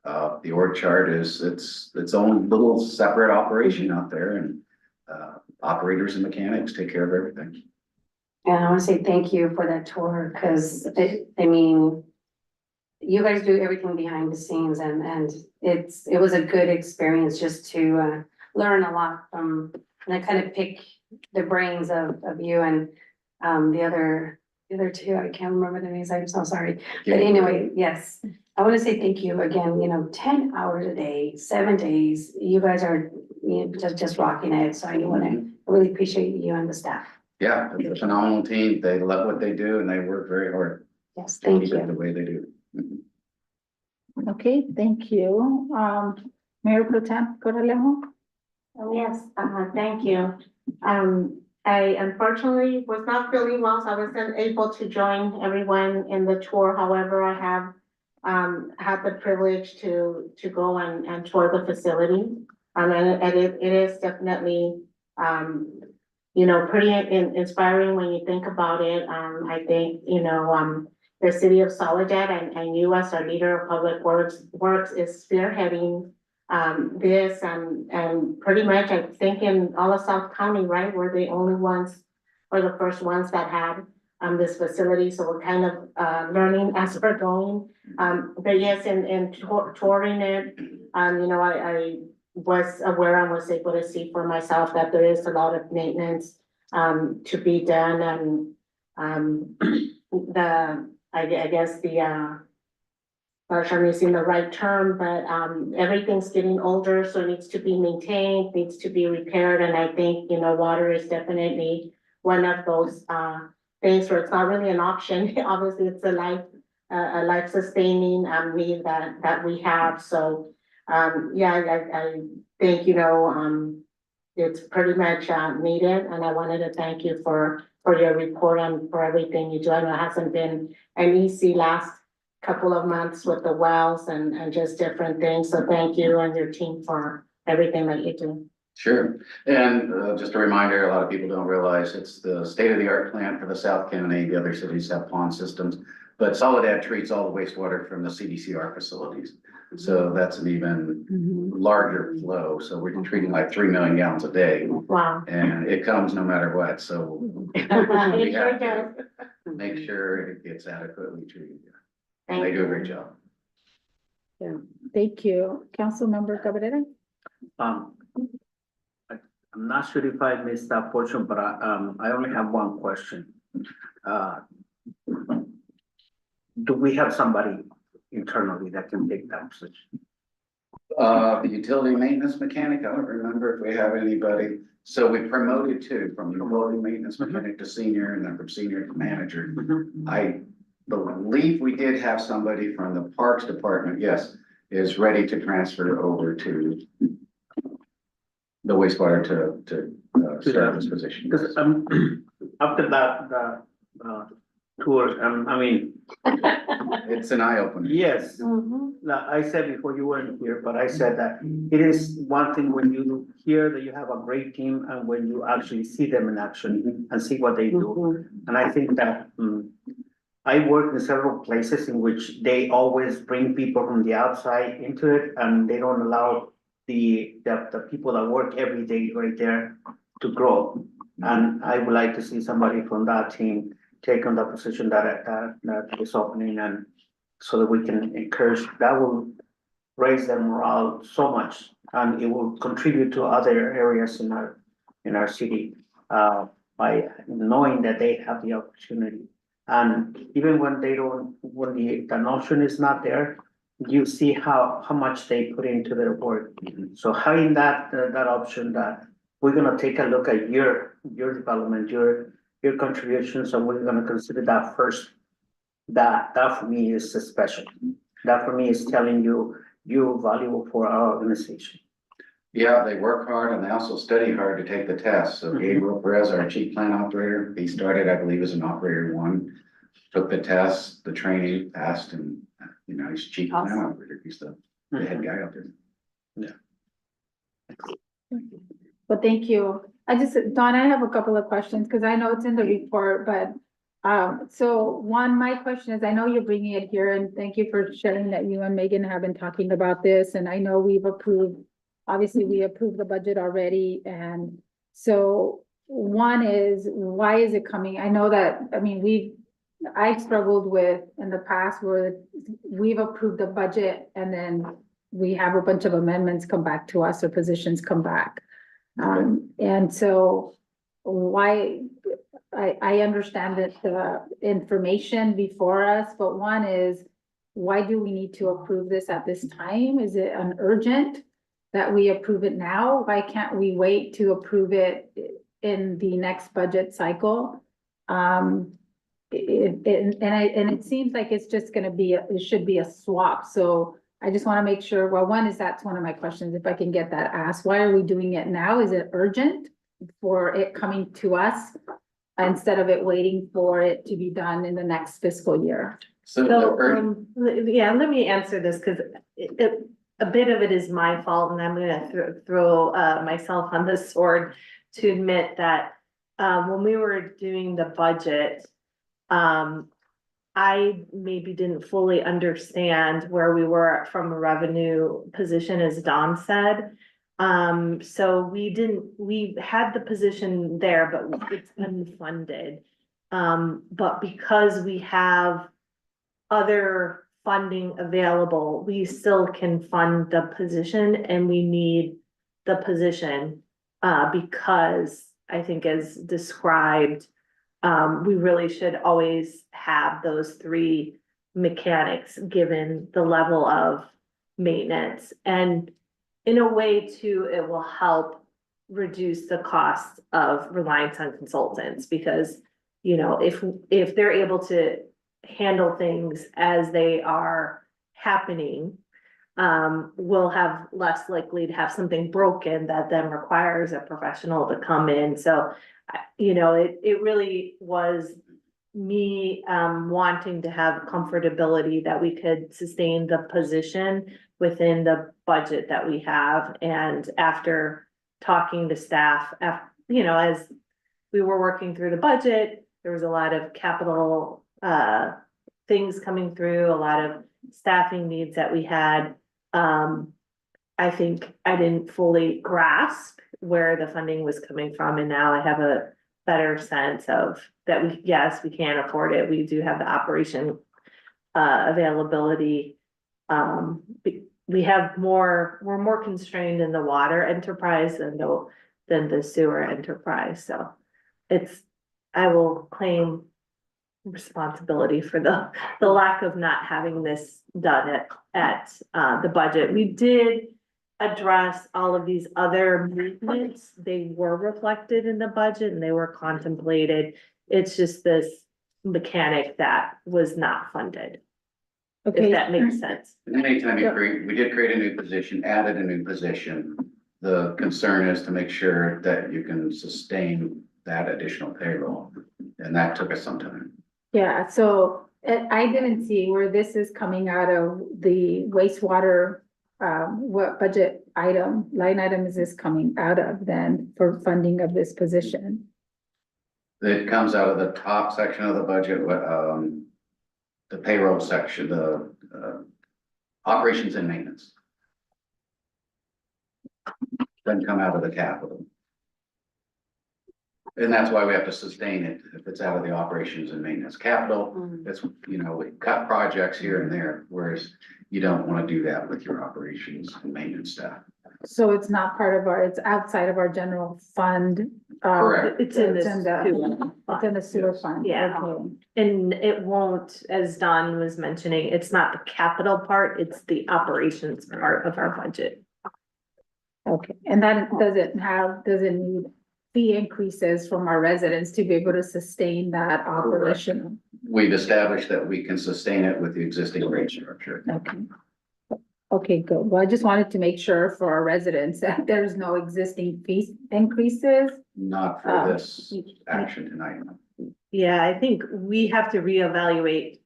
The org chart is its own little separate operation out there, and operators and mechanics take care of everything. and I wanna say thank you for that tour, cause I mean, you guys do everything behind the scenes, and it was a good experience just to learn a lot from, and I kind of pick the brains of you and the other 2, I can't remember their names, I'm so sorry. But anyway, yes, I want to say thank you again, you know, 10 hours a day, 7 days, you guys are, you know, just rocking it, so I want to really appreciate you and the staff. Yeah, it's a phenomenal team. They love what they do and they work very hard Yes, to thank keep it the you. way they do. Okay, thank you. Mayor Pro Tem Corralejo? Oh, yes, thank you. I unfortunately was not feeling well, so I wasn't able to join everyone in the tour. However, I have had the privilege to go and tour the facility. And it is definitely, you know, pretty inspiring when you think about it. I think, you know, the city of Soledad and you as our leader of public works is spearheading this and pretty much I think in all of South County, right, we're the only ones or the first ones that had this facility, so we're kind of learning as we're going. But yes, in touring it, you know, I was aware and was able to see for myself that there is a lot of maintenance to be done, and I guess I'm sure I'm using the right term, but everything's getting older, so it needs to be maintained, needs to be repaired, and I think, you know, water is definitely one of those things where it's not really an option. Obviously, it's a life sustaining need that we have. So yeah, I think, you know, it's pretty much needed, and I wanted to thank you for your report and for everything you do. I know it hasn't been an easy last couple of months with the wells and just different things. So thank you and your team for everything that you do. Sure. And just a reminder, a lot of people don't realize it's the state-of-the-art plant for the South County. The other cities have pond systems, but Soledad treats all the wastewater from the CDCR facilities. So that's an even larger flow. So we're treating like 3 million gallons a day. Wow. And it comes no matter what. So we It sure have does. to make sure it gets adequately treated. And they do a great job. Yeah, thank you. Councilmember Cabrera? I'm not sure if I missed that portion, but I only have one question. Do we have somebody internally that can take that position? The utility maintenance mechanic, I don't remember if we have anybody. So we promoted 2 from utility maintenance mechanic to senior and then from senior to manager. I believe we did have somebody from the Parks Department, yes, is ready to transfer over to the wastewater to serve this position. Because after that tour, I mean. It's an eye opener. Yes, now, I said before you weren't here, but I said that it is one thing when you hear that you have a great team and when you actually see them in action and see what they do. And I think that I work in several places in which they always bring people from the outside into it, and they don't allow the people that work every day right there to grow. And I would like to see somebody from that team take on the position that is opening, and so that we can encourage, that will raise their morale so much, and it will contribute to other areas in our city. by knowing that they have the opportunity. And even when they don't, when the notion is not there, you see how much they put into their work. So having that option that we're gonna take a look at your development, your contributions, and we're gonna consider that first. That for me is special. That for me is telling you, you're valuable for our organization. Yeah, they work hard and they also study hard to take the test. So Gabriel Perez, our chief plant operator, he started, I believe, as an operator one, took the test, the training, passed, and he's chief plant operator. He's the head guy out there. Well, thank you. Dawn, I have a couple of questions because I know it's in the report, but so one, my question is, I know you're bringing it here and thank you for sharing that you and Megan have been talking about this. And I know we approved the budget already. And so one is, why is it coming? I know that, I've struggled with in the past where we've approved the budget and then we have a bunch of amendments come back to us or positions come back. And so why, I understand that the information before us, but one is, why do we need to approve this at this time? Is it an urgent that we approve it now? Why can't we wait to approve it in the next budget cycle? And it seems like it's just gonna be, it should be a swap. So I just wanna make sure, well, one is, that's one of my questions, if I can get that asked. Why are we doing it now? Is it urgent for it coming to us instead of it waiting for it to be done in the next fiscal year? So, yeah, let me answer this, because a bit of it is my fault, and I'm gonna throw myself on the sword to admit that when we were doing the budget, I maybe didn't fully understand where we were from a revenue position, as Don said. So we had the position there, but it's unfunded. But because we have other funding available, we still can fund the position, and we need the position. Because I think, as described, we really should always have those three mechanics given the level of maintenance. And in a way too, it will help reduce the cost of reliance on consultants, because, if they're able to handle things as they are happening, we'll have less likely to have something broken that then requires a professional to come in. So, it really was me wanting to have comfortability that we could sustain the position within the budget that we have. And after talking to staff, as we were working through the budget, there was a lot of capital things coming through, a lot of staffing needs that we had. I think I didn't fully grasp where the funding was coming from, and now I have a better sense of that. Yes, we can afford it. We do have the operation availability. We're more constrained in the water enterprise than the sewer enterprise. So I will claim responsibility for the lack of not having this done at the budget. We did address all of these other movements. They were reflected in the budget and they were contemplated. It's just this mechanic that was not funded. Okay. If that makes sense. And anytime we did create a new position, added a new position. The concern is to make sure that you can sustain that additional payroll. And that took us some time. Yeah, so I didn't see where this is coming out of the wastewater, what budget line item is this coming out of then for funding of this position? It comes out of the top section of the budget, the payroll section, the operations and maintenance. Doesn't come out of the capital. And that's why we have to sustain it if it's out of the operations and maintenance capital. It's, we cut projects here and there, whereas you don't want to do that with your operations and maintenance staff. So it's not part of our, it's outside of our general fund. Correct. It's in the It's in It's in the sewer fund. Yeah. Okay. And it won't, as Don was mentioning, it's not the capital part, it's the operations part of our budget. Okay, and that doesn't need fee increases from our residents to be able to sustain that operation? We've established that we can sustain it with the existing rate structure. Okay. Okay, good. Well, I just wanted to make sure for our residents that there's no existing fee increases. Not for this action tonight. Yeah, I think we have to reevaluate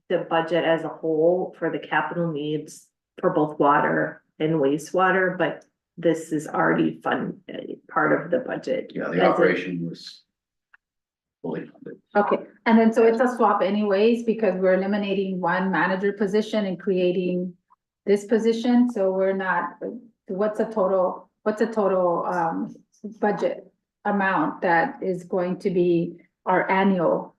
the budget as a whole for the capital needs for both water and wastewater, but this is already part of the budget. Yeah, the operation was fully funded. Okay, and then so it's a swap anyways, because we're eliminating one manager position and creating this position, so we're not, what's a total budget amount that is going to be our annual?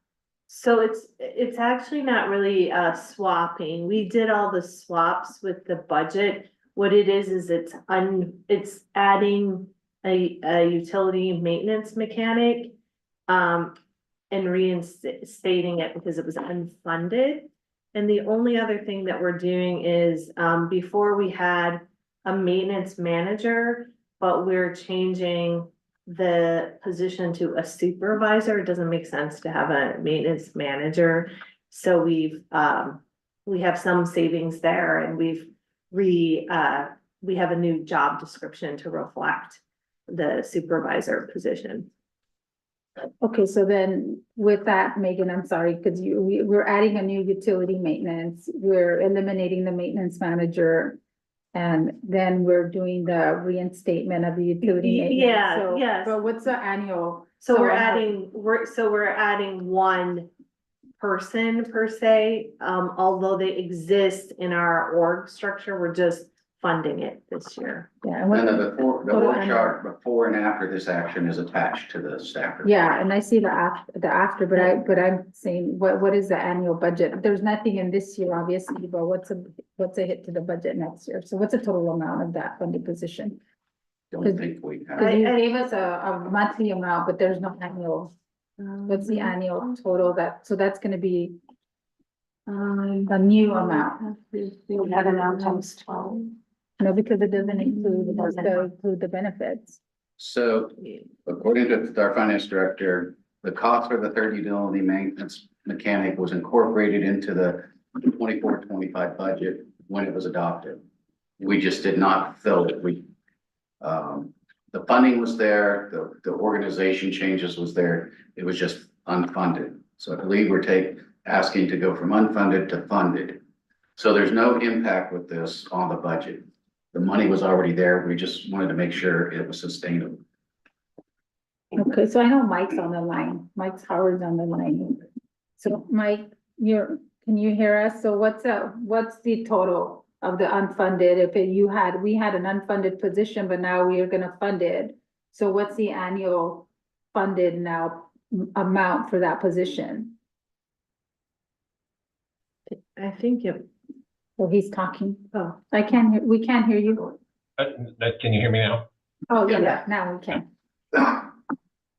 So it's actually not really swapping. We did all the swaps with the budget. What it is it's adding a utility maintenance mechanic and reinstating it because it was unfunded. And the only other thing that we're doing is before we had a maintenance manager, but we're changing the position to a supervisor. It doesn't make sense to have a maintenance manager. So we have some savings there, and we have a new job description to reflect the supervisor position. Okay, so then with that, Megan, I'm sorry, because we're adding a new utility maintenance, we're eliminating the maintenance manager. And then we're doing the reinstatement of the utility maintenance. Yeah, So- yes. But what's the annual? So we're adding one person per se, although they exist in our org structure, we're just funding it this year. Yeah. And the total org annual? chart before and after this action is attached to the staff report. Yeah, and I see the after, but I'm saying, what is the annual budget? There's nothing in this year, obviously, but what's a hit to the budget next year? So what's the total amount of that funded position? Don't think we have. Cause you gave us a monthly amount, but there's no annual. What's the annual total so that's gonna be a new amount? That amount times 12. No, because it doesn't include the benefits. So according to our finance director, the cost for the third utility maintenance mechanic was incorporated into the 24-25 budget when it was adopted. We just did not fill it. The funding was there, the organization changes was there. It was just unfunded. So I believe we're asking to go from unfunded to funded. So there's no impact with this on the budget. The money was already there. We just wanted to make sure it was sustainable. Okay, so I know Mike's on the line. Mike's Howard's on the line. So Mike, can you hear us? So what's the total of the unfunded? We had an unfunded position, but now we are gonna fund it. So what's the annual funded now amount for that position? I think Oh, he's talking. Oh, we can't hear you. Can you hear me now? Oh, yeah, now we can.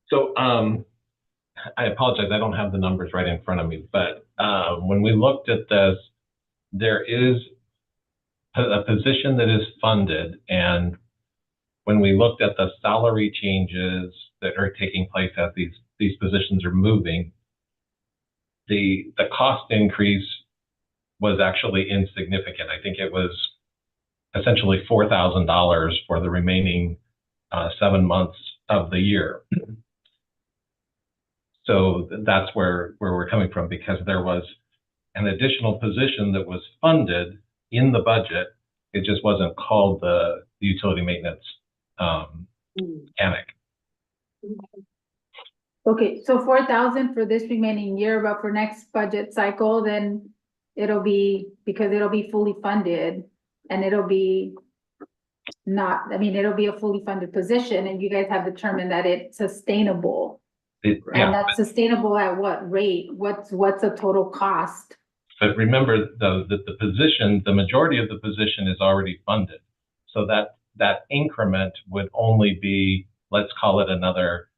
So, I apologize, I don't have the numbers right in front of me, but, when we looked at this, there is a position that is funded, and when we looked at the salary changes that are taking place as these positions are moving, the cost increase was actually insignificant. I think it was essentially $4,000 for the remaining 7 months of the year. So that's where we're coming from, because there was an additional position that was funded in the budget. It just wasn't called the utility maintenance mechanic. Okay, so 4,000 for this remaining year, but for next budget cycle, then it'll be fully funded, and it'll be a fully funded position, and you guys have determined that it's sustainable. And that's sustainable at what rate? What's a total cost? But remember, though, that the majority of the position is already funded. So that that increment would only be, let's call it another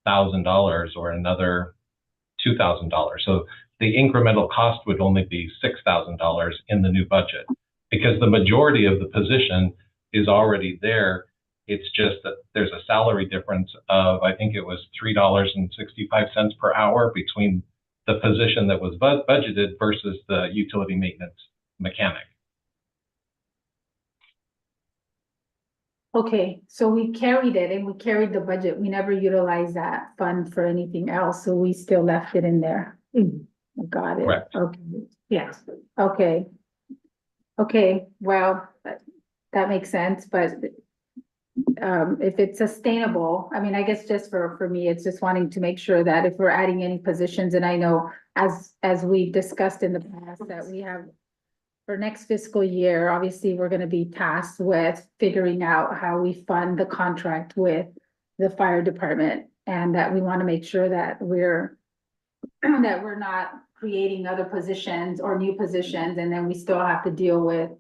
$1,000 or another $2,000. So the incremental cost would only be $6,000 in the new budget, because the majority of the position is already there. It's just that there's a salary difference of, I think it was $3.65 per hour between the position that was budgeted versus the utility maintenance mechanic. Okay, so we carried it and we carried the budget. We never utilized that fund for anything else, so we still left it in there. Got it. Correct. Okay, yes, okay. Okay, well, that makes sense, but if it's sustainable, I mean, I guess just for me, it's just wanting to make sure that if we're adding any positions, and I know as we've discussed in the past, that we have for next fiscal year, obviously, we're gonna be tasked with figuring out how we fund the contract with the fire department, and that we want to make sure that we're not creating other positions or new positions, and then we still have to deal with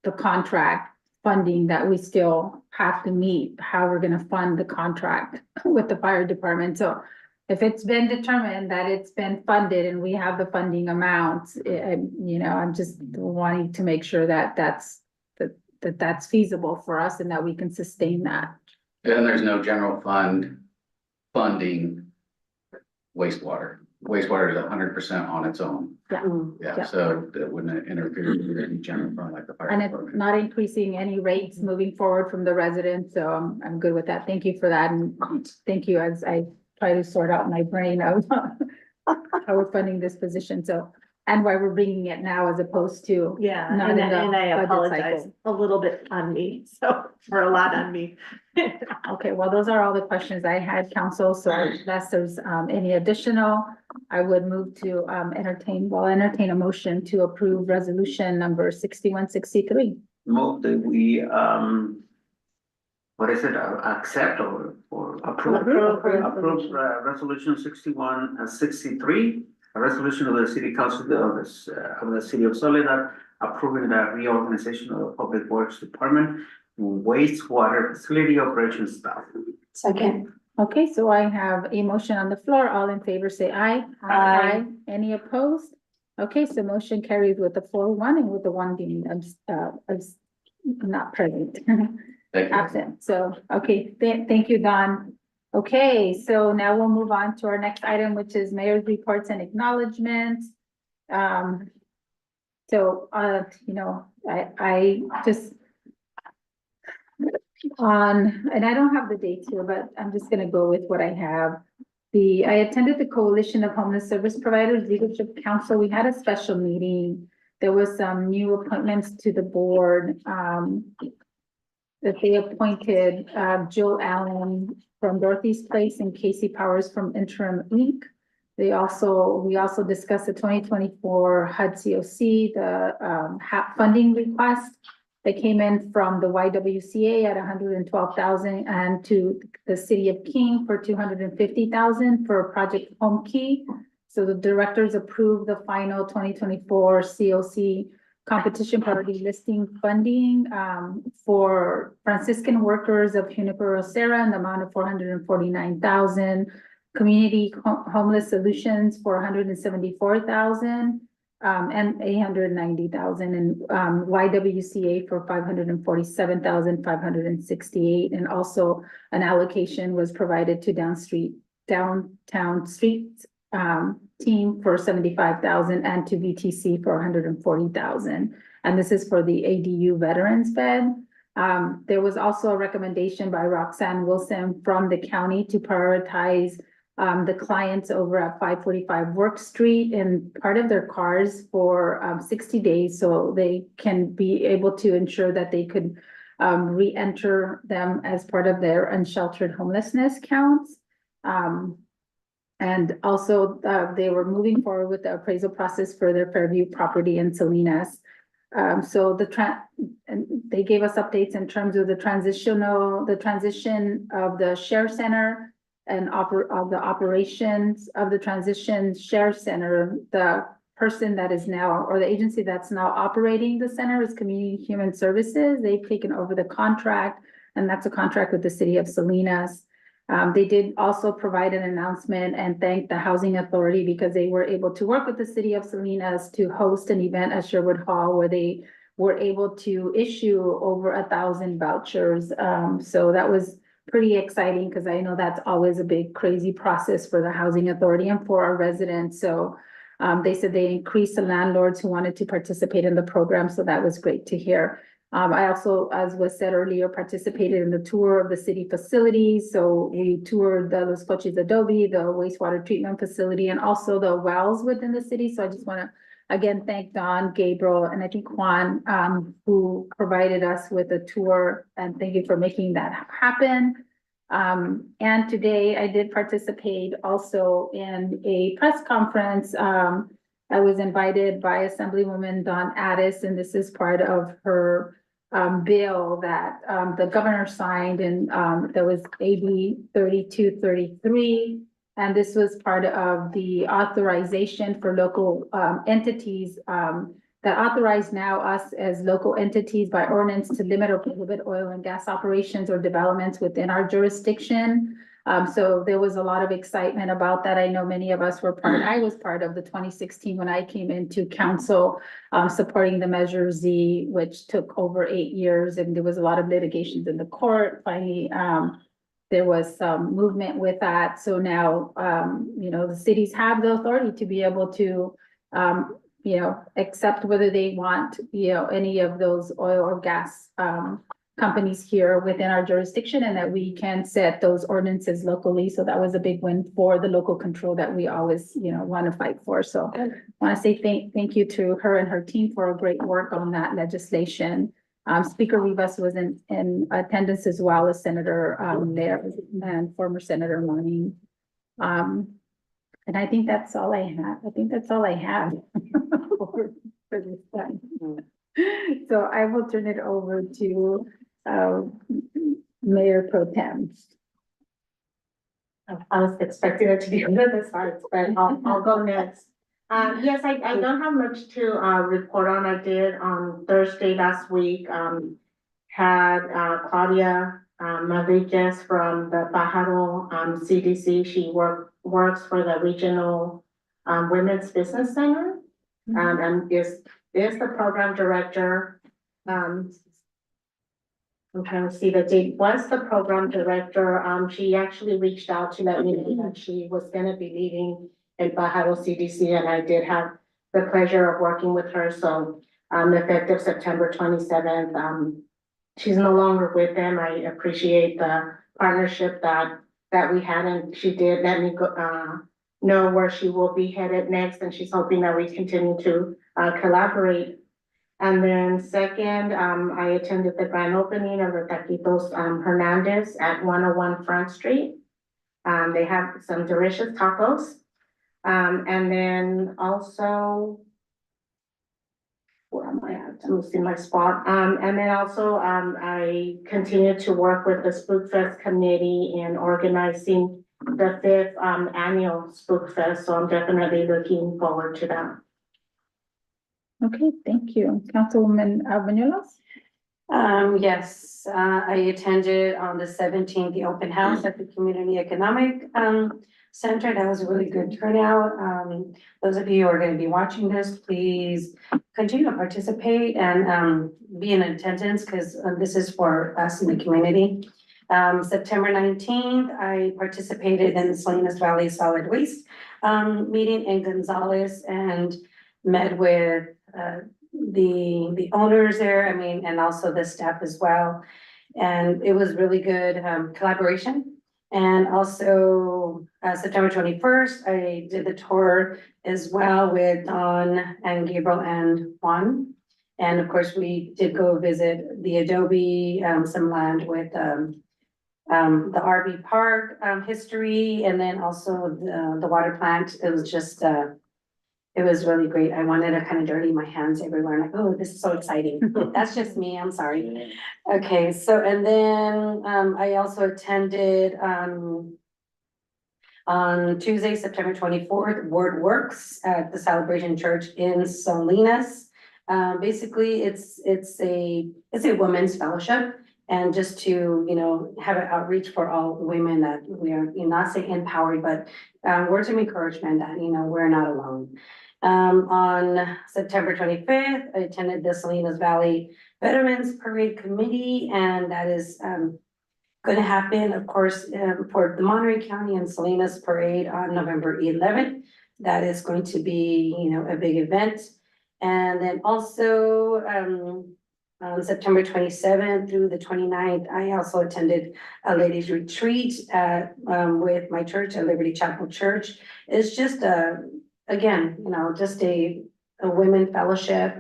the contract funding that we still have to meet, how we're gonna fund the contract with the fire department. So if it's been determined that it's been funded and we have the funding amounts, I'm just wanting to make sure that that's feasible for us and that we can sustain that. And there's no general fund funding wastewater. Wastewater is 100% on its own. Yeah, so that wouldn't interfere with any general fund like the fire And it's department. not increasing any rates moving forward from the residents, so I'm good with that. Thank you for that, and thank you as I try to sort out my brain of how we're funding this position, so, and why we're bringing it now as opposed to. Yeah, Not and in the and I budget apologize cycle. a little bit on me, so, or a lot on me. Okay, well, those are all the questions I had, council, so unless there's any additional, I would move to entertain a motion to approve resolution number 6163. Move that we, what is it, accept or approve? Approve resolution 6163, a resolution of the city council of the city of Soledad approving the reorganization of the public works department wastewater facility operations staff. Second. Okay, so I have a motion on the floor. All in favor, say aye. Aye. Any opposed? Okay, so motion carries with the 4-1 and with the one being not present. Thank you. Absent. So, okay, thank you, Don. Okay, so now we'll move on to our next item, which is mayor's reports and acknowledgements. I just and I don't have the dates here, but I'm just gonna go with what I have. I attended the Coalition of Homeless Service Providers Leadership Council. We had a special meeting. There was some new appointments to the board, that they appointed, Jill Allen from Dorothy's Place and Casey Powers from Interim Inc. We also discussed the 2024 HUD COC, the funding request that came in from the YWCA at 112,000 and to the city of King for 250,000 for Project Home Key. So the directors approved the final 2024 COC competition priority listing funding for Franciscan workers of Juniper Rosera in the amount of 449,000, community homeless solutions for 174,000. And 890,000 and YWCA for 547,568, and also an allocation was provided to downtown street team for 75,000 and to VTC for 140,000. And this is for the ADU veterans bed. There was also a recommendation by Roxanne Wilson from the county to prioritize the clients over at 545 Work Street and part of their cars for 60 days, so they can be able to ensure that they could re-enter them as part of their unsheltered homelessness counts. And also they were moving forward with the appraisal process for their Fairview property in Salinas. So they gave us updates in terms of the transition of the share center and of the operations of the transition share center. The person that is now, or the agency that's now operating the center is Community Human Services. They've taken over the contract, and that's a contract with the city of Salinas. They did also provide an announcement and thank the Housing Authority because they were able to work with the city of Salinas to host an event at Sherwood Hall where they were able to issue over 1,000 vouchers. So that was pretty exciting because I know that's always a big crazy process for the Housing Authority and for our residents. So they said they increased the landlords who wanted to participate in the program. So that was great to hear. I also, as was said earlier, participated in the tour of the city facilities. So we toured the Los Coches Adobe, the wastewater treatment facility, and also the wells within the city. So I just want to, again, thank Don, Gabriel, and I think Juan, who provided us with a tour. And thank you for making that happen. And today I did participate also in a press conference. I was invited by Assemblywoman Dawn Addis, and this is part of her bill that the governor signed, and there was AB 3233. And this was part of the authorization for local entities that authorize now us as local entities by ordinance to limit or prohibit oil and gas operations or developments within our jurisdiction. So there was a lot of excitement about that. I know many of us were I was part of the 2016 when I came into council, supporting the Measure Z, which took over 8 years, and there was a lot of litigations in the court. Finally, there was some movement with that. So now, the cities have the authority to be able to, accept whether they want, any of those oil or gas companies here within our jurisdiction, and that we can set those ordinances locally. So that was a big win for the local control that we always, want to fight for. So I want to say thank you to her and her team for a great work on that legislation. Speaker Rivas was in attendance as well as Senator there and former Senator Money. And I think that's all I have. For this time. So I will turn it over to Mayor Pro Tem. I was expecting it to be under the slides, but I'll go next. Yes, I don't have much to report on. I did on Thursday last week, had Claudia Mavriguez from the Pajaro CDC. She works for the Regional Women's Business Center, and is the program director. I'm trying to see the date. Was the program director. She actually reached out to let me know that she was going to be leaving El Pajaro CDC, and I did have the pleasure of working with her. So effective September 27th, she's no longer with them. I appreciate the partnership that we had, and she did let me go, know where she will be headed next, and she's hoping that we continue to collaborate. And then second, I attended the grand opening of the Taquitos Hernandez at 101 Front Street. They have some delicious tacos. And then also, where am I at? I'm losing my spot. And then also, I continue to work with the Spook Fest committee in organizing the 5th annual Spook Fest. So I'm definitely looking forward to that. Okay, thank you. Councilwoman Banuelos? Yes, I attended on the 17th, the open house at the Community Economic Center. That was a really good turnout. Those of you who are going to be watching this, please continue to participate and be in attendance, because this is for us in the community. September 19th, I participated in the Salinas Valley Solid Waste meeting in Gonzales and met with the owners there, and also the staff as well. And it was really good collaboration. And also September 21st, I did the tour as well with Don and Gabriel and Juan. And of course, we did go visit the Adobe, some land with the RV park history, and then also the water plant. It was just it was really great. I wanted to kind of dirty my hands everywhere. Like, oh, this is so exciting. That's just me. I'm sorry. Okay. So, and then I also attended On Tuesday, September 24th, Word Works at the Celebration Church in Salinas. Basically, it's a women's fellowship. And just to, have an outreach for all women that we are, not saying empowered, but words of encouragement that, we're not alone. On September 25th, I attended the Salinas Valley Veterans Parade Committee, and that is going to happen, of course, for the Monterey County and Salinas Parade on November 11th. That is going to be, a big event. And then also, on September 27th through the 29th, I also attended a ladies retreat with my church at Liberty Chapel Church. It's just again, just a women fellowship,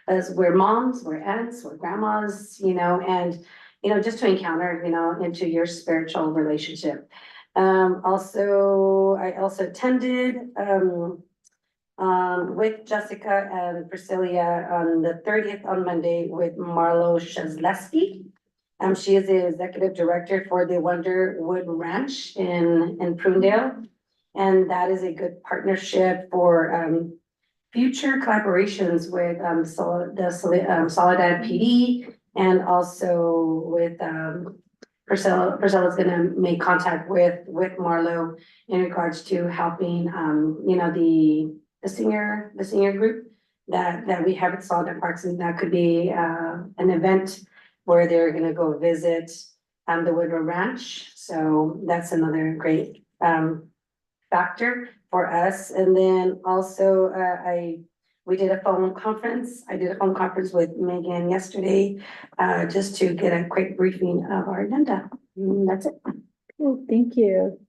as we're moms, we're aunts, we're grandmas, and just to encounter, into your spiritual relationship. I also attended with Jessica and Priscilla on the 30th on Monday with Marlo Shazleski. She is the executive director for the Wonderwood Ranch in Prunedale. And that is a good partnership for future collaborations with Soledad PD, and also with Priscilla's gonna make contact with Marlo in regards to helping the senior group that we have at Solid Parks, and that could be an event where they're gonna go visit the Woodrow Ranch. So that's another great factor for us. And then also we did a phone conference. I did a phone conference with Megan yesterday just to get a quick briefing of our agenda. That's it. Cool, thank you.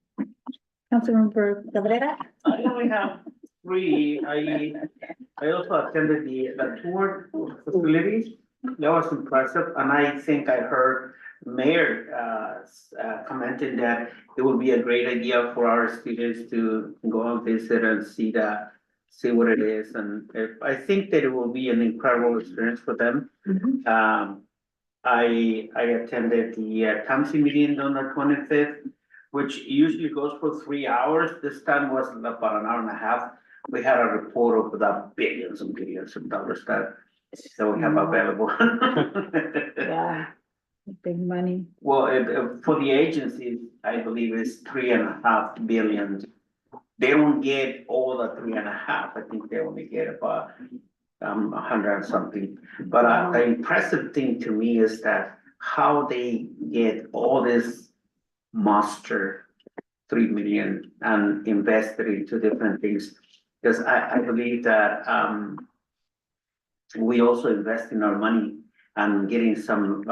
Councilmember Cabrera. I only have three. I also attended the tour of facilities. That was impressive, and I think I heard Mayor commented that it would be a great idea for our students to go and visit and see what it is, and I think that it will be an incredible experience for them. I attended the council meeting on the 25th, which usually goes for 3 hours. This time was about an hour and a half. We had a report of the billions and billions of dollars that we have available. Yeah, big money. Well, for the agencies, I believe it's 3.5 billion. They don't get all the 3.5. I think they only get about 100 and something. But the impressive thing to me is that how they get all this monster 3 million and invested into different things. Because I believe that we also invest in our money and getting some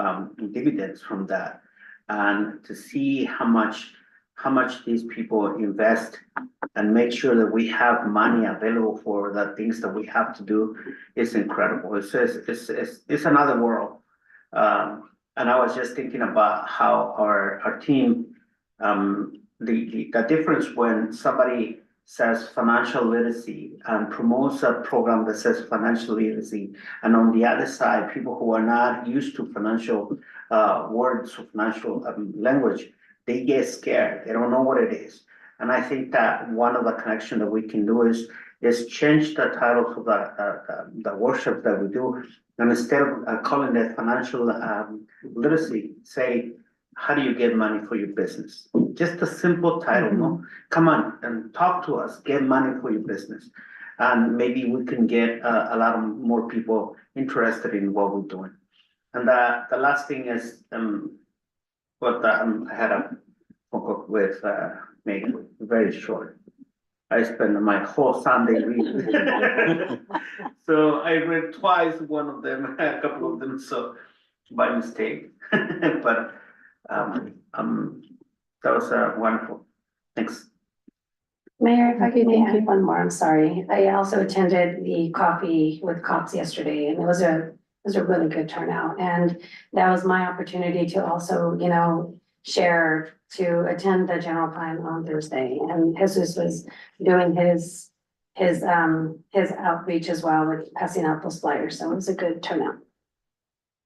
dividends from that, and to see how much these people invest and make sure that we have money available for the things that we have to do is incredible. It's another world. And I was just thinking about how our team, the difference when somebody says financial literacy and promotes a program that says financial literacy, and on the other side, people who are not used to financial words or financial language, they get scared. They don't know what it is. And I think that one of the connections that we can do is change the title for the workshop that we do, and instead of calling it financial literacy, say, how do you get money for your business? Just a simple title, no? Come on and talk to us, get money for your business. And maybe we can get a lot of more people interested in what we're doing. And the last thing is, I had a phone call with Megan, very short. I spent my whole Sunday reading. So I read twice one of them, a couple of them, so by mistake. But that was wonderful. Thanks. Mayor, if I could add one more, I'm sorry. I also attended the Coffee with Cops yesterday, and it was a really good turnout. And that was my opportunity to also, share to attend the general plan on Thursday. And Jesus was doing his outreach as well with passing out those flyers. So it was a good turnout.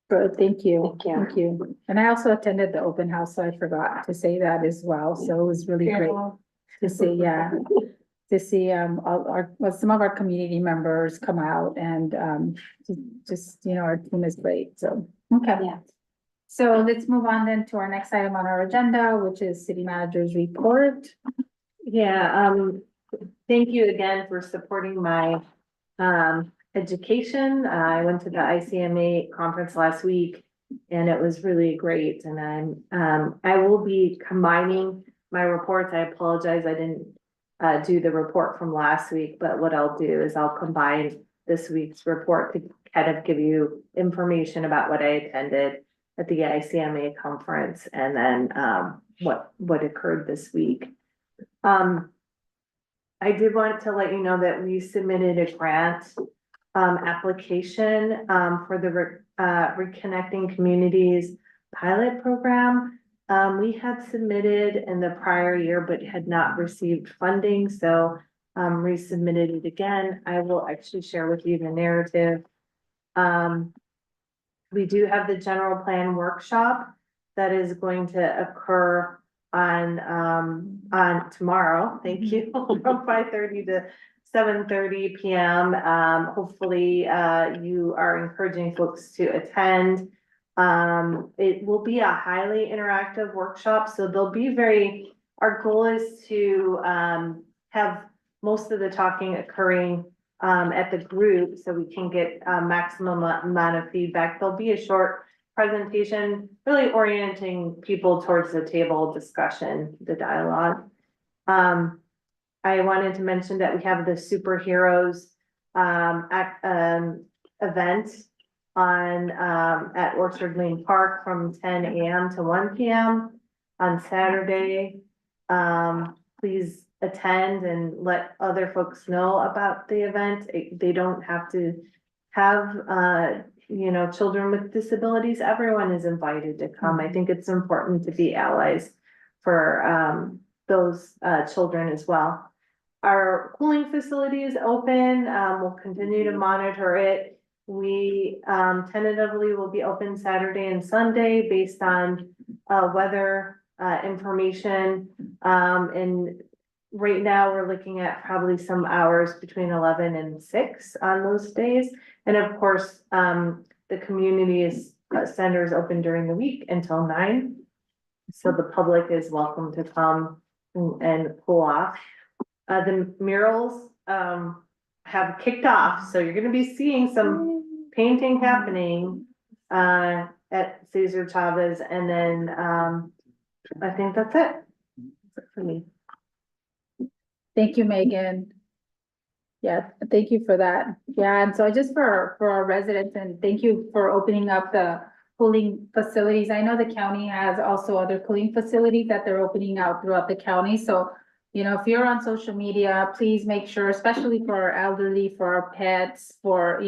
Good, thank you. Thank you. And I also attended the open house, so I forgot to say that as well. So it was really great. to see, yeah, to see, some of our community members come out and, just, our team is great, so, okay. Yeah. So let's move on then to our next item on our agenda, which is city manager's report. Yeah, thank you again for supporting my education. I went to the ICMA conference last week and it was really great. And I will be combining my reports. I apologize, I didn't do the report from last week, but what I'll do is I'll combine this week's report to kind of give you information about what I attended at the ICMA conference and then what occurred this week. I did want to let you know that we submitted a grant application for the Reconnecting Communities pilot program. We had submitted in the prior year but had not received funding, so resubmitted it again. I will actually share with you the narrative. We do have the general plan workshop that is going to occur on tomorrow. Thank you. From 5:30 to 7:30 p.m. Hopefully, you are encouraging folks to attend. It will be a highly interactive workshop, so they'll be our goal is to have most of the talking occurring at the group so we can get a maximum amount of feedback. There'll be a short presentation, really orienting people towards the table discussion, the dialogue. I wanted to mention that we have the superheroes event on at Orchard Lane Park from 10 a.m. to 1 p.m. on Saturday. Please attend and let other folks know about the event. They don't have to have children with disabilities. Everyone is invited to come. I think it's important to be allies for those children as well. Our cooling facility is open. We'll continue to monitor it. We tentatively will be open Saturday and Sunday based on weather information. And right now we're looking at probably some hours between 11 and 6 on those days. And of course, the community center is open during the week until 9. So the public is welcome to come and cool off. The murals have kicked off, so you're gonna be seeing some painting happening at Cesar Chavez, and then I think that's it for me. Thank you, Megan. Yeah, thank you for that. Yeah, and so just for our residents, and thank you for opening up the cooling facilities. I know the county has also other cooling facilities that they're opening out throughout the county. So, if you're on social media, please make sure, especially for our elderly, for our pets, for,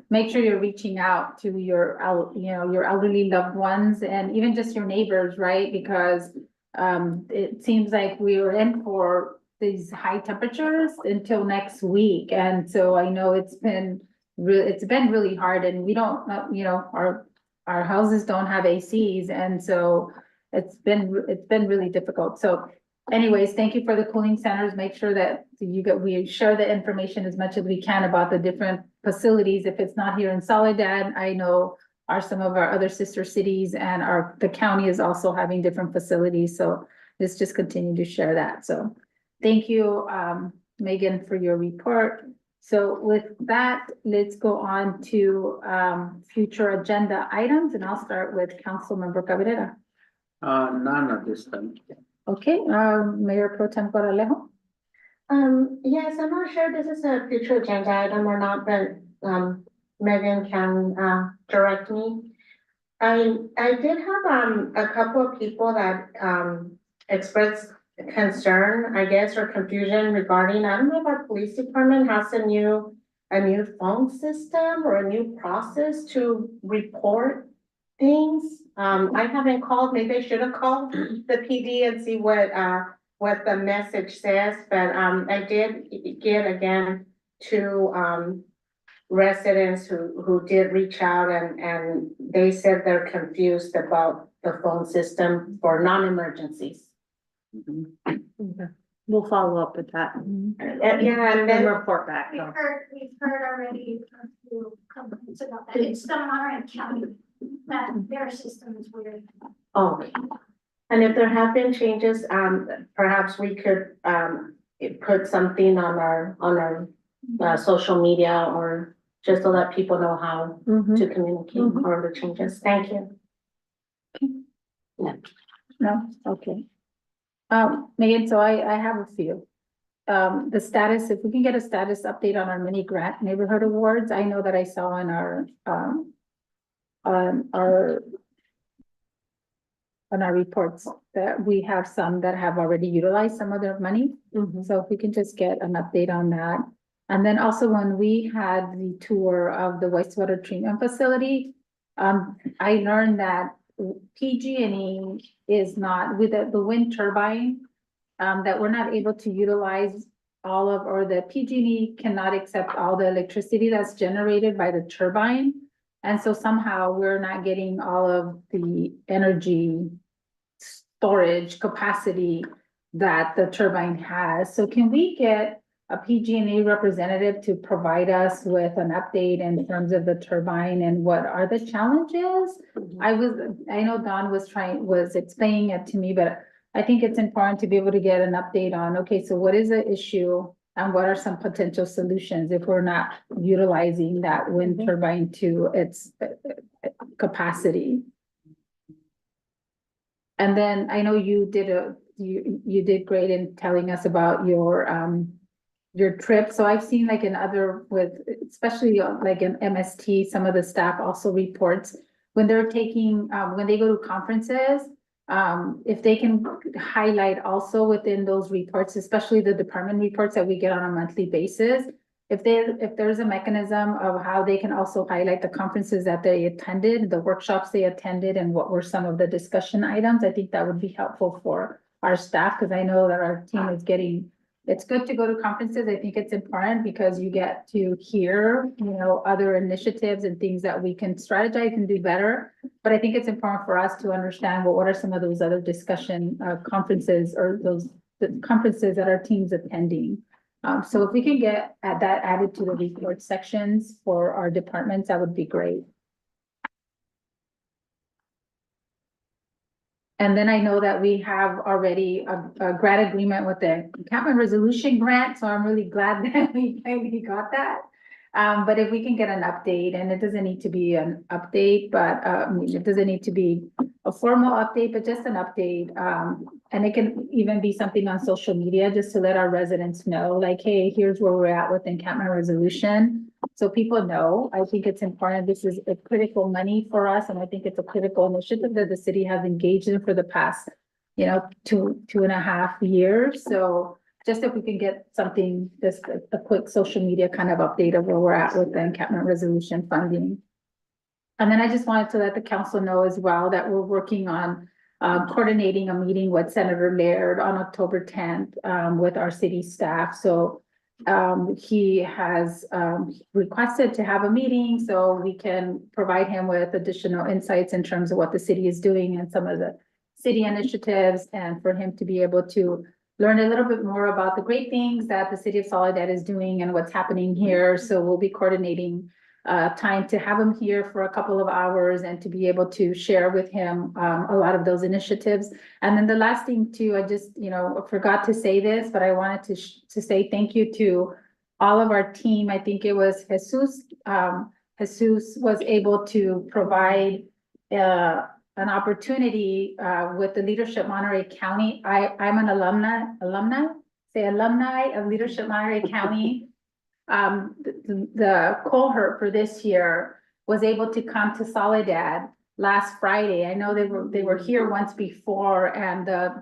make sure you're reaching out to your elderly loved ones and even just your neighbors, right? Because it seems like we are in for these high temperatures until next week. And so I know it's been really hard, and we don't, our houses don't have ACs. And so it's been really difficult. So anyways, thank you for the cooling centers. Make sure that we share the information as much as we can about the different facilities. If it's not here in Soledad, I know are some of our other sister cities, and the county is also having different facilities. So let's just continue to share that. So thank you, Megan, for your report. So with that, let's go on to future agenda items, and I'll start with Councilmember Cabrera. None at this time. Okay, Mayor Pro Tem Corralejo. Yes, I'm not sure this is a future agenda item or not, but Megan can direct me. I did have a couple of people that expressed concern, I guess, or confusion regarding, I don't know if our police department has a new phone system or a new process to report things. I haven't called, maybe I should have called the PD and see what the message says, but I did get again to residents who did reach out, and they said they're confused about the phone system for non-emergencies. Okay. We'll follow up with that. Yeah, and then, Report back. We've heard already a few complaints about that. It's the Monterey County, that their system is weird. oh, and if there have been changes, perhaps we could, put something on our social media or just so that people know how to communicate or the changes. Thank you. No, okay. Megan, so I have a few. The status, if we can get a status update on our mini grant neighborhood awards, I know that I saw in our, on our reports that we have some that have already utilized some of their money. So if we can just get an update on that. And then also when we had the tour of the wastewater treatment facility, I learned that PG&E is not, with the wind turbine, that we're not able to utilize all of, or the PG&E cannot accept all the electricity that's generated by the turbine. And so somehow we're not getting all of the energy storage capacity that the turbine has. So can we get a PG&E representative to provide us with an update in terms of the turbine and what are the challenges? I know Don was explaining it to me, but I think it's important to be able to get an update on, okay, so what is the issue and what are some potential solutions if we're not utilizing that wind turbine to its capacity? And then I know you did great in telling us about your trip. So I've seen like in other especially like in MST, some of the staff also reports when they're taking, when they go to conferences, if they can highlight also within those reports, especially the department reports that we get on a monthly basis, if there's a mechanism of how they can also highlight the conferences that they attended, the workshops they attended, and what were some of the discussion items, I think that would be helpful for our staff, because I know that our team is it's good to go to conferences. I think it's important because you get to hear, other initiatives and things that we can strategize and do better. But I think it's important for us to understand what are some of those other discussion conferences or the conferences that our team's attending. So if we can get that added to the report sections for our departments, that would be great. And then I know that we have already a grant agreement with the encampment resolution grant, so I'm really glad that we finally got that. But if we can get an update, and it doesn't need to be an update, but it doesn't need to be a formal update, but just an update. And it can even be something on social media just to let our residents know, like, hey, here's where we're at with encampment resolution. So people know. I think it's important. This is a critical money for us, and I think it's a critical initiative that the city has engaged in for the past, 2.5 years. So just if we can get something, just a quick social media kind of update of where we're at with the encampment resolution funding. And then I just wanted to let the council know as well that we're working on coordinating a meeting with Senator Laird on October 10th with our city staff. So he has requested to have a meeting so we can provide him with additional insights in terms of what the city is doing and some of the city initiatives, and for him to be able to learn a little bit more about the great things that the city of Soledad is doing and what's happening here. So we'll be coordinating time to have him here for a couple of hours and to be able to share with him a lot of those initiatives. And then the last thing too, I just, forgot to say this, but I wanted to say thank you to all of our team. I think it was Jesus. Jesus was able to provide an opportunity with the Leadership Monterey County. I'm an alumni of Leadership Monterey County. The cohort for this year was able to come to Soledad last Friday. I know they were here once before, and the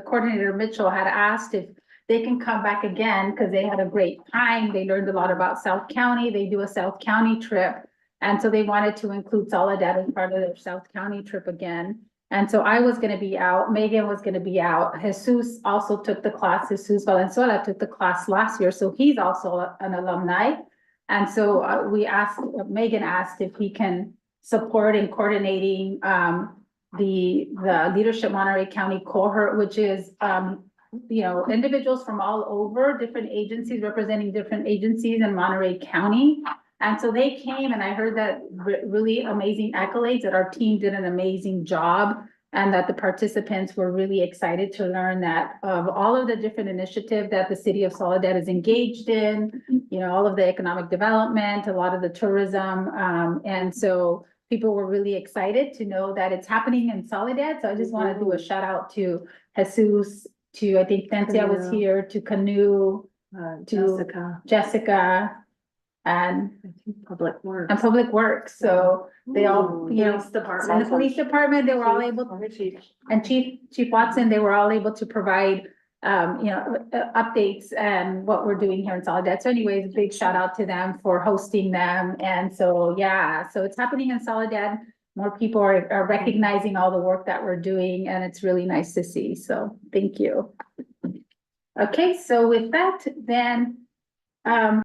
coordinator Mitchell had asked if they can come back again because they had a great time. They learned a lot about South County. They do a South County trip. And so they wanted to include Soledad as part of their South County trip again. And so I was going to be out, Megan was going to be out. Jesus also took the class. Jesus Valenzuela took the class last year. So he's also an alumni. And so Megan asked if he can support in coordinating the Leadership Monterey County cohort, which is, individuals from all over, different agencies, representing different agencies in Monterey County. And so they came, and I heard that really amazing accolades, that our team did an amazing job, and that the participants were really excited to learn that of all of the different initiatives that the city of Soledad is engaged in, all of the economic development, a lot of the tourism. And so people were really excited to know that it's happening in Soledad. So I just want to do a shout out to Jesus, to, I think Cynthia was here, to Canoe, to Jessica, and Public Works. and Public Works. So they all, Police department. in the police department, they were all able, and Chief Watson, they were all able to provide, updates and what we're doing here in Soledad. So anyways, big shout out to them for hosting them. And so, so it's happening in Soledad. More people are recognizing all the work that we're doing, and it's really nice to see. So thank you. Okay, so with that, then,